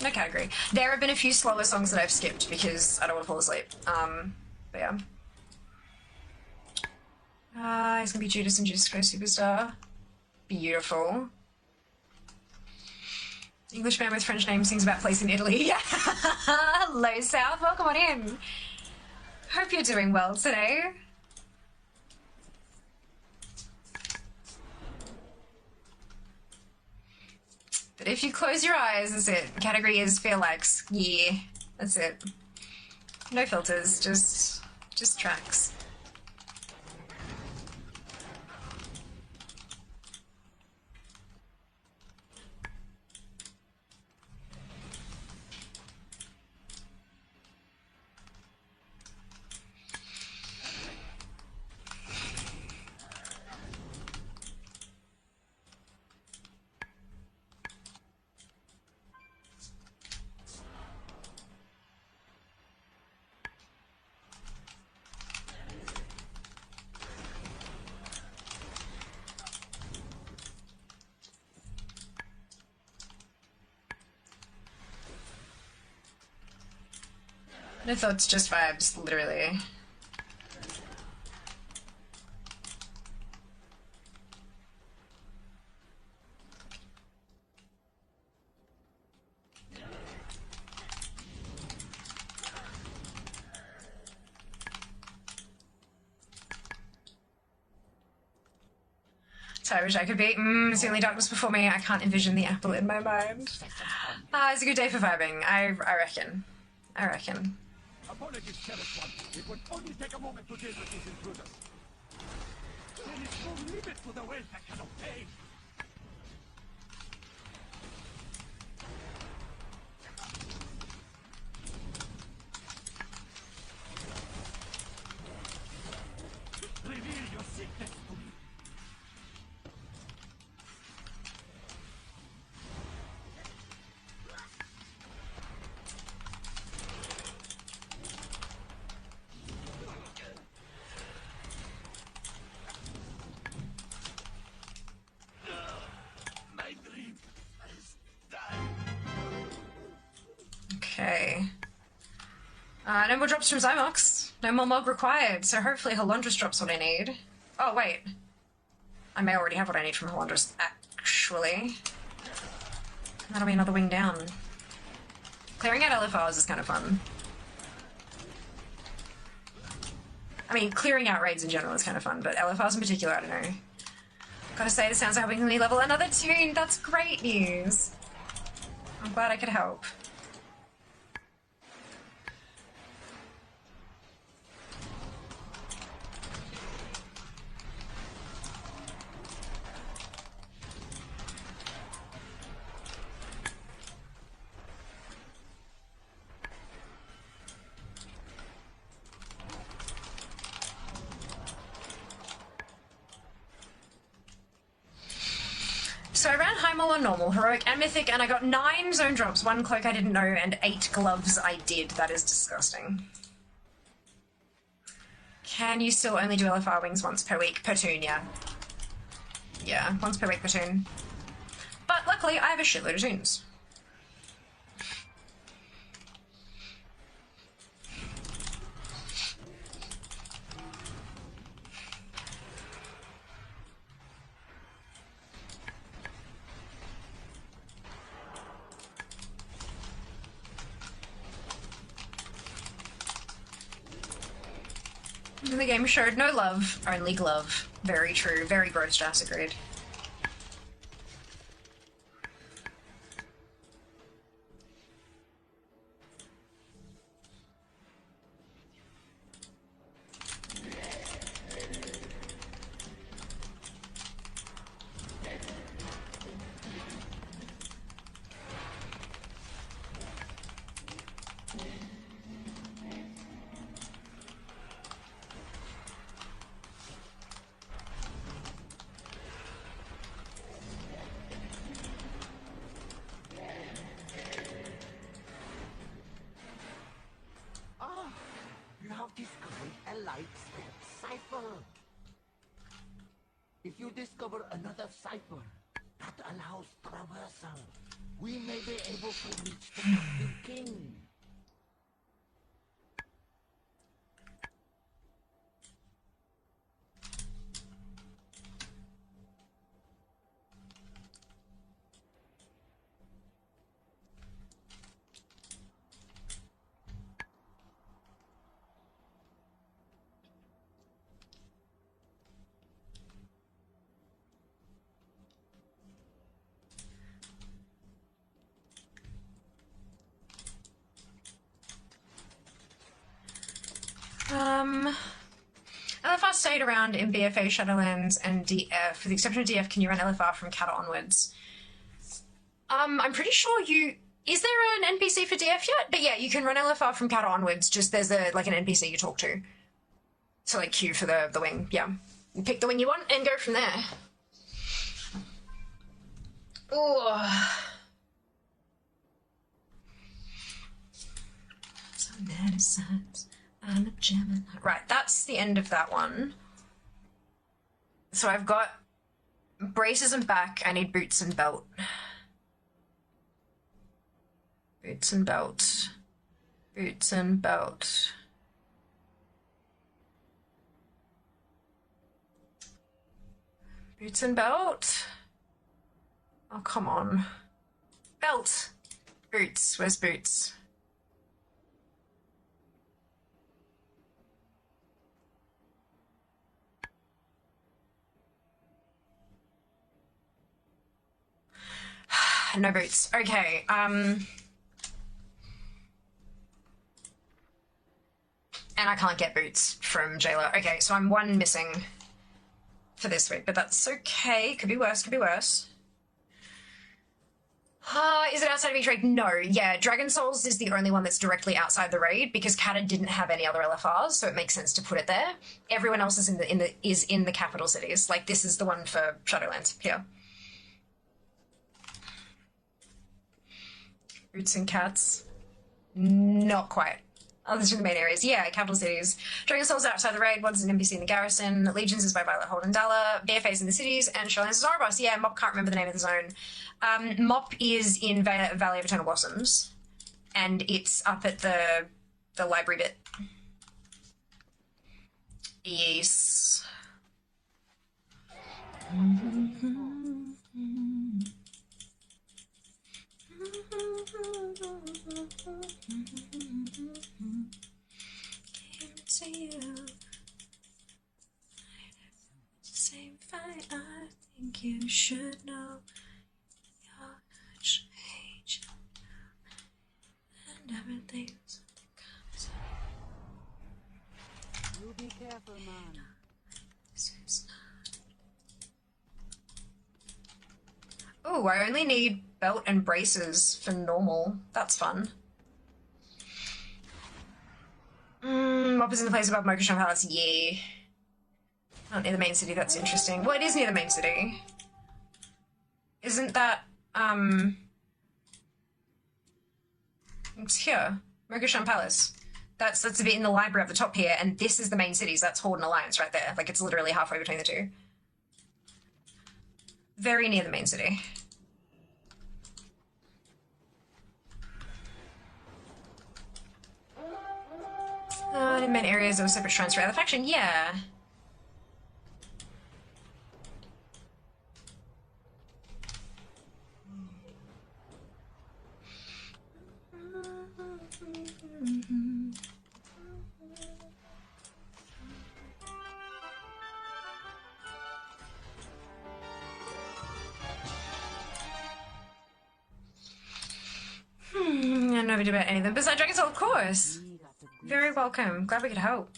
No category. There have been a few slower songs that I've skipped because I don't want to fall asleep. But yeah. It's gonna be Judas and Jesus Christ Superstar. Beautiful. English man with French name sings about place in Italy. Hello, South. Welcome on in. Hope you're doing well today. But if you close your eyes, that's it. Category is feel likes. Yeah, that's it. No filters, just tracks. No thoughts, just vibes, literally. So I wish I could be. It's the only darkness before me. I can't envision the apple in my mind. It's a good day for vibing. I reckon. I reckon. Apologies, Careless One. It would only take a moment to deal with these intruders. There is no limit to the wealth I can obtain. Reveal your secrets to me. Okay. No more drops from 𝔹𝕃ℂ𝔻. No more mog required, so hopefully Halondrus drops what I need. Oh, wait. I may already have what I need from Halondrus, actually. That'll be another wing down. Clearing out LFRs is kind of fun. I mean, clearing out raids in general is kind of fun, but LFRs in particular, I don't know. Gotta say, this sounds like helping me level another tune. That's great news. I'm glad I could help. So I ran High Mole on normal, heroic and mythic, and I got 9 zone drops, 1 cloak I didn't know, and 8 gloves I did. That is disgusting. Can you still only do LFR wings once per week? Per tune, yeah. Yeah, once per week per tune. But luckily, I have a shitload of tunes. The game showed no love, only glove. Very true, very gross, Jas, agreed. If you discover another cipher that allows traversal, we may be able to reach the captive king. LFR stayed around in BFA, Shadowlands, and DF. With the exception of DF, can you run LFR from Kata onwards? I'm pretty sure you... Is there an NPC for DF yet? But yeah, you can run LFR from Kata onwards, just there's an NPC you talk to. So, queue for the wing, yeah. You pick the wing you want and go from there. Ooh. So many signs. I'm a Gemini. Right, that's the end of that one. So I've got braces and back. I need boots and belt. Boots and belt. Boots and belt. Boots and belt? Oh, come on. Belt! Boots. Where's boots? No boots. Okay, and I can't get boots from Jailer. Okay, so I'm 1 missing for this week, but that's okay. Could be worse, could be worse. Is it outside of each raid? No, yeah, Dragon Souls is the only one that's directly outside the raid because Kata didn't have any other LFRs, so it makes sense to put it there. Everyone else is in the capital cities. Like, this is the one for Shadowlands, here. Roots and cats. Not quite. Others are the main areas. Yeah, capital cities. Dragon Souls outside the raid, one's an NPC in the garrison, Legions is by Violet Holden Dalla, BFA's in the cities, and Shadowlands is Zorobos. Yeah, Mop can't remember the name of the zone. Mop is in Valley of Eternal Blossoms, and it's up at the library bit. Yes. To you. Same fight, I think you should know. You're such age and everything's comes up. You be careful, man. Oh, I only need belt and braces for normal. That's fun. Mop is in the place above Mokushon Palace. Yeah. Not near the main city, that's interesting. Well, it is near the main city. Isn't that, it's here. Mokushon Palace. That's a bit in the library up the top here, and this is the main city, so that's Horde and Alliance right there. Like, it's literally halfway between the two. Very near the main city. In main areas of a separate shrines for other faction, yeah. I don't know about any of them. Besides Dragon's Soul, of course. Very welcome. Glad we could help.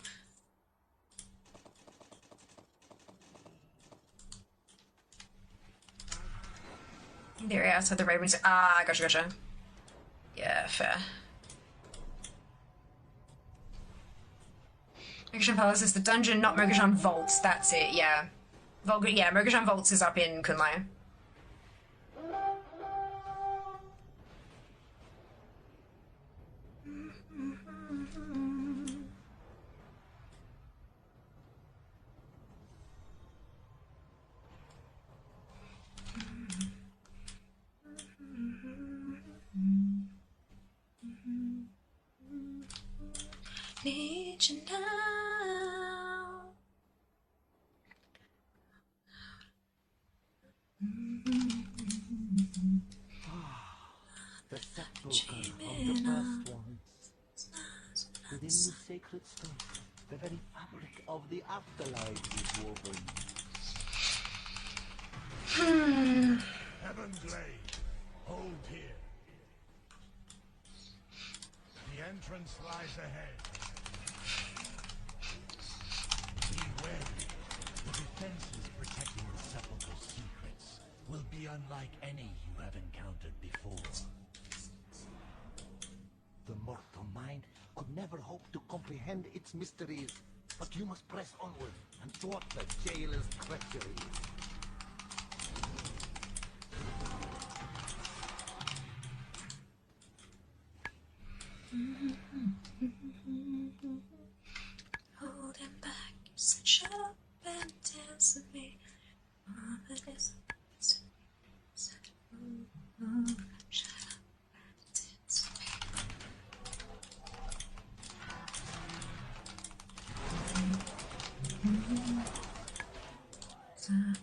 The area outside the Ravens. Ah, gotcha. Yeah, fair. Mokushon Palace is the dungeon, not Mokushon Vaults. That's it, yeah. Mokushon Vaults is up in Kunlai. Need you now. The sepulchre of the first one. Within the sacred stone, the very fabric of the afterlife is woven. Heaven Glade, hold here. The entrance lies ahead. Be wary. The defenses protecting the sepulchre's secrets will be unlike any you have encountered before. The mortal mind could never hope to comprehend its mysteries, but you must press onward and thwart the jailer's treachery. Hold him back, you said shut up and dance with me. Shut up and dance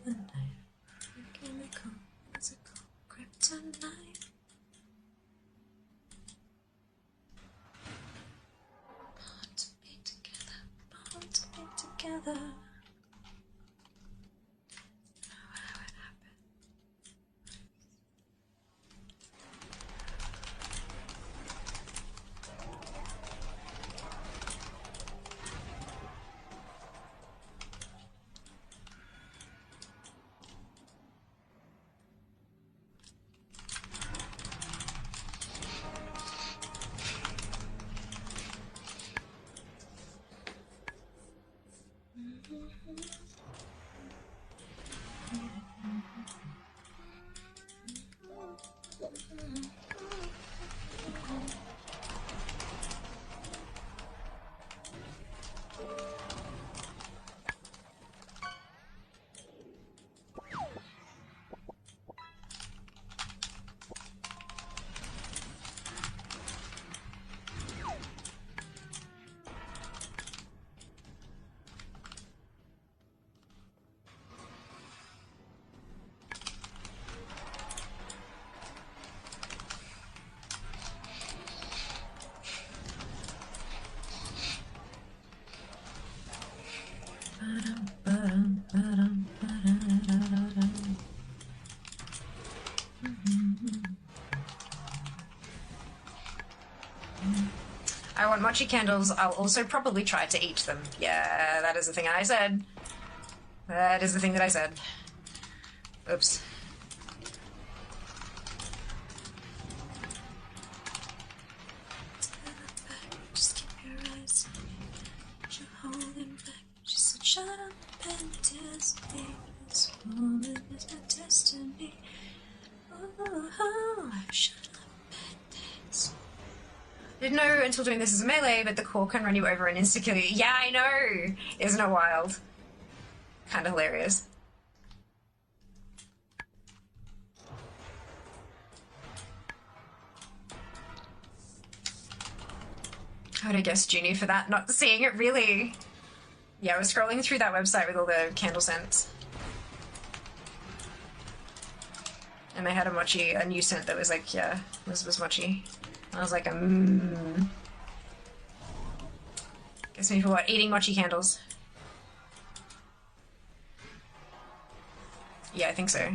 with me. Chemical, physical, kryptonite. Born to be together, born to be together. How it happened. mochi candles, I'll also probably try to eat them. Yeah, that is the thing I said. That is the thing that I said. Oops. Just keep your eyes on me. You're holding back. She said, shut up and anticipate. This moment is my destiny. Oh, shut up and dance. Didn't know until doing this as a melee, but the core can run you over and insta-kill you. Yeah, I know! Isn't it wild? Kinda hilarious. I would have guessed Junie for that, not seeing it really. Yeah, I was scrolling through that website with all the candle scents. And they had a new scent that was like, yeah, was mochi. I was like, Guess me for what? Eating mochi candles. Yeah, I think so.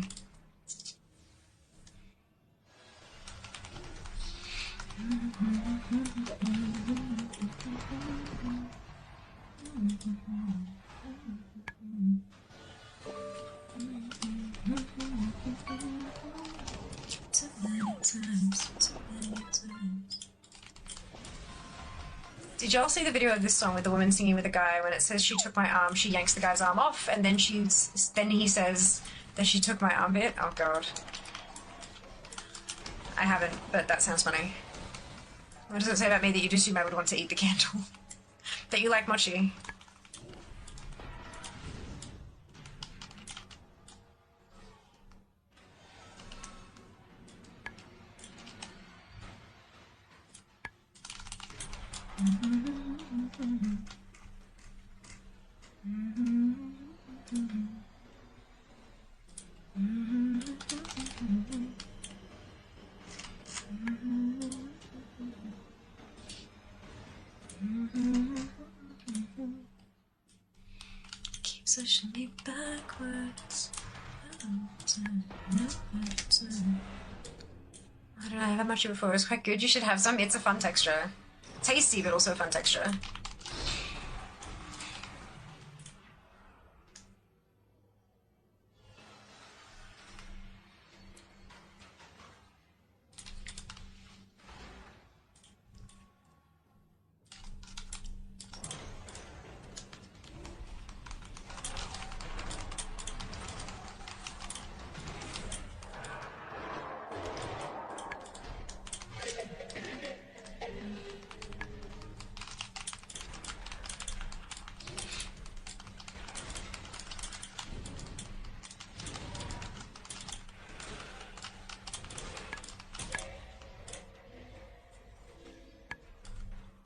Did y'all see the video of this song with the woman singing with the guy when it says she took my arm, she yanks the guy's arm off, and then he says that she took my armpit? Oh god. I haven't, but that sounds funny. What does it say about me that you assume I would want to eat the candle? That you like mochi? Keep pushing me backwards. I don't know, I've had mochi before. It was quite good. You should have some. It's a fun texture. Tasty, but also a fun texture.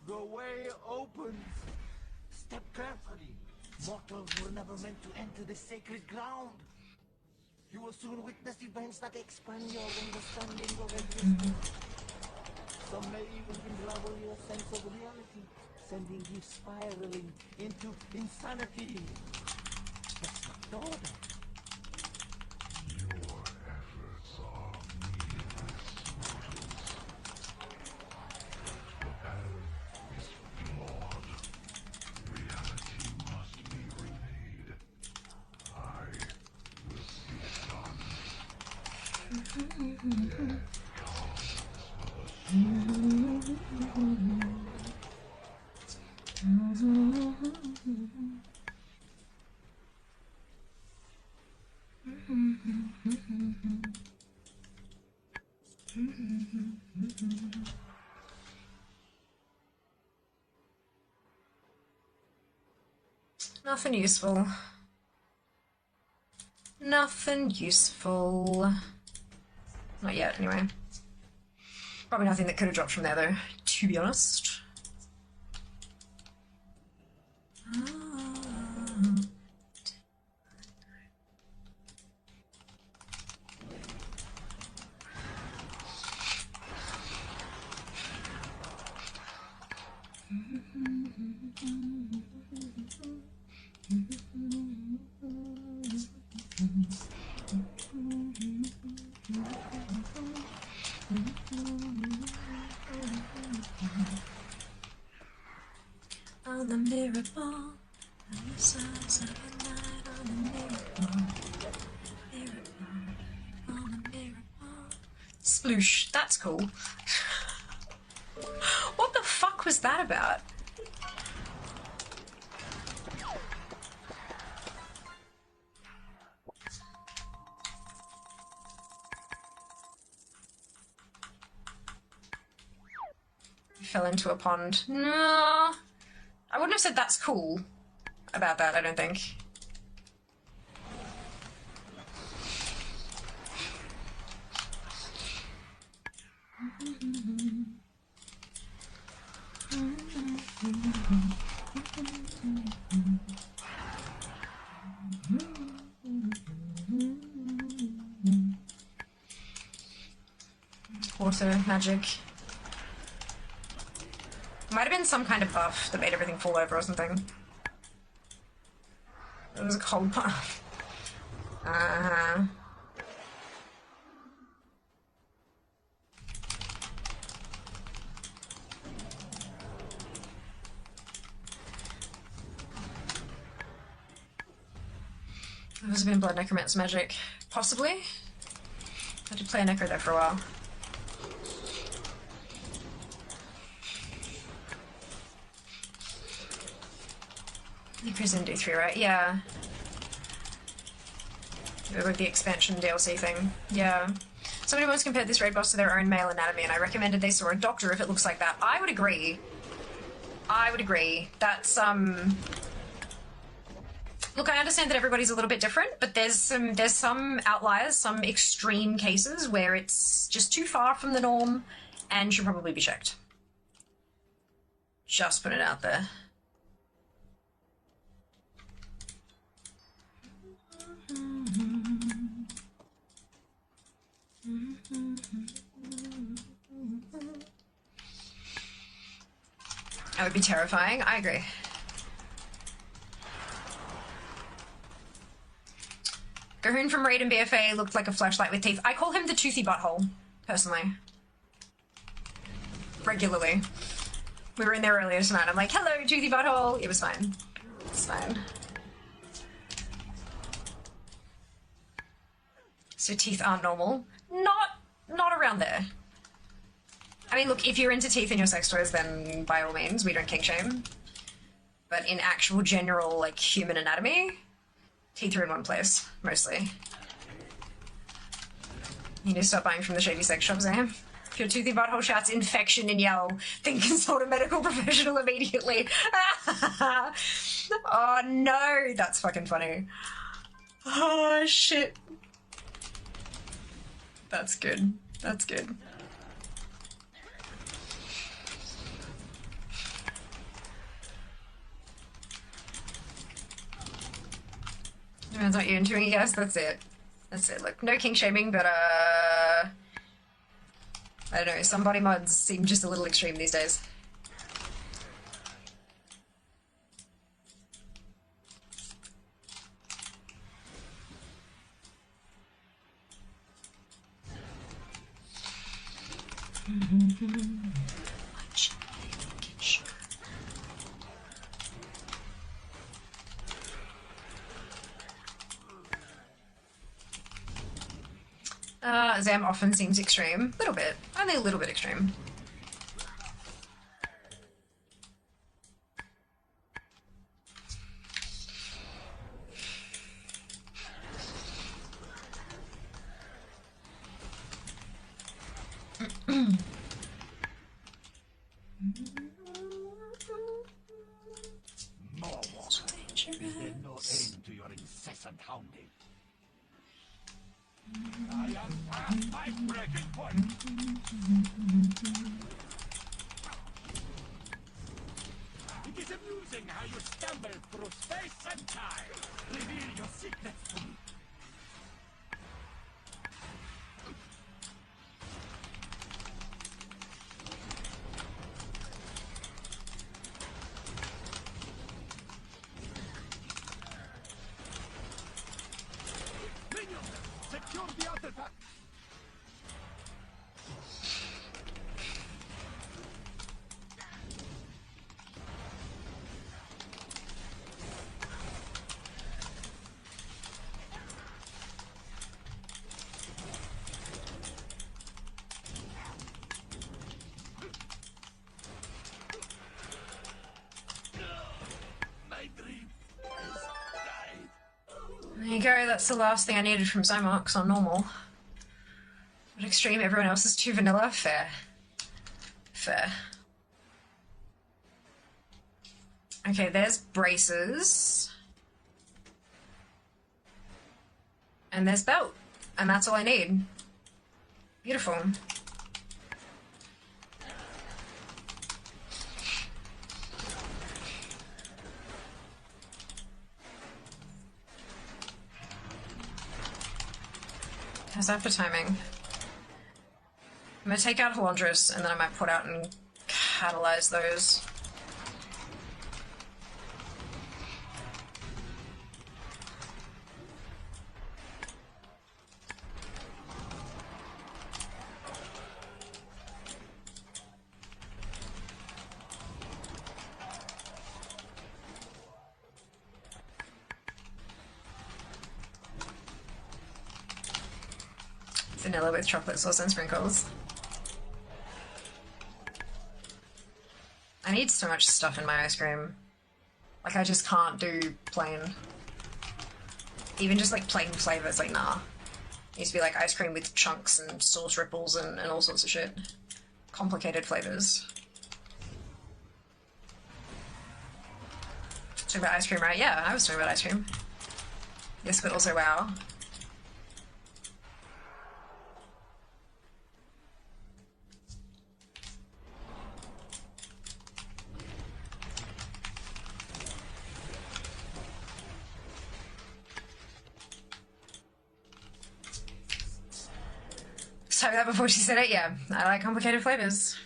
The way opens. Step carefully. Mortals were never meant to enter the sacred ground. You will soon witness events that expand your understanding of existence. Some may even unravel your sense of reality, sending you spiraling into insanity. Let's not know that. Your efforts are meaningless, mortals. The pattern is flawed. Reality must be remade. I will speak done. Death comes for the Nothing useful. Nothing useful. Not yet, anyway. Probably nothing that could have dropped from there, though, to be honest. on the mirror ball. On the sides of the night on the mirror ball. Mirror ball. On the mirror ball. Sploosh. That's cool. What the fuck was that about? Fell into a pond. No, I wouldn't have said that's cool about that, I don't think. Water magic. Might have been some kind of buff that made everything fall over or something. It was a cold buff. Uh-huh. There must have been blood necromancer magic. Possibly? I did play a necro there for a while. Necro's in D3, right? Yeah. With the expansion DLC thing. Yeah. Somebody once compared this raid boss to their own male anatomy, and I recommended they saw a doctor if it looks like that. I would agree. I would agree. That's, Look, I understand that everybody's a little bit different, but there's some outliers, some extreme cases where it's just too far from the norm and should probably be checked. Just put it out there. That would be terrifying. I agree. Gahoon from Raid and BFA looked like a flashlight with teeth. I call him the toothy butthole, personally. Regularly. We were in there earlier tonight. I'm like, hello, toothy butthole. It was fine. It's fine. So teeth aren't normal? Not around there. I mean, look, if you're into teeth in your sex toys, then by all means, we don't kink shame. But in actual general, like, human anatomy, teeth are in one place, mostly. You need to stop buying from the shady sex shops, Sam. If your toothy butthole shouts infection and yell, then consult a medical professional immediately. Oh no, that's fucking funny. Oh shit. That's good. That's good. Depends what you're into, I guess. That's it. That's it. Look, no kink shaming, but I don't know, some body mods seem just a little extreme these days. Zam often seems extreme. A little bit. Only a little bit extreme. More water. Is there no end to your incessant hounding? I am past my breaking point. It is amusing how you stumble through space and time. Reveal your secrets to me. Secure the artifact! There you go, that's the last thing I needed from 𝔹𝕃ℂ𝔻 on normal. But extreme, everyone else is too vanilla. Fair. Fair. Okay, there's braces. And there's belt. And that's all I need. Beautiful. How's that for timing? I'm gonna take out 𝔹𝕃ℂ𝔻, and then I might put out and catalyze those. Vanilla with chocolate sauce and sprinkles. I need so much stuff in my ice cream. Like, I just can't do plain. Even just like plain flavors, like nah. It needs to be like ice cream with chunks and sauce ripples and all sorts of shit. Complicated flavors. Talking about ice cream, right? Yeah, I was talking about ice cream. Yes, but also wow. Told that before she said it, yeah. I like complicated flavors.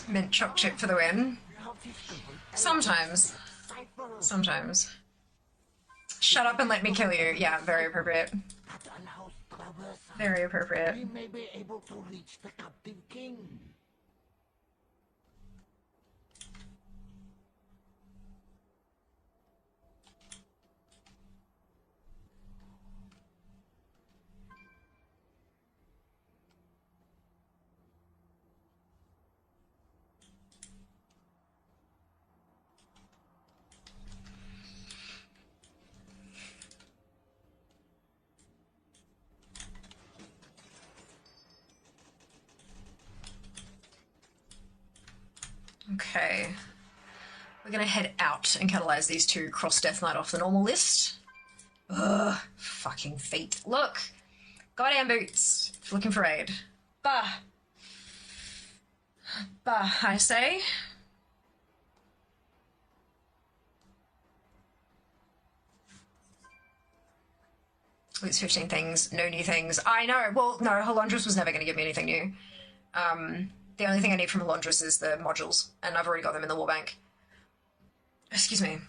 Mint choc chip for the win. Sometimes. Sometimes. Shut up and let me kill you. Yeah, very appropriate. Very appropriate. We may be able to reach the captive king. Okay. We're gonna head out and catalyze these two cross Death Knight off the normal list. Ugh, fucking feet. Look! Goddamn boots. Looking for aid. Bah! Bah, I say. Lose 15 things, no new things. I know, well, no, 𝔹𝕃ℂ𝔻 was never gonna give me anything new. The only thing I need from 𝔹𝕃ℂ𝔻 is the modules, and I've already got them in the war bank. Excuse me.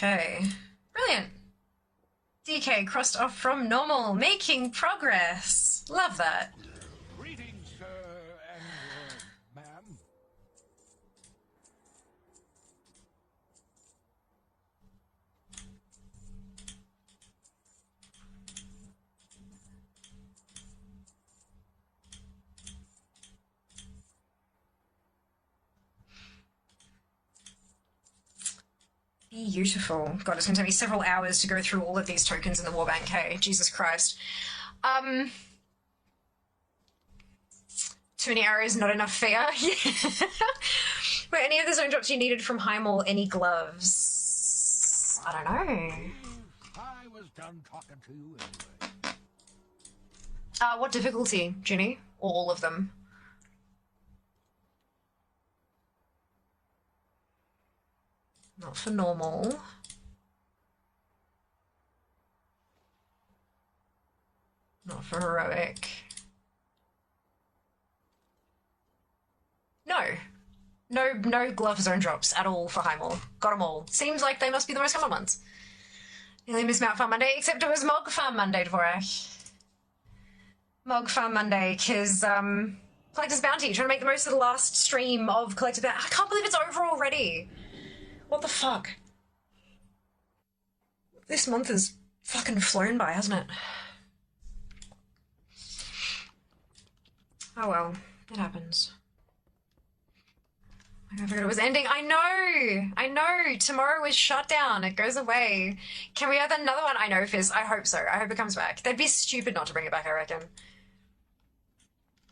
Okay. Brilliant. DK crossed off from normal, making progress. Love that. Greetings, sir and ma'am. Beautiful. God, it's going to take me several hours to go through all of these tokens in the Warbank, hey? Jesus Christ. Too many arrows, not enough fear. Were any of the zone drops you needed from Heimel any gloves? I don't know. I was done talking to you anyway. What difficulty, Ginny? Or all of them? Not for normal. Not for heroic. No glove zone drops at all for Heimel. Got them all. Seems like they must be the most common ones. Nearly missed Mount Farm Monday, except it was Mog Farm Monday, Dvorak. Mog Farm Monday, because, Collector's Bounty, trying to make the most of the last stream of Collector's Bounty. I can't believe it's over already. What the fuck? This month has fucking flown by, hasn't it? Oh well, it happens. I forgot it was ending. I know! Tomorrow is shut down. It goes away. Can we have another one? I know, Fizz. I hope so. I hope it comes back. They'd be stupid not to bring it back, I reckon.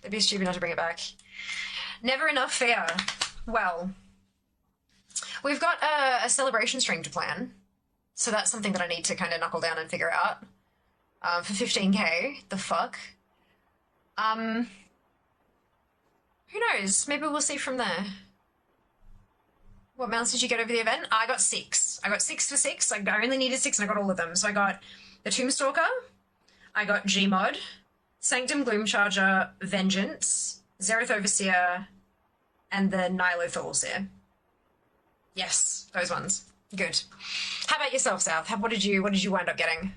They'd be stupid not to bring it back. Never enough fear. Well, we've got a celebration stream to plan. So that's something that I need to kind of knuckle down and figure out. For 15k. The fuck? Who knows? Maybe we'll see from there. What mounts did you get over the event? I got 6. I got 6 for 6. I only needed 6 and I got all of them. So I got the Tombstalker, I got Gmod, Sanctum Gloomcharger, Vengeance, Zereth Overseer, and the Nylothorseer. Yes, those ones. Good. How about yourself, South? What did you wind up getting?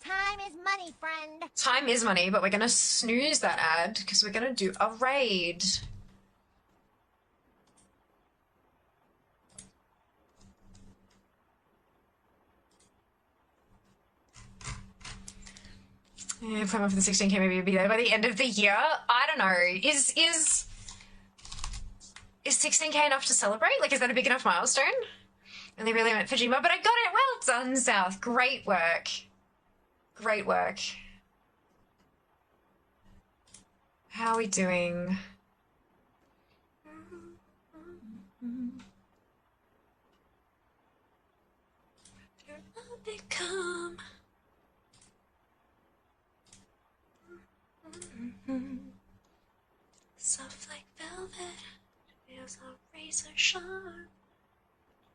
Time is money, friend. Time is money, but we're gonna snooze that ad because we're gonna do a raid. Yeah, plan for the 16k, maybe it'll be there by the end of the year. I don't know. Is 16k enough to celebrate? Like, is that a big enough milestone? And they really went for Gma, but I got it. Well done, South. Great work. Great work. How are we doing? Become. Soft like velvet, feels like razor sharp,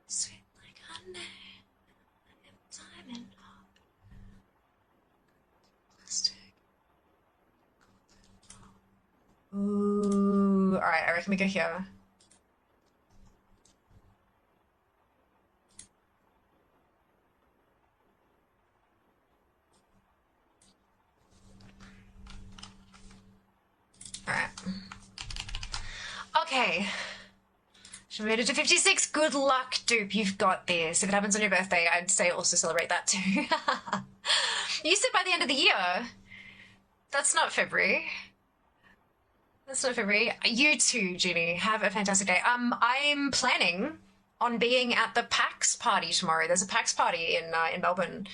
sweet like honey, and diamond hot. Plastic. Ooh, alright, I reckon we go here. Alright. Okay. Should we made it to 56? Good luck, dupe. You've got this. If it happens on your birthday, I'd say also celebrate that too. You said by the end of the year. That's not February. That's not February. You too, Jeannie. Have a fantastic day. I'm planning on being at the PAX party tomorrow. There's a PAX party in Melbourne.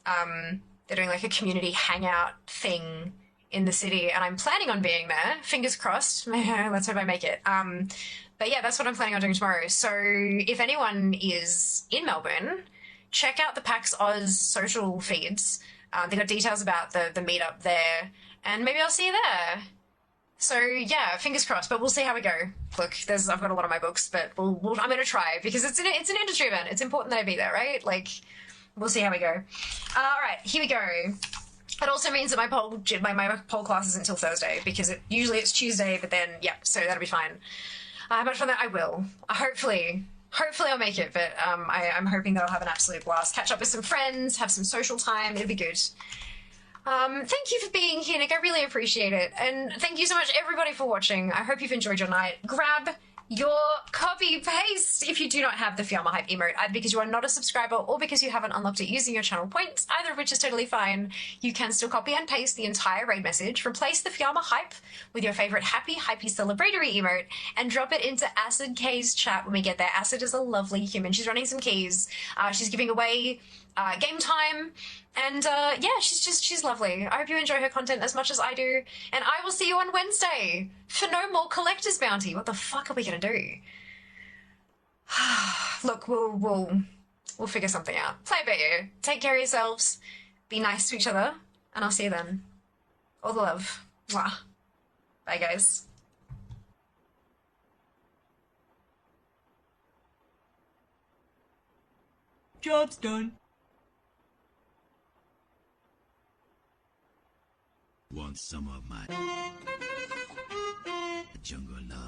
They're doing like a community hangout thing in the city, and I'm planning on being there. Fingers crossed. Let's hope I make it. But yeah, that's what I'm planning on doing tomorrow. So if anyone is in Melbourne, check out the PAX Oz social feeds. They got details about the meetup there, and maybe I'll see you there. So yeah, fingers crossed, but we'll see how we go. Look, I've got a lot of my books, but I'm going to try because it's an industry event. It's important that I be there, right? Like, we'll see how we go. All right, here we go. That also means that my poll class isn't until Thursday because usually it's Tuesday, but then, yeah, so that'll be fine. How much fun that I will. Hopefully Hopefully I'll make it, but I'm hoping that I'll have an absolute blast. Catch up with some friends, have some social time. It'll be good. Thank you for being here, Nick. I really appreciate it. And thank you so much, everybody, for watching. I hope you've enjoyed your night. Grab your copy-paste if you do not have the 𝔹𝕃ℂ𝔻 hype emote, either because you are not a subscriber or because you haven't unlocked it using your channel points, either of which is totally fine. You can still copy and paste the entire raid message, replace the 𝔹𝕃℻ hype with your favorite happy, hypey, celebratory emote, and drop it into Acid K's chat when we get there. Acid is a lovely human. She's running some keys. She's giving away game time. And yeah, she's lovely. I hope you enjoy her content as much as I do. And I will see you on Wednesday for no more collector's bounty. What the fuck are we gonna do? Look, we'll figure something out. Play a bit, you. Take care of yourselves. Be nice to each other. And I'll see you then. All the love. Mwah. Bye, guys. Job's done. Want some of my jungle love?